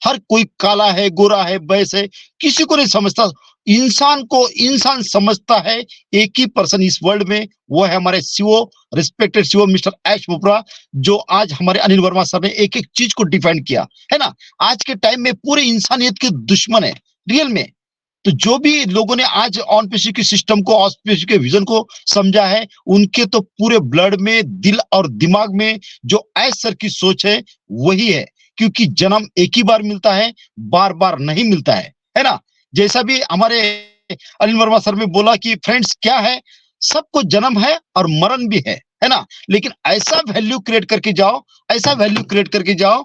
हर कोई काला है, गोरा है, बैस है, किसी को नहीं समझता, इंसान को इंसान समझता है एक ही पर्सन इस वर्ल्ड में, वो है हमारे सीओ, रिस्पेक्टेड सीओ मिस्टर आयश मोपरा, जो आज हमारे अनिल वर्मा सर ने एक एक चीज को डिफाइन किया है ना। आज के टाइम में पूरे इंसानियत के दुश्मन है रियल में। तो जो भी लोगों ने आज ऑन पेशी के सिस्टम को, ऑफ पेशी के विजन को समझा है, उनके तो पूरे ब्लड में, दिल और दिमाग में जो आयश सर की सोच है वही है। क्योंकि जन्म एक ही बार मिलता है, बार बार नहीं मिलता है ना। जैसा भी हमारे अनिल वर्मा सर ने बोला कि फ्रेंड्स क्या है, सबको जन्म है और मरण भी है ना। लेकिन ऐसा वैल्यू क्रिएट करके जाओ, ऐसा वैल्यू क्रिएट करके जाओ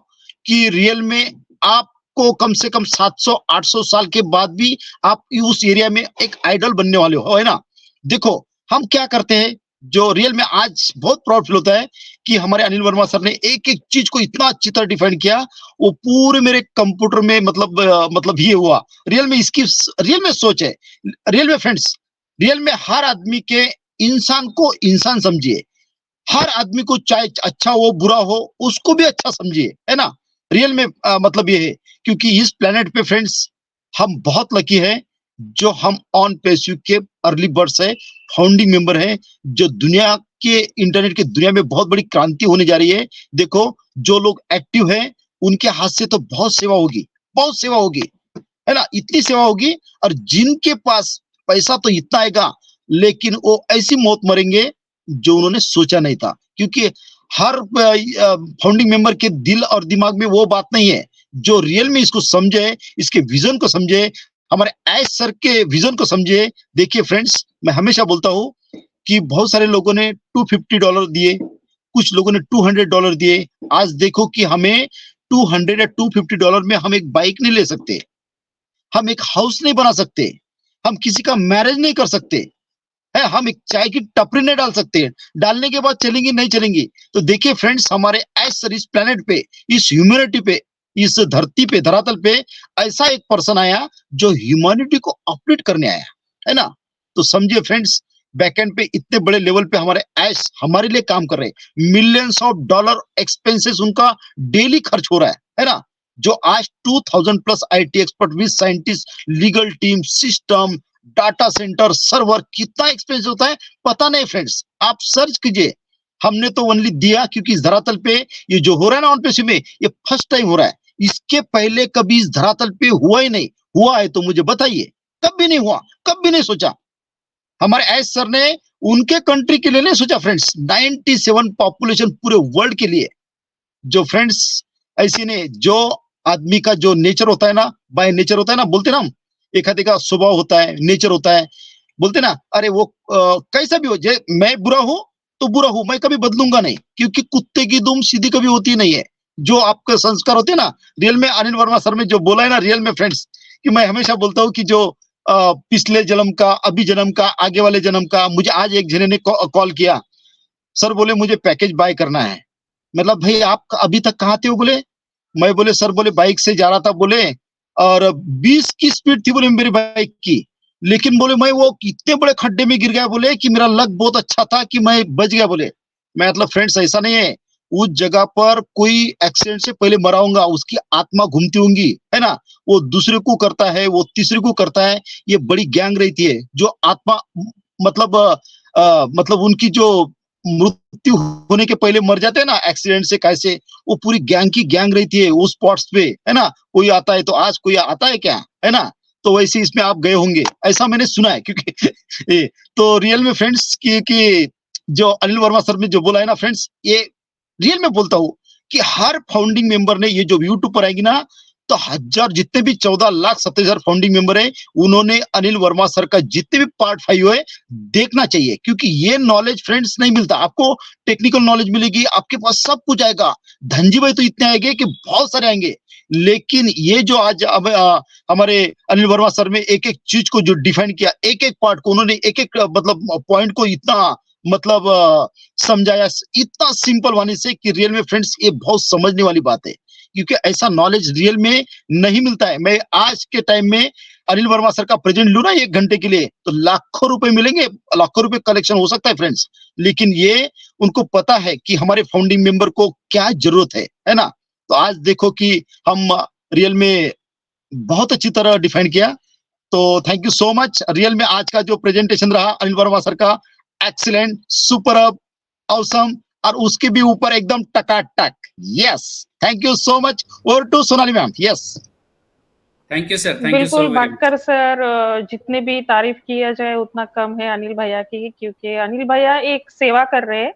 कि रियल में आपको कम से कम 700-800 साल के बाद भी आप उस एरिया में एक आइडल बनने वाले हो, है ना। देखो हम क्या करते हैं, जो रियल में आज बहुत प्राउड फील होता है कि हमारे अनिल वर्मा सर ने एक एक चीज को इतना अच्छी तरह डिफाइन किया, वो पूरे मेरे कंप्यूटर में मतलब ये हुआ। रियल में इसकी रियल में सोच है, रियल में फ्रेंड्स, रियल में हर आदमी के इंसान को इंसान समझिए, हर आदमी को चाहे अच्छा हो बुरा हो उसको भी अच्छा समझिए, है ना। रियल में मतलब ये है, क्योंकि इस प्लेनेट पे फ्रेंड्स हम बहुत लकी है, जो हम ऑन पेशू के अर्ली बर्ड्स है, फाउंडिंग मेंबर है, जो दुनिया के इंटरनेट की दुनिया में बहुत बड़ी क्रांति होने जा रही है। देखो जो लोग एक्टिव है, उनके हाथ से तो बहुत सेवा होगी, बहुत सेवा होगी, है ना, इतनी सेवा होगी। और जिनके पास पैसा तो इतना आएगा, लेकिन वो ऐसी मौत मरेंगे जो उन्होंने सोचा नहीं था। क्योंकि हर फाउंडिंग मेंबर के दिल और दिमाग में वो बात नहीं है, जो रियल में इसको समझे, इसके विजन को समझे, हमारे आयश सर के विजन को समझे। देखिए फ्रेंड्स, मैं हमेशा बोलता हूं कि बहुत सारे लोगों ने $250 दिए, कुछ लोगों ने $200 दिए। आज देखो कि हमें 200 या $250 में हम एक बाइक नहीं ले सकते, हम एक हाउस नहीं बना सकते, हम किसी का मैरिज नहीं कर सकते है, हम एक चाय की टपरी नहीं डाल सकते, डालने के बाद चलेंगी नहीं चलेंगी। तो देखिए फ्रेंड्स, हमारे आयश सर इस प्लेनेट पे, इस ह्यूमैनिटी पे, इस धरती पे, धरातल पे ऐसा एक पर्सन आया जो ह्यूमैनिटी को अपडेट करने आया, है ना। तो समझिए फ्रेंड्स, बैकएंड पे इतने बड़े लेवल पे हमारे आयश हमारे लिए काम कर रहे हैं, मिलियंस ऑफ डॉलर एक्सपेंसेस उनका डेली खर्च हो रहा है ना। जो आज 2000+ IT expert with scientist, legal team, system, data centre, server, कितना एक्सपेंसिव होता है पता नहीं फ्रेंड्स, आप सर्च कीजिए। हमने तो ओनली दिया क्योंकि इस धरातल पे ये जो हो रहा है ना ऑन पेशी में, ये फर्स्ट टाइम हो रहा है। इसके पहले कभी इस धरातल पे हुआ ही नहीं, हुआ है तो मुझे बताइए, कभी नहीं हुआ, कभी नहीं सोचा। हमारे आयश सर ने उनके कंट्री के लिए नहीं सोचा फ्रेंड्स, 97 पॉपुलेशन पूरे वर्ल्ड के लिए। जो फ्रेंड्स ऐसे ने, जो आदमी का जो नेचर होता है ना, बाय नेचर होता है ना, बोलते ना हम एक आधे का स्वभाव होता है, नेचर होता है, बोलते ना, अरे वो कैसा भी हो, मैं बुरा हूं तो बुरा हूं, मैं कभी बदलूंगा नहीं, क्योंकि कुत्ते की दुम सीधी कभी होती नहीं है। जो आपके संस्कार होते हैं ना, रियल में अनिल वर्मा सर ने जो बोला है ना, रियल में फ्रेंड्स, कि मैं हमेशा बोलता हूँ कि जो पिछले जन्म का, अभी जन्म का, आगे वाले जन्म का, मुझे आज एक जने ने कॉल किया, सर बोले मुझे पैकेज बाय करना है। मतलब भाई आप अभी तक कहाँ थे हो, बोले मैं, बोले सर, बोले बाइक से जा रहा था, बोले और 20 की स्पीड थी, बोले मेरी बाइक की, लेकिन बोले मैं वो इतने बड़े खड्डे में गिर गया, बोले कि मेरा लक बहुत अच्छा था कि मैं बच गया, बोले। मैं मतलब फ्रेंड्स ऐसा नहीं है, उस जगह पर कोई एक्सीडेंट से पहले मरा होगा, उसकी आत्मा घूमती होंगी, है ना, वो दूसरे को करता है, वो तीसरे को करता है, ये बड़ी गैंग रहती है जो आत्मा, मतलब मतलब उनकी जो मृत्यु होने के पहले मर जाते हैं ना एक्सीडेंट से, कैसे वो पूरी गैंग की गैंग रहती है उस स्पॉट्स पे, है ना, कोई आता है तो आज कोई आता है क्या, है ना, तो वैसे इसमें आप गए होंगे, ऐसा मैंने सुना है, क्योंकि तो रियल में फ्रेंड्स कि जो अनिल वर्मा सर ने जो बोला है ना फ्रेंड्स, ये रियल में बोलता हूँ कि हर फाउंडिंग मेंबर ने, ये जो यूट्यूब पर आएगी ना, तो हजार, जितने भी 14,70,000 फाउंडिंग मेंबर है, उन्होंने अनिल वर्मा सर का जितने भी पार्ट 5 है देखना चाहिए, क्योंकि ये नॉलेज फ्रेंड्स नहीं मिलता आपको। टेक्निकल नॉलेज मिलेगी, आपके पास सब कुछ आएगा, धनजी भाई तो इतने आएंगे कि बहुत सारे आएंगे, लेकिन ये जो आज अब हमारे अनिल वर्मा सर में एक एक चीज को जो डिफाइन किया, एक एक पार्ट को उन्होंने, एक एक मतलब पॉइंट को इतना मतलब समझाया, इतना सिंपल वाणी से, कि रियल में फ्रेंड्स ये बहुत समझने वाली बात है, क्योंकि ऐसा नॉलेज रियल में नहीं मिलता है। मैं आज के टाइम में अनिल वर्मा सर का प्रेजेंट लू ना 1 घंटे के लिए, तो लाखों रुपए मिलेंगे, लाखों रुपए कलेक्शन हो सकता है फ्रेंड्स, लेकिन ये उनको पता है कि हमारे फाउंडिंग मेंबर को क्या जरूरत है ना। तो आज देखो कि हम रियल में बहुत अच्छी तरह डिफाइन किया। तो thank you so much. Real में आज का जो प्रेजेंटेशन रहा अनिल वर्मा सर का, एक्सीलेंट, सुपर, ऑसम, और उसके भी ऊपर एकदम टकाटक। Yes, thank you so much. Over to Sonali ma'am. Yes, thank you sir, thank you so बिल्कुल वेरी मच। भाटकर सर, जितने भी तारीफ किया जाए उतना कम है अनिल भैया की, क्योंकि अनिल भैया एक सेवा कर रहे हैं,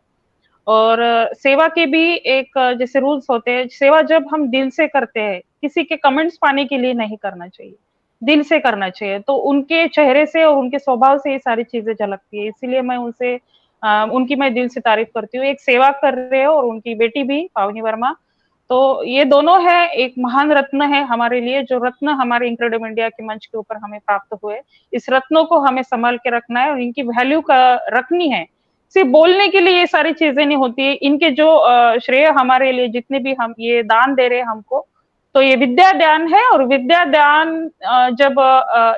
और सेवा के भी एक जैसे रूल्स होते हैं, सेवा जब हम दिल से करते हैं, किसी के कमेंट्स पाने के लिए नहीं करना चाहिए, दिल से करना चाहिए, तो उनके चेहरे से और उनके स्वभाव से ये सारी चीजें झलकती है, इसीलिए मैं उनसे उनकी मैं दिल से तारीफ करती हूँ। एक सेवा कर रहे हो, और उनकी बेटी भी पावनी वर्मा, तो ये दोनों है, एक महान रत्न है हमारे लिए, जो रत्न हमारे इंक्रेडिबल इंडिया के मंच के ऊपर हमें प्राप्त हुए, इस रत्नों को हमें संभाल के रखना है और इनकी वैल्यू का रखनी है। सिर्फ बोलने के लिए ये सारी चीजें नहीं होती है, इनके जो श्रेय हमारे लिए जितने भी हम ये दान दे रहे हैं हमको, तो ये विद्या दान है, और विद्या दान जब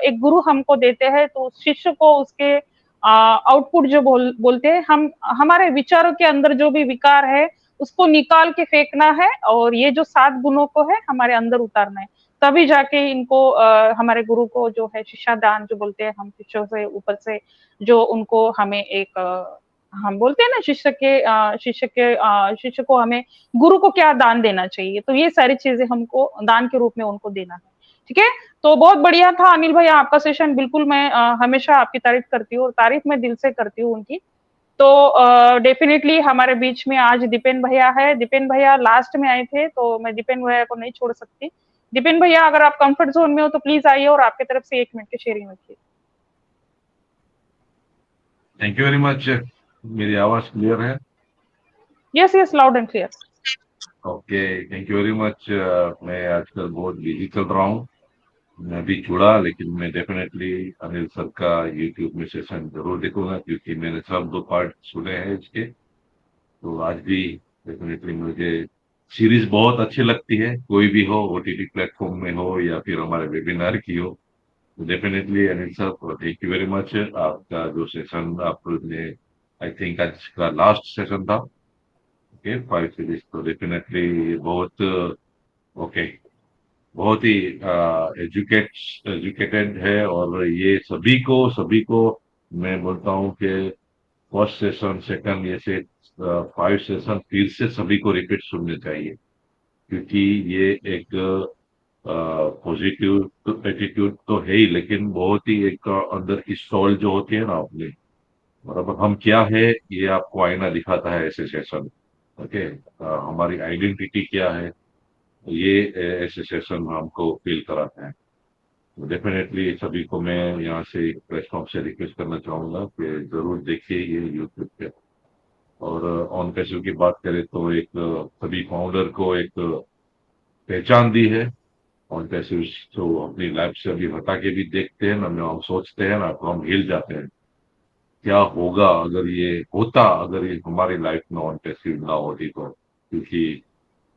एक गुरु हमको देते हैं, तो शिष्य को उसके आउटपुट जो बोलते हैं, हम हमारे विचारों के अंदर जो भी विकार है उसको निकाल के फेंकना है, और ये जो 7 गुणों को है हमारे अंदर उतारना है, तभी जाके इनको हमारे गुरु को जो है शिक्षा दान जो बोलते हैं, हम शिष्यों से ऊपर से जो उनको हमें एक हम बोलते हैं ना, शिष्य को हमें गुरु को क्या दान देना चाहिए, तो ये सारी चीजें हमको दान के रूप में उनको देना है। ठीक है, तो बहुत बढ़िया था अनिल भैया आपका सेशन, बिल्कुल मैं हमेशा आपकी तारीफ करती हूँ, और तारीफ मैं दिल से करती हूँ उनकी। तो डेफिनेटली हमारे बीच में आज दीपेन भैया है, दीपेन भैया लास्ट में आए थे, तो मैं दीपेन भैया को नहीं छोड़ सकती। दीपेन भैया अगर आप कंफर्ट जोन में हो तो प्लीज आइए और आपके तरफ से 1 मिनट की शेयरिंग रखिए। Thank you very much. मेरी आवाज क्लियर है? Yes yes, loud and clear. Okay, thank you very much. मैं आजकल बहुत बिजी चल रहा हूँ, मैं भी जुड़ा, लेकिन मैं डेफिनेटली अनिल सर का यूट्यूब में सेशन जरूर देखूंगा, क्योंकि मैंने सब 2 पार्ट सुने हैं इसके। तो आज भी डेफिनेटली मुझे सीरीज बहुत अच्छी लगती है, कोई भी हो, ओटीटी प्लेटफॉर्म में हो या फिर हमारे वेबिनार की हो। तो definitely Anil sir, thank you very much. आपका जो सेशन आपने, आई थिंक आज का लास्ट सेशन था, ओके, 5 सीरीज, तो डेफिनेटली बहुत ओके, बहुत ही एजुकेटेड है, और ये सभी को मैं बोलता हूँ कि फर्स्ट सेशन, सेकंड, ये से 5 सेशन फिर से सभी को रिपीट सुनने चाहिए, क्योंकि ये एक पॉजिटिव एटीट्यूड तो है ही, लेकिन बहुत ही एक अंदर की सोल जो होती है ना अपनी, मतलब हम क्या है, ये आपको आईना दिखाता है ऐसे सेशन। ओके, हमारी आइडेंटिटी क्या है, ये ऐसे सेशन हमको फील कराते हैं। डेफिनेटली सभी को मैं यहाँ से प्लेटफॉर्म से रिक्वेस्ट करना चाहूंगा कि जरूर देखिए ये यूट्यूब पे। और ऑन पैसिव की बात करें तो एक सभी फाउंडर को एक पहचान दी है। ऑन पैसिव तो अपनी लाइफ से अभी हटा के भी देखते हैं ना, हम सोचते हैं ना तो हम हिल जाते हैं, क्या होगा अगर ये होता, अगर ये हमारी लाइफ में ऑन पैसिव ना होती तो। क्योंकि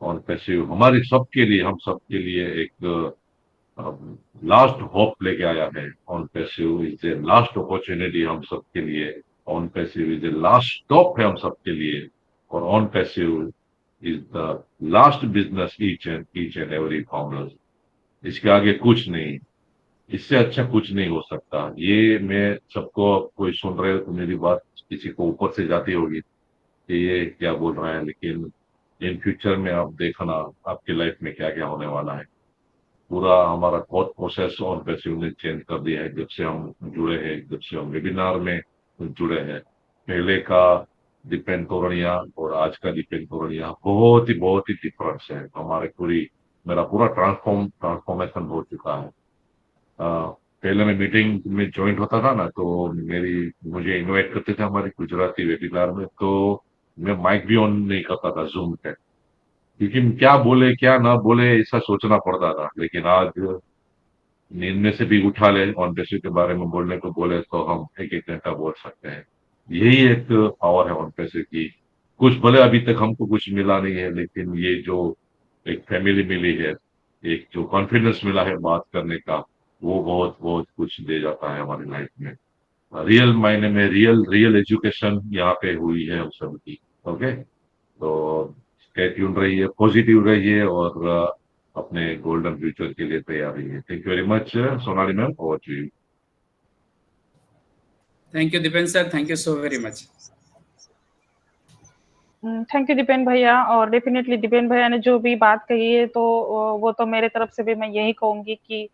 ऑन पैसिव हमारे सबके लिए, हम सबके लिए एक लास्ट होप लेके आया है। On passive is a last opportunity हम सबके लिए। On passive is a last stop है हम सबके लिए। और on passive is the last business each and every founder. इसके आगे कुछ नहीं, इससे अच्छा कुछ नहीं हो सकता। ये मैं सबको, कोई सुन रहे हो तो मेरी बात किसी को ऊपर से जाती होगी कि ये क्या बोल रहा है, लेकिन इन फ्यूचर में आप देखना आपकी लाइफ में क्या क्या होने वाला है। पूरा हमारा थॉट प्रोसेस और पैसिव ने चेंज कर दिया है जब से हम जुड़े हैं, जब से हम वेबिनार में जुड़े हैं। पहले का डिपेंड तोरणिया और आज का डिपेंड तोरणिया बहुत ही डिफरेंस है। हमारे मेरा पूरा ट्रांसफॉर्मेशन हो चुका है। पहले मैं मीटिंग में ज्वाइन होता था ना तो मुझे इनवाइट करते थे हमारे गुजराती वेबिनार में, तो मैं माइक भी ऑन नहीं करता था जूम पे, क्योंकि क्या बोले क्या ना बोले ऐसा सोचना पड़ता था। लेकिन आज नींद में से भी उठा ले ऑन पैसिव के बारे में बोलने को बोले तो हम एक एक घंटा बोल सकते हैं। यही एक पावर है ऑन पैसिव की। कुछ भले अभी तक हमको कुछ मिला नहीं है, लेकिन ये जो एक फैमिली मिली है, एक जो कॉन्फिडेंस मिला है बात करने का, वो बहुत बहुत कुछ दे जाता है हमारी लाइफ में। रियल मायने में रियल रियल एजुकेशन यहाँ पे हुई है हम सब की। ओके, तो स्टे ट्यून रहिए, पॉजिटिव रहिए और अपने गोल्डन फ्यूचर के लिए तैयार रहिए। Thank you very much Sonali ma'am, over to you. Thank you Dipen sir, thank you so very much. Thank you Dipen भैया। और डेफिनेटली दीपेन भैया ने जो भी बात कही है तो वो तो मेरे तरफ से भी मैं यही कहूंगी कि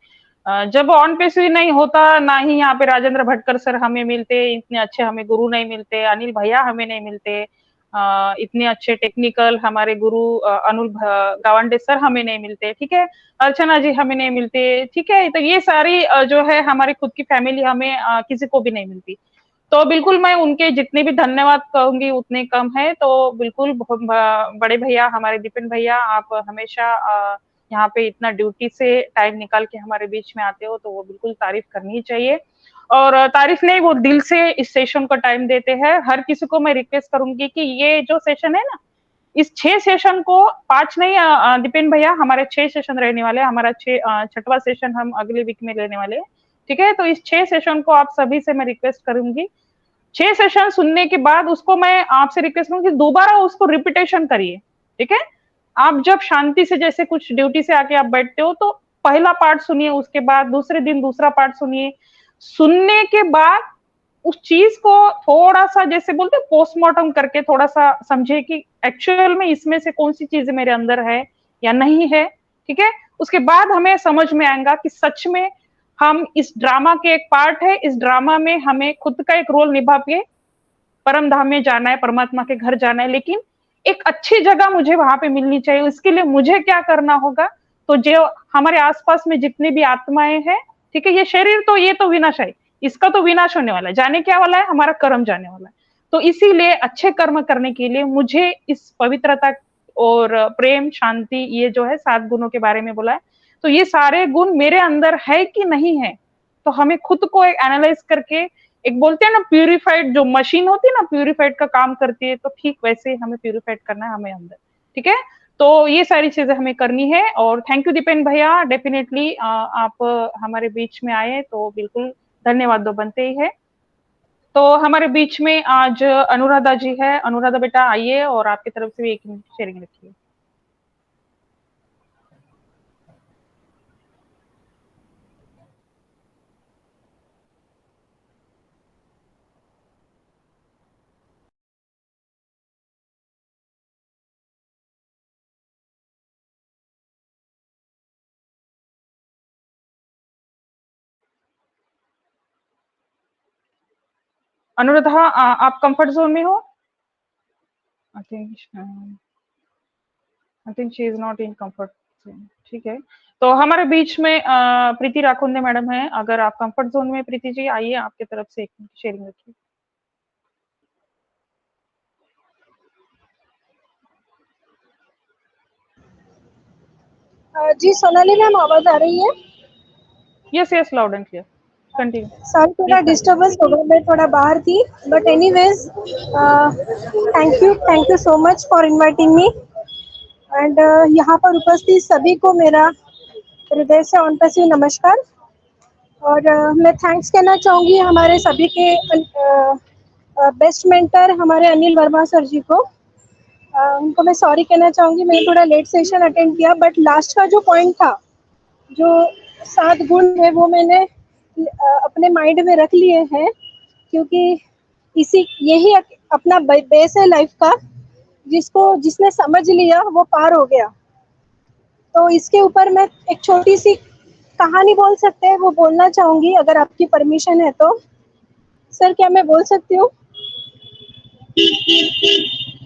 जब ऑन पैसिव नहीं होता, ना ही यहाँ पे राजेंद्र भटकर सर हमें मिलते, इतने अच्छे हमें गुरु नहीं मिलते, अनिल भैया हमें नहीं मिलते, इतने अच्छे टेक्निकल हमारे गुरु अनुल गावंडे सर हमें नहीं मिलते, ठीक है, अर्चना जी हमें नहीं मिलते, ठीक है, तो ये सारी जो है हमारी खुद की फैमिली हमें किसी को भी नहीं मिलती। तो बिल्कुल मैं उनके जितने भी धन्यवाद कहूंगी उतने कम है। तो बिल्कुल बड़े भैया हमारे दीपेन भैया, आप हमेशा यहाँ पे इतना ड्यूटी से टाइम निकाल के हमारे बीच में आते हो, तो वो बिल्कुल तारीफ करनी ही चाहिए। और तारीफ नहीं, वो दिल से इस सेशन को टाइम देते हैं। हर किसी को मैं रिक्वेस्ट करूंगी कि ये जो सेशन है ना, इस 6 सेशन को 5 नहीं, दीपेन भैया हमारे 6 सेशन रहने वाले हैं। हमारा 6वां सेशन हम अगले वीक में लेने वाले हैं, ठीक है। तो इस 6 सेशन को आप सभी से मैं रिक्वेस्ट करूंगी, 6 सेशन सुनने के बाद उसको मैं आपसे रिक्वेस्ट करूंगी दोबारा उसको रिपीटेशन करिए, ठीक है। आप जब शांति से, जैसे कुछ ड्यूटी से आके आप बैठते हो, तो पहला पार्ट सुनिए, उसके बाद दूसरे दिन दूसरा पार्ट सुनिए। सुनने के बाद उस चीज को थोड़ा सा, जैसे बोलते हैं, पोस्टमार्टम करके थोड़ा सा समझे कि एक्चुअल में इसमें से कौन सी चीज मेरे अंदर है या नहीं है, ठीक है। उसके बाद हमें समझ में आएगा कि सच में हम इस ड्रामा के एक पार्ट है, इस ड्रामा में हमें खुद का एक रोल निभा के परम धाम में जाना है, परमात्मा के घर जाना है, लेकिन एक अच्छी जगह मुझे वहां पे मिलनी चाहिए। इसके लिए मुझे क्या करना होगा? तो जो हमारे आसपास में जितनी भी आत्माएं हैं, ठीक है, ये शरीर तो ये तो विनाश है, इसका तो विनाश होने वाला है, जाने क्या वाला है, हमारा कर्म जाने वाला है। तो इसीलिए अच्छे कर्म करने के लिए मुझे इस पवित्रता और प्रेम, शांति, ये जो है 7 गुणों के बारे में बोला है, तो ये सारे गुण मेरे अंदर है कि नहीं है। तो हमें खुद को एक एनालाइज करके, एक बोलते हैं ना प्यूरिफाइड, जो मशीन होती है ना प्यूरिफाइड का काम करती है, तो ठीक वैसे हमें प्यूरिफाइड करना है हमें अंदर, ठीक है। तो ये सारी चीजें हमें करनी है। और थैंक यू दीपेन भैया, डेफिनेटली आप हमारे बीच में आए तो बिल्कुल धन्यवाद तो बनते ही है। तो हमारे बीच में आज अनुराधा जी है। अनुराधा बेटा आइए और आपकी तरफ से भी 1 मिनट शेयरिंग रखिए। अनुराधा, आप कंफर्ट जोन में हो? I think she is not in comfort. ठीक है, तो हमारे बीच में प्रीति राखुंदे मैडम है। अगर आप कंफर्ट जोन में, प्रीति जी आइए, आपके तरफ से एक शेयरिंग रखिए। जी सोनाली मैम, आवाज आ रही है? Yes yes, loud and clear, continue. Sorry, थोड़ा डिस्टर्बेंस हो गया, मैं थोड़ा बाहर थी, but anyways thank you so much for inviting me and यहाँ पर उपस्थित सभी को मेरा हृदय से ऑन पैसिव नमस्कार। और मैं थैंक्स कहना चाहूँगी हमारे सभी के बेस्ट मेंटर हमारे अनिल वर्मा सर जी को। उनको मैं सॉरी कहना चाहूँगी, मैंने थोड़ा लेट सेशन अटेंड किया, बट लास्ट का जो पॉइंट था, जो 7 गुण है, वो मैंने अपने माइंड में रख लिए हैं, क्योंकि यही अपना बेस है लाइफ का। जिसने समझ लिया वो पार हो गया। तो इसके ऊपर मैं एक छोटी सी कहानी बोल सकते हैं, वो बोलना चाहूंगी, अगर आपकी परमिशन है तो। सर, क्या मैं बोल सकती हूँ?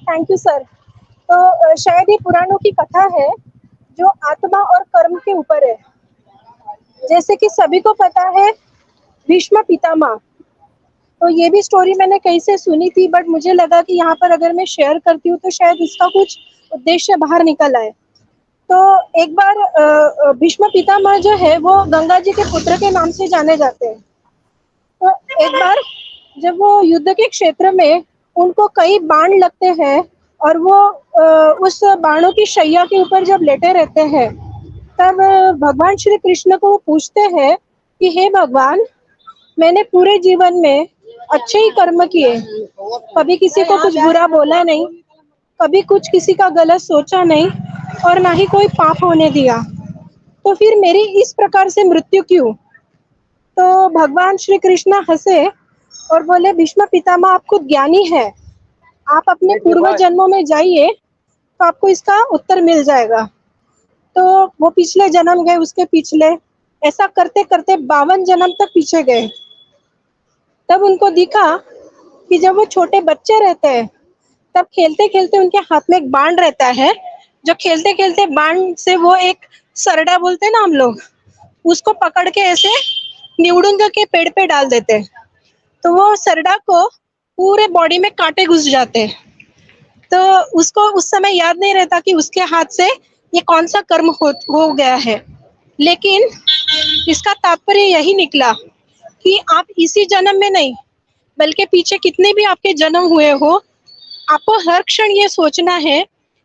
Thank you sir. तो शायद ये पुराणों की कथा है जो आत्मा और कर्म के ऊपर है। जैसे कि सभी को पता है, भीष्म पितामह, तो ये भी स्टोरी मैंने कहीं से सुनी थी, बट मुझे लगा कि यहाँ पर अगर मैं शेयर करती हूँ तो शायद इसका कुछ उद्देश्य बाहर निकल आए। तो एक बार भीष्म पितामह जो है वो गंगा जी के पुत्र के नाम से जाने जाते हैं। तो एक बार जब वो युद्ध के क्षेत्र में उनको कई बाण लगते हैं और वो उस बाणों की शैया के ऊपर जब लेटे रहते हैं, तब भगवान श्री कृष्ण को वो पूछते हैं कि हे भगवान, मैंने पूरे जीवन में अच्छे ही कर्म किए, कभी किसी को कुछ बुरा बोला नहीं, कभी कुछ किसी का गलत सोचा नहीं, और ना ही कोई पाप होने दिया, तो फिर मेरी इस प्रकार से मृत्यु क्यों? तो भगवान श्री कृष्ण हंसे और बोले, भीष्म पितामह, आप खुद ज्ञानी है, आप अपने पूर्व जन्मों में जाइए तो आपको इसका उत्तर मिल जाएगा। तो वो पिछले जन्म गए, उसके पिछले, ऐसा करते करते 52 जन्म तक पीछे गए। तब उनको दिखा कि जब वो छोटे बच्चे रहते हैं, तब खेलते खेलते उनके हाथ में एक बाण रहता है, जो खेलते खेलते बाण से वो एक सरडा बोलते हैं ना हम लोग, उसको पकड़ के ऐसे निउडुंग के पेड़ पे डाल देते, तो वो सरडा को पूरे बॉडी में कांटे घुस जाते। तो उसको उस समय याद नहीं रहता कि उसके हाथ से ये कौन सा कर्म हो गया है, लेकिन इसका तात्पर्य यही निकला कि आप इसी जन्म में नहीं, बल्कि पीछे कितने भी आपके जन्म हुए हो, आपको हर क्षण ये सोचना है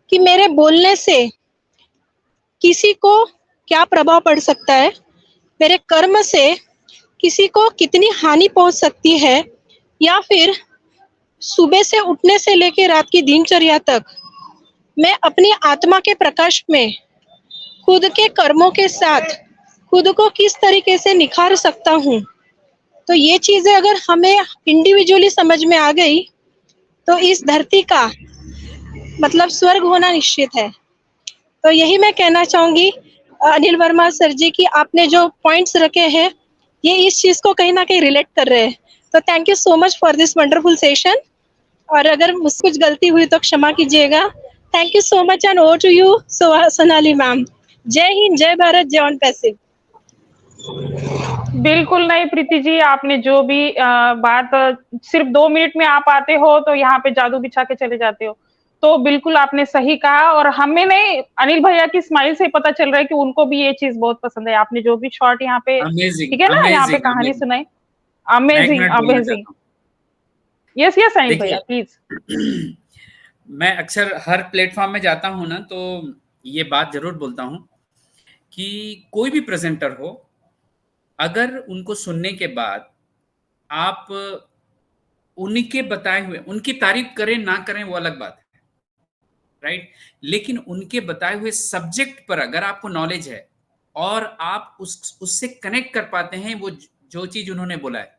कि मेरे बोलने से किसी को क्या प्रभाव पड़ सकता है, मेरे कर्म से किसी को कितनी हानि पहुंच सकती है, या फिर सुबह से उठने से लेकर रात की दिनचर्या तक मैं अपनी आत्मा के प्रकाश में खुद के कर्मों के साथ खुद को किस तरीके से निखार सकता हूँ। तो ये चीजें अगर हमें इंडिविजुअली समझ में आ गई तो इस धरती का मतलब स्वर्ग होना निश्चित है। तो यही मैं कहना चाहूंगी अनिल वर्मा सर जी की, आपने जो पॉइंट्स रखे हैं ये इस चीज को कहीं ना कहीं रिलेट कर रहे हैं। तो thank you so much for this wonderful session, और अगर मुझसे कुछ गलती हुई तो क्षमा कीजिएगा। Thank you so much and over to you Sonali ma'am. जय हिंद, जय भारत, जय ऑन पैसिव। बिल्कुल नहीं प्रीति जी, आपने जो भी बात सिर्फ 2 मिनट में आप आते हो तो यहाँ पे जादू बिछा के चले जाते हो, तो बिल्कुल आपने सही कहा। और हमें नहीं, अनिल भैया की स्माइल से पता चल रहा है कि उनको भी ये चीज बहुत पसंद है। आपने जो भी शॉर्ट यहाँ पे, ठीक है ना, यहाँ पे कहानी सुनाई, amazing amazing. Yes yes Anil भैया प्लीज। मैं अक्सर हर प्लेटफॉर्म में जाता हूँ ना, तो ये बात जरूर बोलता हूँ कि कोई भी प्रेजेंटर हो, अगर उनको सुनने के बाद आप उनके बताए हुए, उनकी तारीफ करें ना करें वो अलग बात है, राइट, लेकिन उनके बताए हुए सब्जेक्ट पर अगर आपको नॉलेज है और आप उससे कनेक्ट कर पाते हैं वो जो चीज उन्होंने बोला है,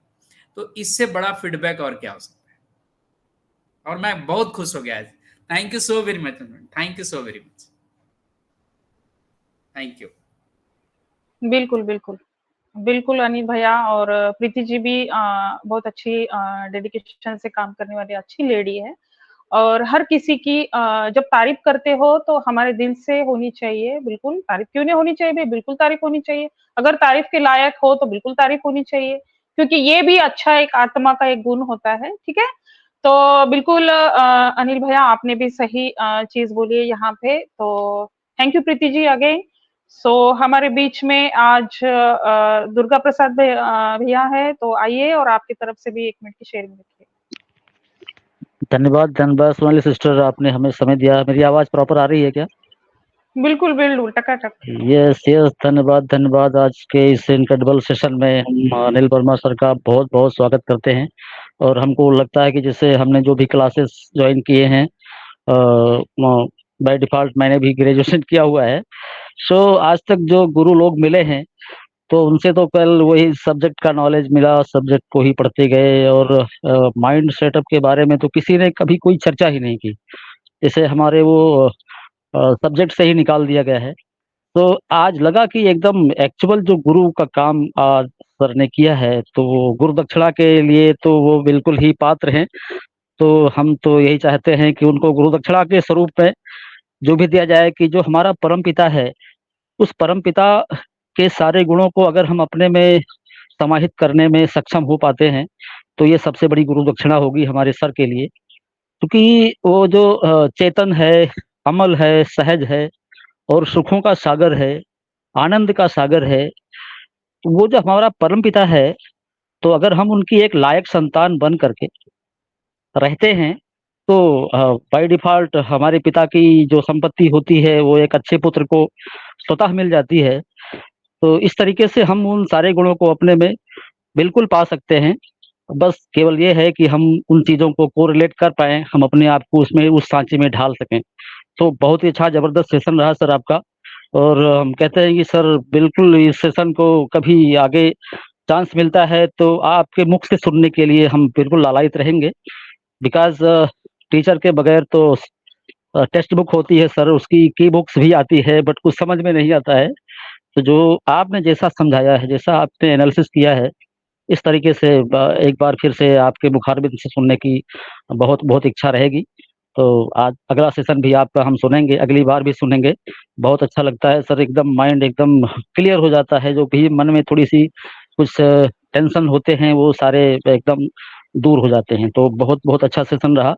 तो इससे बड़ा फीडबैक और क्या हो सकता है। और मैं बहुत खुश हो गया। Thank you so very much, thank you so very much, thank you. बिल्कुल बिल्कुल बिल्कुल अनिल भैया, और प्रीति जी भी बहुत अच्छी डेडिकेशन से काम करने वाली अच्छी लेडी है। और हर किसी की जब तारीफ करते हो तो हमारे दिल से होनी चाहिए, बिल्कुल तारीफ क्यों नहीं होनी चाहिए, बिल्कुल तारीफ होनी चाहिए। अगर तारीफ के लायक हो तो बिल्कुल तारीफ होनी चाहिए, क्योंकि ये भी अच्छा एक आत्मा का एक गुण होता है, ठीक है। तो बिल्कुल अनिल भैया आपने भी सही चीज बोली है यहाँ पे। तो thank you Preeti ji again. So हमारे बीच में आज दुर्गा प्रसाद भैया है, तो आइए और आपकी तरफ से भी 1 मिनट की शेयरिंग रखिए। धन्यवाद धन्यवाद सोनाली सिस्टर, आपने हमें समय दिया। मेरी आवाज प्रॉपर आ रही है क्या? बिल्कुल बिल्कुल टकाटक। यस यस, धन्यवाद धन्यवाद। आज के इस इनक्रेडिबल सेशन में हम अनिल वर्मा सर का बहुत बहुत स्वागत करते हैं। और हमको लगता है कि जैसे हमने जो भी क्लासेस ज्वाइन किए हैं, बाय डिफॉल्ट मैंने भी ग्रेजुएशन किया हुआ है। सो आज तक जो गुरु लोग मिले हैं तो उनसे तो कल वही सब्जेक्ट का नॉलेज मिला, सब्जेक्ट को ही पढ़ते गए। और माइंड सेटअप के बारे में तो किसी ने कभी कोई चर्चा ही नहीं की, जैसे हमारे वो सब्जेक्ट से ही निकाल दिया गया है। तो आज लगा कि एकदम एक्चुअल जो गुरु का काम आज सर ने किया है, तो वो गुरु दक्षिणा के लिए तो वो बिल्कुल ही पात्र हैं। तो हम तो यही चाहते हैं कि उनको गुरु दक्षिणा के स्वरूप में जो भी दिया जाए, कि जो हमारा परम पिता है, उस परम पिता के सारे गुणों को अगर हम अपने में समाहित करने में सक्षम हो पाते हैं, तो ये सबसे बड़ी गुरु दक्षिणा होगी हमारे सर के लिए। क्योंकि वो जो चेतन है, अमल है, सहज है और सुखों का सागर है, आनंद का सागर है, तो वो जो हमारा परम पिता है, तो अगर हम उनकी एक लायक संतान बन करके रहते हैं, तो बाय डिफ़ॉल्ट हमारे पिता की जो संपत्ति होती है, वो एक अच्छे पुत्र को स्वतः मिल जाती है। तो इस तरीके से हम उन सारे गुणों को अपने में बिल्कुल पा सकते हैं। बस केवल ये है कि हम उन चीज़ों को कोरिलेट कर पाएँ, हम अपने आप को उसमें उस सांचे में ढाल सकें। तो बहुत ही अच्छा ज़बरदस्त सेशन रहा सर आपका। और हम कहते हैं कि सर बिल्कुल इस सेशन को कभी आगे चांस मिलता है तो आपके मुख से सुनने के लिए हम बिल्कुल लालायित रहेंगे। बिकॉज़ टीचर के बगैर तो टेक्स्ट बुक होती है सर, उसकी की बुक्स भी आती है, बट कुछ समझ में नहीं आता है। तो जो आपने जैसा समझाया है, जैसा आपने एनालिसिस किया है, इस तरीके से एक बार फिर से आपके मुखारबिन से सुनने की बहुत बहुत इच्छा रहेगी। तो आज अगला सेशन भी आपका हम सुनेंगे, अगली बार भी सुनेंगे। बहुत अच्छा लगता है सर, एकदम माइंड एकदम क्लियर हो जाता है, जो भी मन में थोड़ी-सी कुछ टेंशन होते हैं, वो सारे एकदम दूर हो जाते हैं। तो बहुत-बहुत अच्छा सेशन रहा।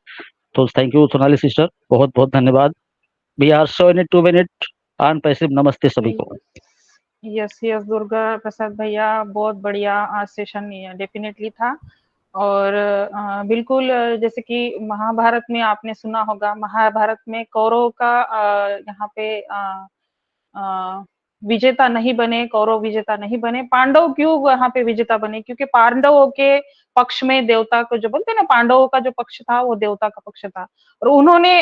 तो थैंक यू सोनाली सिस्टर, बहुत-बहुत धन्यवाद। We are so in it to win it. ऑन पैसिव नमस्ते सभी को। यस यस दुर्गा प्रसाद भैया, बहुत बढ़िया आज सेशन डेफिनेटली था। और बिल्कुल जैसे कि महाभारत में आपने सुना होगा, महाभारत में कौरव का यहाँ पे विजेता नहीं बने, कौरव विजेता नहीं बने, पांडव क्यों वहां पे विजेता बने? क्योंकि पांडवों के पक्ष में देवता को, जो बोलते हैं ना, पांडवों का जो पक्ष था वो देवता का पक्ष था, और उन्होंने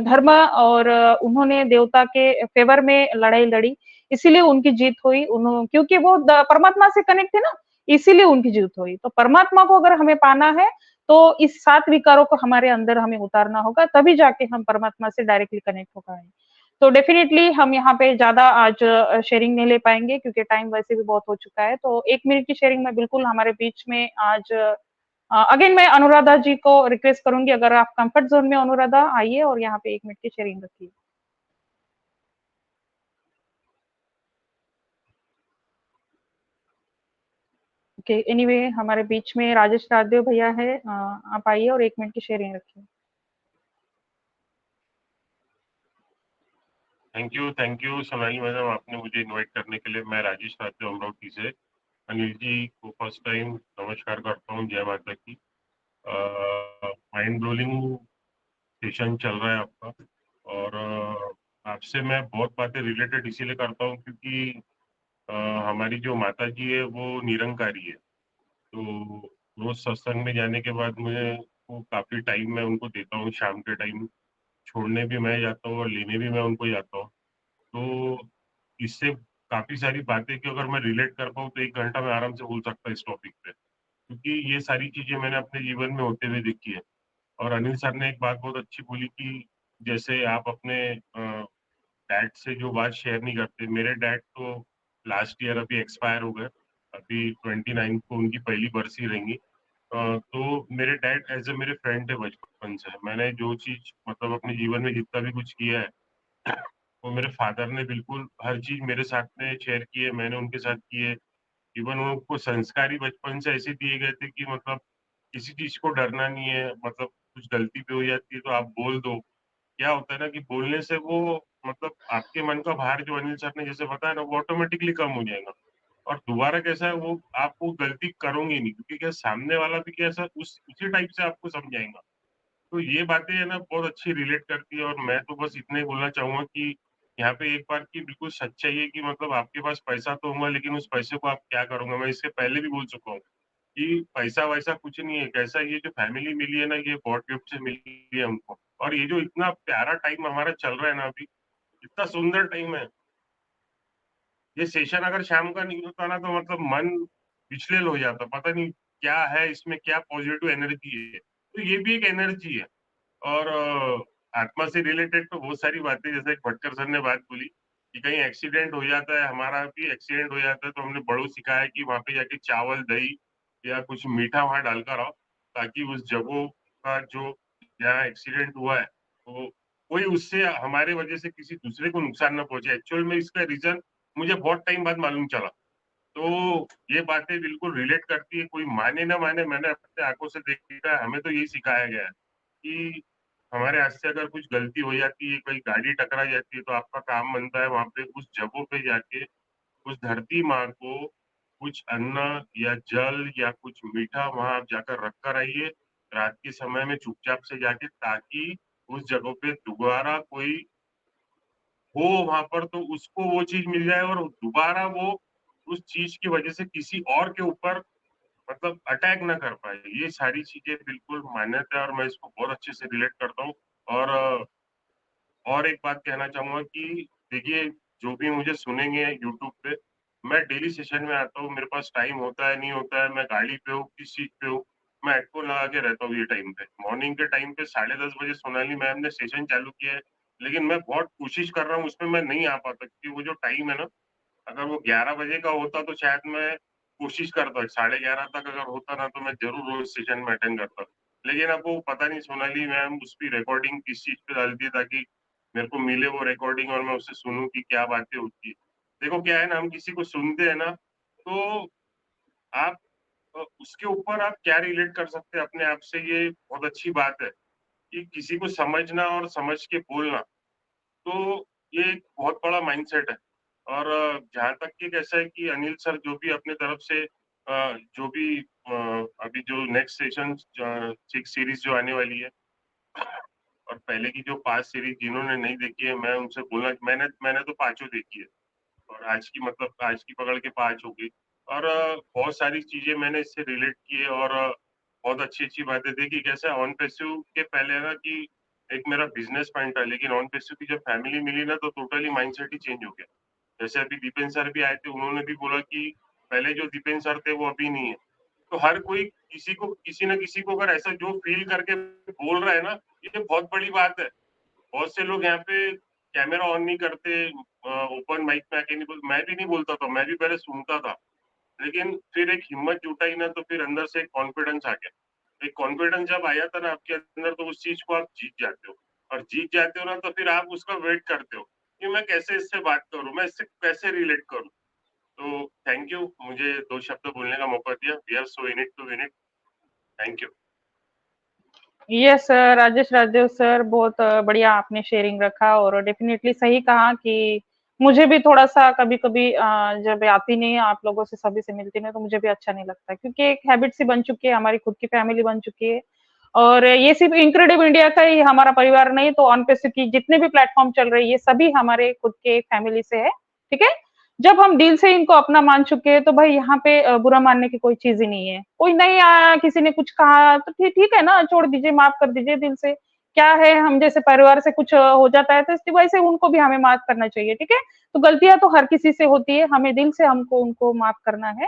धर्म और उन्होंने देवता के फेवर में लड़ाई लड़ी, इसीलिए उनकी जीत हुई। उन्होंने, क्योंकि वो परमात्मा से कनेक्ट थे ना, इसीलिए उनकी जीत हुई। तो परमात्मा को अगर हमें पाना है तो इस 7 विकारों को हमारे अंदर हमें उतारना होगा, तभी जाके हम परमात्मा से डायरेक्टली कनेक्ट हो पाएंगे। तो डेफिनेटली हम यहाँ पे ज्यादा आज शेयरिंग नहीं ले पाएंगे, क्योंकि टाइम वैसे भी बहुत हो चुका है। तो 1 मिनट की शेयरिंग में बिल्कुल हमारे बीच में आज अगेन मैं अनुराधा जी को रिक्वेस्ट करूंगी, अगर आप कंफर्ट जोन में अनुराधा आइए और यहाँ पे 1 मिनट की शेयरिंग रखिए। ओके, एनीवे हमारे बीच में राजेश राजदेव भैया है, आप आइए और 1 मिनट की शेयरिंग रखिए। थैंक यू सोनाली मैडम, आपने मुझे इनवाइट करने के लिए। मैं राजेश राजदेव अमरावती से। अनिल जी को फर्स्ट टाइम नमस्कार करता हूँ, जय माता की। माइंड ब्लोइंग सेशन चल रहा है आपका, और आपसे मैं बहुत बातें रिलेटेड इसीलिए करता हूँ क्योंकि हमारी जो माता जी है वो निरंकारी है। तो रोज सत्संग में जाने के बाद मुझे वो काफ़ी टाइम मैं उनको देता हूँ, शाम के टाइम छोड़ने भी मैं जाता हूँ और लेने भी मैं उनको जाता हूँ। तो इससे काफ़ी सारी बातें कि अगर मैं रिलेट कर पाऊँ तो 1 घंटा मैं आराम से बोल सकता इस टॉपिक पे, क्योंकि ये सारी चीज़ें मैंने अपने जीवन में होते हुए देखी है। और अनिल सर ने एक बात बहुत अच्छी बोली कि जैसे आप अपने डैड से जो बात शेयर नहीं करते। मेरे डैड तो लास्ट ईयर अभी एक्सपायर हो गए, अभी 29 को उनकी पहली बरसी रहेंगी। तो मेरे डैड एज ए मेरे फ्रेंड थे बचपन से। मैंने जो चीज मतलब अपने जीवन में जितना भी कुछ किया है वो मेरे फादर ने बिल्कुल हर चीज मेरे साथ में शेयर की है, मैंने उनके साथ की है। इवन उनको संस्कार ही बचपन से ऐसे दिए गए थे कि मतलब किसी चीज को डरना नहीं है, मतलब कुछ गलती भी हो जाती है तो आप बोल दो। क्या होता है ना कि बोलने से वो मतलब आपके मन का भार, जो अनिल सर ने जैसे बताया ना, वो ऑटोमेटिकली कम हो जाएगा। और दोबारा कैसा है, वो आप वो गलती करोगे नहीं, क्योंकि क्या सामने वाला भी कैसा उसी टाइप से आपको समझाएगा। तो ये बातें है ना बहुत अच्छी रिलेट करती है। और मैं तो बस इतना ही बोलना चाहूंगा कि यहाँ पे एक बार की बिल्कुल सच्चाई है कि मतलब आपके पास पैसा तो होगा, लेकिन उस पैसे को आप क्या करोगे। मैं इससे पहले भी बोल चुका हूँ कि पैसा वैसा कुछ नहीं है। कैसा ये जो फैमिली मिली है ना, ये गॉड गिफ्ट से मिली है हमको। और ये जो इतना प्यारा टाइम हमारा चल रहा है ना अभी, इतना सुंदर टाइम है। ये सेशन अगर शाम का नहीं होता ना तो मतलब मन विचलित हो जाता, पता नहीं क्या है इसमें, क्या पॉजिटिव एनर्जी है। तो ये भी एक एनर्जी है। और आत्मा से रिलेटेड तो बहुत सारी बातें, जैसे भटकर सर ने बात बोली कि कहीं एक्सीडेंट हो जाता है, हमारा भी एक्सीडेंट हो जाता है, तो हमने बड़ों सिखाया कि वहां पे जाके चावल दही या कुछ मीठा वहां डालकर आओ, ताकि उस जगह का जो जहाँ एक्सीडेंट हुआ है तो कोई उससे हमारे वजह से किसी दूसरे को नुकसान न पहुंचे। एक्चुअल में इसका रीजन मुझे बहुत टाइम बाद मालूम चला। तो ये बातें बिल्कुल रिलेट करती है, कोई माने ना माने, मैंने अपने आंखों से देखा है। हमें तो यही सिखाया गया है कि हमारे हाथ से अगर कुछ गलती हो जाती है, कोई गाड़ी टकरा जाती है, तो आपका काम बनता है वहां पे उस जगह पे जाके उस धरती माँ को कुछ अन्न या जल या कुछ मीठा वहां आप जाकर रख कर आइए रात के समय में चुपचाप से जाके, ताकि उस जगह पे दोबारा कोई हो वहां पर तो उसको वो चीज मिल जाए और दोबारा वो उस चीज की वजह से किसी और के ऊपर मतलब अटैक ना कर पाए। ये सारी चीजें बिल्कुल मान्यता है और मैं इसको बहुत अच्छे से रिलेट करता हूँ। और एक बात कहना चाहूंगा कि देखिए, जो भी मुझे सुनेंगे यूट्यूब पे, मैं डेली सेशन में आता हूँ, मेरे पास टाइम होता है नहीं होता है, मैं गाड़ी पे हूँ किस चीज पे हूँ, मैं हेडफोन लगा के रहता हूँ। ये टाइम पे मॉर्निंग के टाइम पे 10:30 बजे सोनाली मैम ने सेशन चालू किया है, लेकिन मैं बहुत कोशिश कर रहा हूँ उसमें मैं नहीं आ पाता, क्योंकि वो जो टाइम है ना, अगर वो 11 बजे का होता तो शायद मैं कोशिश करता, 11:30 तक अगर होता ना तो मैं जरूर रोज सेशन में अटेंड करता। लेकिन अब वो पता नहीं सोनाली मैम उसकी रिकॉर्डिंग किस चीज पे डालती है ताकि मेरे को मिले वो रिकॉर्डिंग और मैं उससे सुनूं कि क्या बातें होती है। देखो क्या है ना, हम किसी को सुनते हैं ना तो आप उसके ऊपर आप क्या रिलेट कर सकते हैं अपने आप से, ये बहुत अच्छी बात है कि किसी को समझना और समझ के बोलना, तो ये एक बहुत बड़ा माइंडसेट है। और जहाँ तक कि कैसा है कि अनिल सर जो भी अपने तरफ से जो भी अभी जो नेक्स्ट सेशन 6 सीरीज जो आने वाली है और पहले की जो 5 सीरीज जिन्होंने नहीं देखी है, मैं उनसे बोलना, मैंने तो पांचों देखी है और आज की मतलब आज की पकड़ के 5 हो गई। और बहुत सारी चीजें मैंने इससे रिलेट की है और बहुत अच्छी अच्छी बातें देखी। कैसे ऑन पैसिव के पहले ना कि एक मेरा बिजनेस पॉइंट था, लेकिन ऑन पैसिव की जब फैमिली मिली ना तो टोटली माइंडसेट ही चेंज हो गया। जैसे अभी दीपेन सर भी आए थे, उन्होंने भी बोला कि पहले जो दीपेन सर थे वो अभी नहीं है। तो हर कोई किसी को किसी न किसी को अगर ऐसा जो फील करके बोल रहा है ना, ये बहुत बड़ी बात है। बहुत से लोग यहाँ पे कैमरा ऑन नहीं करते, ओपन माइक में आके नहीं बोल, मैं भी नहीं बोलता था, मैं भी पहले सुनता था, लेकिन फिर एक हिम्मत जुटाई ना तो फिर अंदर से एक कॉन्फिडेंस आ गया। एक कॉन्फिडेंस जब आया था ना आपके अंदर तो उस चीज को आप जीत जाते हो। और जीत जाते हो ना तो फिर आप उसका वेट करते हो कि मैं कैसे इससे बात करूं, मैं इससे कैसे रिलेट करूं। तो थैंक यू, मुझे 2 शब्द बोलने का मौका दिया। We are so in it to win it. Thank you. Yes sir, Rajesh Rajdev sir, बहुत बढ़िया आपने शेयरिंग रखा और डेफिनेटली सही कहा कि मुझे भी थोड़ा सा कभी कभी जब आती नहीं आप लोगों से सभी से मिलती नहीं तो मुझे भी अच्छा नहीं लगता, क्योंकि एक हैबिट सी बन चुकी है, हमारी खुद की फैमिली बन चुकी है। और ये सिर्फ इनक्रेडिबल इंडिया का ही हमारा परिवार नहीं, तो ऑन पेसिव की जितने भी प्लेटफॉर्म चल रही है सभी हमारे खुद के फैमिली से है। ठीक है, जब हम दिल से इनको अपना मान चुके हैं तो भाई यहाँ पे बुरा मानने की कोई चीज ही नहीं है। कोई नहीं आया, किसी ने कुछ कहा तो ठीक है ना, छोड़ दीजिए, माफ कर दीजिए दिल से। क्या है, हम जैसे परिवार से कुछ हो जाता है तो इसी वजह से उनको भी हमें माफ करना चाहिए। ठीक है, तो गलतियां तो हर किसी से होती है, हमें दिल से हमको उनको माफ करना है।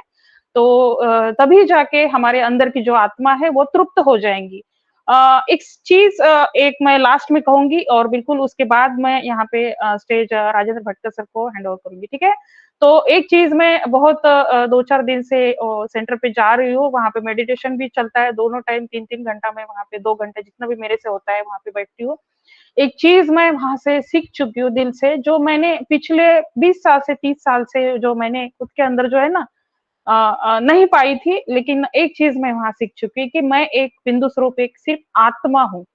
तो तभी जाके हमारे अंदर की जो आत्मा है वो तृप्त हो जाएंगी। एक चीज एक मैं लास्ट में कहूंगी और बिल्कुल उसके बाद मैं यहाँ पे स्टेज राजेंद्र भटकर सर को हैंड ओवर करूंगी, ठीक है। तो एक चीज मैं बहुत 2-4 दिन से सेंटर पे जा रही हूँ, वहां पे मेडिटेशन भी चलता है दोनों टाइम, 3-3 घंटा में वहां पे 2 घंटे जितना भी मेरे से होता है वहां पे बैठती हूँ। एक चीज मैं वहां से सीख चुकी हूँ दिल से, जो मैंने पिछले 20 साल से 30 साल से जो मैंने खुद के अंदर जो है ना नहीं पाई थी, लेकिन एक चीज मैं वहां सीख चुकी कि मैं एक बिंदु स्वरूप एक सिर्फ आत्मा हूँ।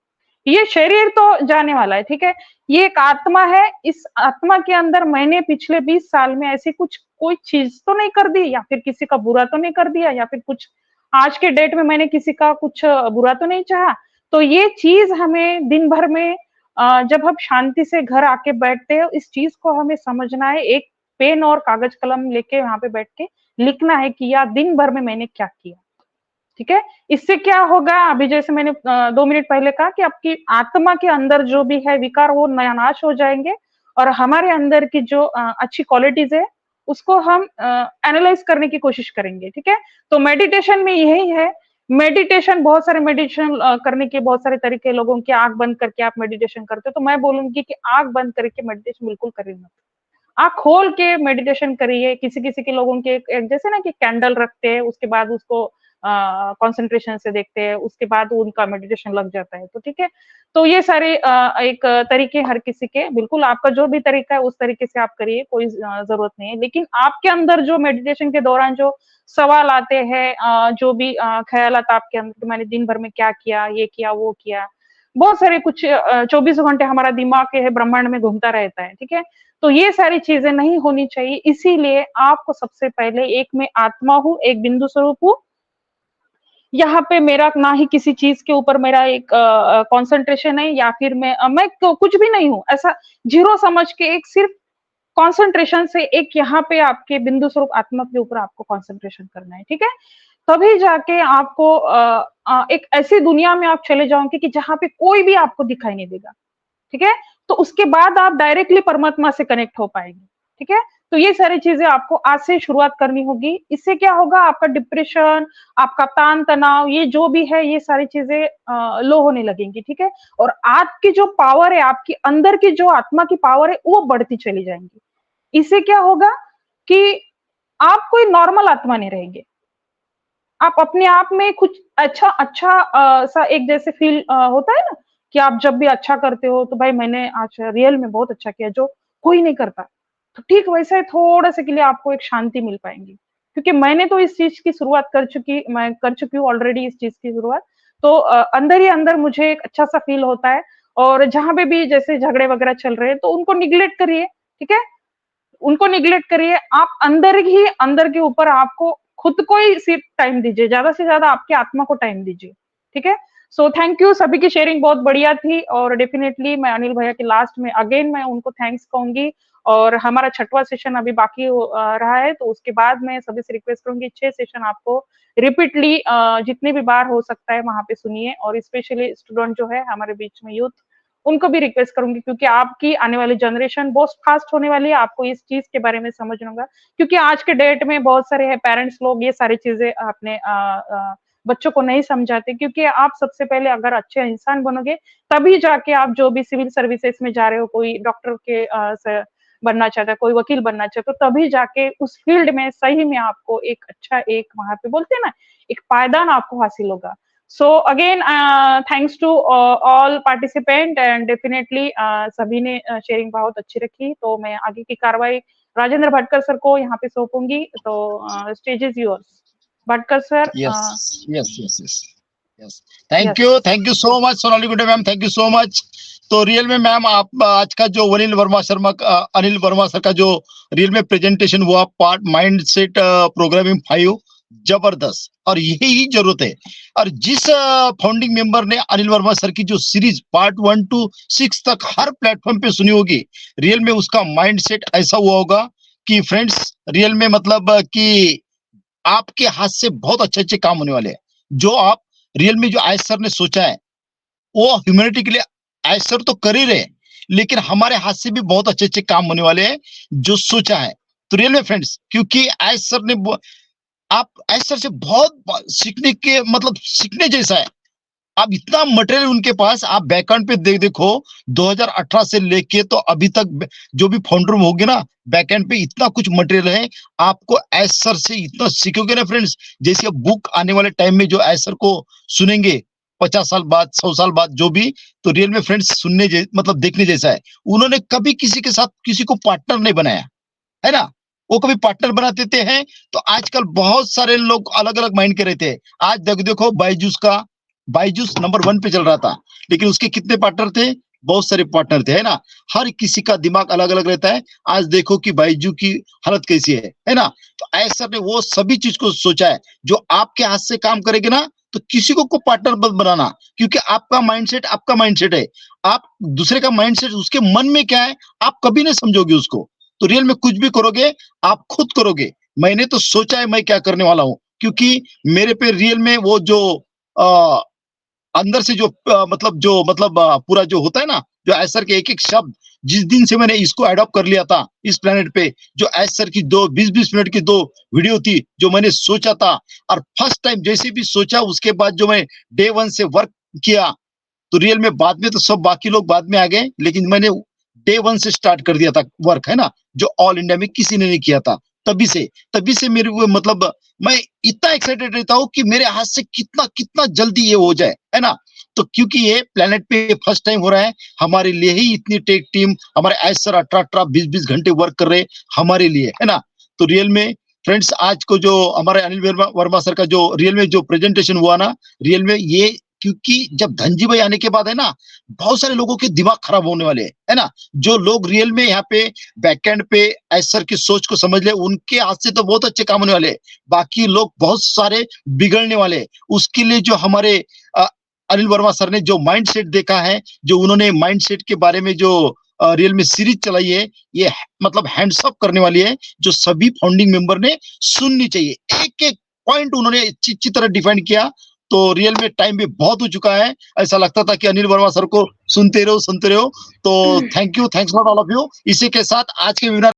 ये शरीर तो जाने वाला है, ठीक है, ये एक आत्मा है। इस आत्मा के अंदर मैंने पिछले 20 साल में ऐसी कुछ कोई चीज तो नहीं कर दी, या फिर किसी का बुरा तो नहीं कर दिया, या फिर कुछ आज के डेट में मैंने किसी का कुछ बुरा तो नहीं चाहा। तो ये चीज हमें दिन भर में जब हम शांति से घर आके बैठते हैं, इस चीज को हमें समझना है। एक पेन और कागज कलम लेके वहां पे बैठ के लिखना है कि यार दिन भर में मैंने क्या किया, ठीक है। इससे क्या होगा, अभी जैसे मैंने 2 मिनट पहले कहा कि आपकी आत्मा के अंदर जो भी है विकार वो नाश हो जाएंगे, और हमारे अंदर की जो अच्छी क्वालिटीज है उसको हम एनालाइज करने की कोशिश करेंगे, ठीक है। तो मेडिटेशन में यही है, मेडिटेशन बहुत सारे मेडिटेशन करने के बहुत सारे तरीके, लोगों की आंख बंद करके आप मेडिटेशन करते हो, तो मैं बोलूंगी कि आंख बंद करके मेडिटेशन बिल्कुल करिए मत, आंख खोल के मेडिटेशन करिए। किसी किसी के लोगों के एक जैसे ना कि कैंडल रखते हैं, उसके बाद उसको कंसंट्रेशन से देखते हैं, उसके बाद उनका मेडिटेशन लग जाता है, तो ठीक है। तो ये सारे एक तरीके हर किसी के, बिल्कुल आपका जो भी तरीका है उस तरीके से आप करिए, कोई जरूरत नहीं है। लेकिन आपके अंदर जो मेडिटेशन के दौरान जो सवाल आते हैं, जो भी ख्यालात आपके अंदर, मैंने दिन भर में क्या किया, ये किया वो किया, बहुत सारे कुछ 24 घंटे हमारा दिमाग के है ब्रह्मांड में घूमता रहता है, ठीक है। तो ये सारी चीजें नहीं होनी चाहिए। इसीलिए आपको सबसे पहले एक मैं आत्मा हूँ, एक बिंदु स्वरूप हूँ, यहाँ पे मेरा ना ही किसी चीज के ऊपर मेरा एक कंसंट्रेशन है, या फिर मैं कुछ भी नहीं हूँ, ऐसा जीरो समझ के एक सिर्फ कंसंट्रेशन से एक यहाँ पे आपके बिंदु स्वरूप आत्मा के ऊपर आपको कंसंट्रेशन करना है, ठीक है। तभी जाके आपको एक ऐसी दुनिया में आप चले जाओगे कि जहाँ पे कोई भी आपको दिखाई नहीं देगा, ठीक है। तो उसके बाद आप डायरेक्टली परमात्मा से कनेक्ट हो पाएंगे, ठीक है। तो ये सारी चीजें आपको आज से शुरुआत करनी होगी। इससे क्या होगा, आपका डिप्रेशन, आपका तान तनाव, ये जो भी है, ये सारी चीजें लो होने लगेंगी, ठीक है। और आपकी जो पावर है, आपकी अंदर की जो आत्मा की पावर है, वो बढ़ती चली जाएंगी। इससे क्या होगा कि आप कोई नॉर्मल आत्मा नहीं रहेंगे, आप अपने आप में कुछ अच्छा सा एक जैसे फील होता है ना, कि आप जब भी अच्छा करते हो तो भाई मैंने आज रियल में बहुत अच्छा किया, जो कोई नहीं करता। तो ठीक वैसे ही थोड़ा से के लिए आपको एक शांति मिल पाएंगी, क्योंकि मैंने तो इस चीज की शुरुआत मैं कर चुकी हूँ ऑलरेडी इस चीज की शुरुआत। तो अंदर ही अंदर मुझे एक अच्छा सा फील होता है। और जहां पे भी जैसे झगड़े वगैरह चल रहे हैं तो उनको निग्लेक्ट करिए, ठीक है, उनको निग्लेक्ट करिए। आप अंदर के ऊपर आपको खुद को ही सिर्फ टाइम दीजिए, ज्यादा से ज्यादा आपकी आत्मा को टाइम दीजिए, ठीक है। सो थैंक यू, सभी की शेयरिंग बहुत बढ़िया थी, और डेफिनेटली मैं अनिल भैया के लास्ट में अगेन मैं उनको थैंक्स कहूंगी। और हमारा 6वां सेशन अभी बाकी रहा है, तो उसके बाद मैं सभी से रिक्वेस्ट करूंगी 6 सेशन आपको रिपीटली जितने भी बार हो सकता है वहां पे सुनिए। और स्पेशली स्टूडेंट जो है हमारे बीच में, यूथ, उनको भी रिक्वेस्ट करूंगी, क्योंकि आपकी आने वाली जनरेशन बहुत फास्ट होने वाली है, आपको इस चीज के बारे में समझना होगा। क्योंकि आज के डेट में बहुत सारे है पेरेंट्स लोग ये सारी चीजें अपने बच्चों को नहीं समझाते, क्योंकि आप सबसे पहले अगर अच्छे इंसान बनोगे तभी जाके आप जो भी सिविल सर्विसेज में जा रहे हो, कोई डॉक्टर के बनना चाहता है, कोई वकील बनना चाहता है, तो तभी जाके उस फील्ड में सही में आपको एक अच्छा, एक वहां पे बोलते हैं ना, एक पायदान आपको हासिल होगा। So again, thanks to all participant, and definitely सभी ने शेयरिंग बहुत अच्छी रखी। तो मैं आगे की कार्रवाई राजेंद्र भटकर सर को यहाँ पे सौंपूंगी। तो stage is yours, Bhatkar sir. Yes thank you so much Sonali Gudde ma'am, thank you so much. तो रियल में मैम आप आज का जो अनिल वर्मा सर का जो रियल में प्रेजेंटेशन हुआ, पार्ट माइंड सेट प्रोग्रामिंग 5, जबरदस्त, और यही जरूरत है। और जिस फाउंडिंग मेंबर ने अनिल वर्मा सर की जो सीरीज पार्ट 1 to 6 तक हर प्लेटफॉर्म पे सुनी होगी, रियल में उसका माइंड सेट ऐसा हुआ होगा कि फ्रेंड्स, रियल में मतलब कि आपके हाथ से बहुत अच्छे अच्छे काम होने वाले हैं। जो आप रियल में जो आयश सर ने सोचा है, वो ह्यूमैनिटी के लिए आयश सर तो कर ही रहे, लेकिन हमारे हाथ से भी बहुत अच्छे अच्छे काम होने वाले हैं जो सोचा है। तो रियल में फ्रेंड्स, क्योंकि आयश सर ने, आप आयश सर से बहुत सीखने के मतलब सीखने जैसा है। अब इतना मटेरियल उनके पास, आप बैकएंड पे देखो 2018 से लेके तो अभी तक जो भी फाउंडर होंगे ना, बैकएंड पे इतना कुछ मटेरियल है, आपको एस सर से इतना सीखोगे ना फ्रेंड्स। जैसे अब बुक आने वाले टाइम में जो एस सर को सुनेंगे 50 साल बाद, 100 साल बाद, जो भी, तो रियल में फ्रेंड्स सुनने मतलब देखने जैसा है। उन्होंने कभी किसी के साथ किसी को पार्टनर नहीं बनाया है ना, वो कभी पार्टनर बना देते हैं। तो आजकल बहुत सारे लोग अलग अलग माइंड के रहते हैं। आज देखो बायजूस नंबर 1 पे चल रहा था, लेकिन उसके कितने पार्टनर थे? बहुत सारे पार्टनर थे, है ना। हर किसी का दिमाग अलग अलग रहता है। आज देखो कि बायजू की हालत कैसी है ना। तो ऐसा ने वो सभी चीज को सोचा है, जो आपके हाथ से काम करेंगे ना, तो किसी को पार्टनर मत बनाना, क्योंकि आपका माइंडसेट है। आप दूसरे का माइंडसेट, उसके मन में क्या है, आप कभी नहीं समझोगे उसको। तो रियल में कुछ भी करोगे आप खुद करोगे। मैंने तो सोचा है मैं क्या करने वाला हूं, क्योंकि मेरे पे रियल में वो जो अंदर से जो पूरा जो होता है ना, जो एसर के एक एक शब्द, जिस दिन से मैंने इसको अडॉप्ट कर लिया था इस प्लेनेट पे, जो एसर की 20-20 मिनट की 2 वीडियो थी, जो मैंने सोचा था, और फर्स्ट टाइम जैसे भी सोचा, उसके बाद जो मैं डे 1 से वर्क किया, तो रियल में बाद में तो सब बाकी लोग बाद में आ गए, लेकिन मैंने डे 1 से स्टार्ट कर दिया था वर्क, है ना, जो ऑल इंडिया में किसी ने नहीं किया था। तभी से मेरे वो मतलब मैं इतना एक्साइटेड रहता हूँ कि मेरे हाथ से कितना जल्दी ये हो जाए, है ना। तो क्योंकि ये प्लेनेट पे फर्स्ट टाइम हो रहा है, हमारे लिए ही इतनी टेक टीम, हमारे ऐसा 18 20 घंटे वर्क कर रहे हमारे लिए, है ना। तो रियल में फ्रेंड्स, आज को जो हमारे अनिल वर्मा सर का जो रियल में जो प्रेजेंटेशन हुआ ना, रियल में ये, क्योंकि जब धनजी भाई आने के बाद है ना, बहुत सारे लोगों के दिमाग खराब होने वाले है ना। जो लोग रियल में यहाँ पे बैकएंड पे एसर की सोच को समझ ले, उनके हाथ से तो बहुत अच्छे काम होने वाले, बाकी लोग बहुत सारे बिगड़ने वाले। उसके लिए जो हमारे अनिल वर्मा सर ने जो माइंडसेट देखा है, जो उन्होंने माइंडसेट के बारे में जो रियल में सीरीज चलाई है, ये मतलब हैंड्स अप करने वाली है, जो सभी फाउंडिंग मेंबर ने सुननी चाहिए। एक एक पॉइंट उन्होंने अच्छी तरह डिफाइन किया। तो रियल में टाइम भी बहुत हो चुका है, ऐसा लगता था कि अनिल वर्मा सर को सुनते रहो। तो thanks lot all of you. इसी के साथ आज के वेबिनार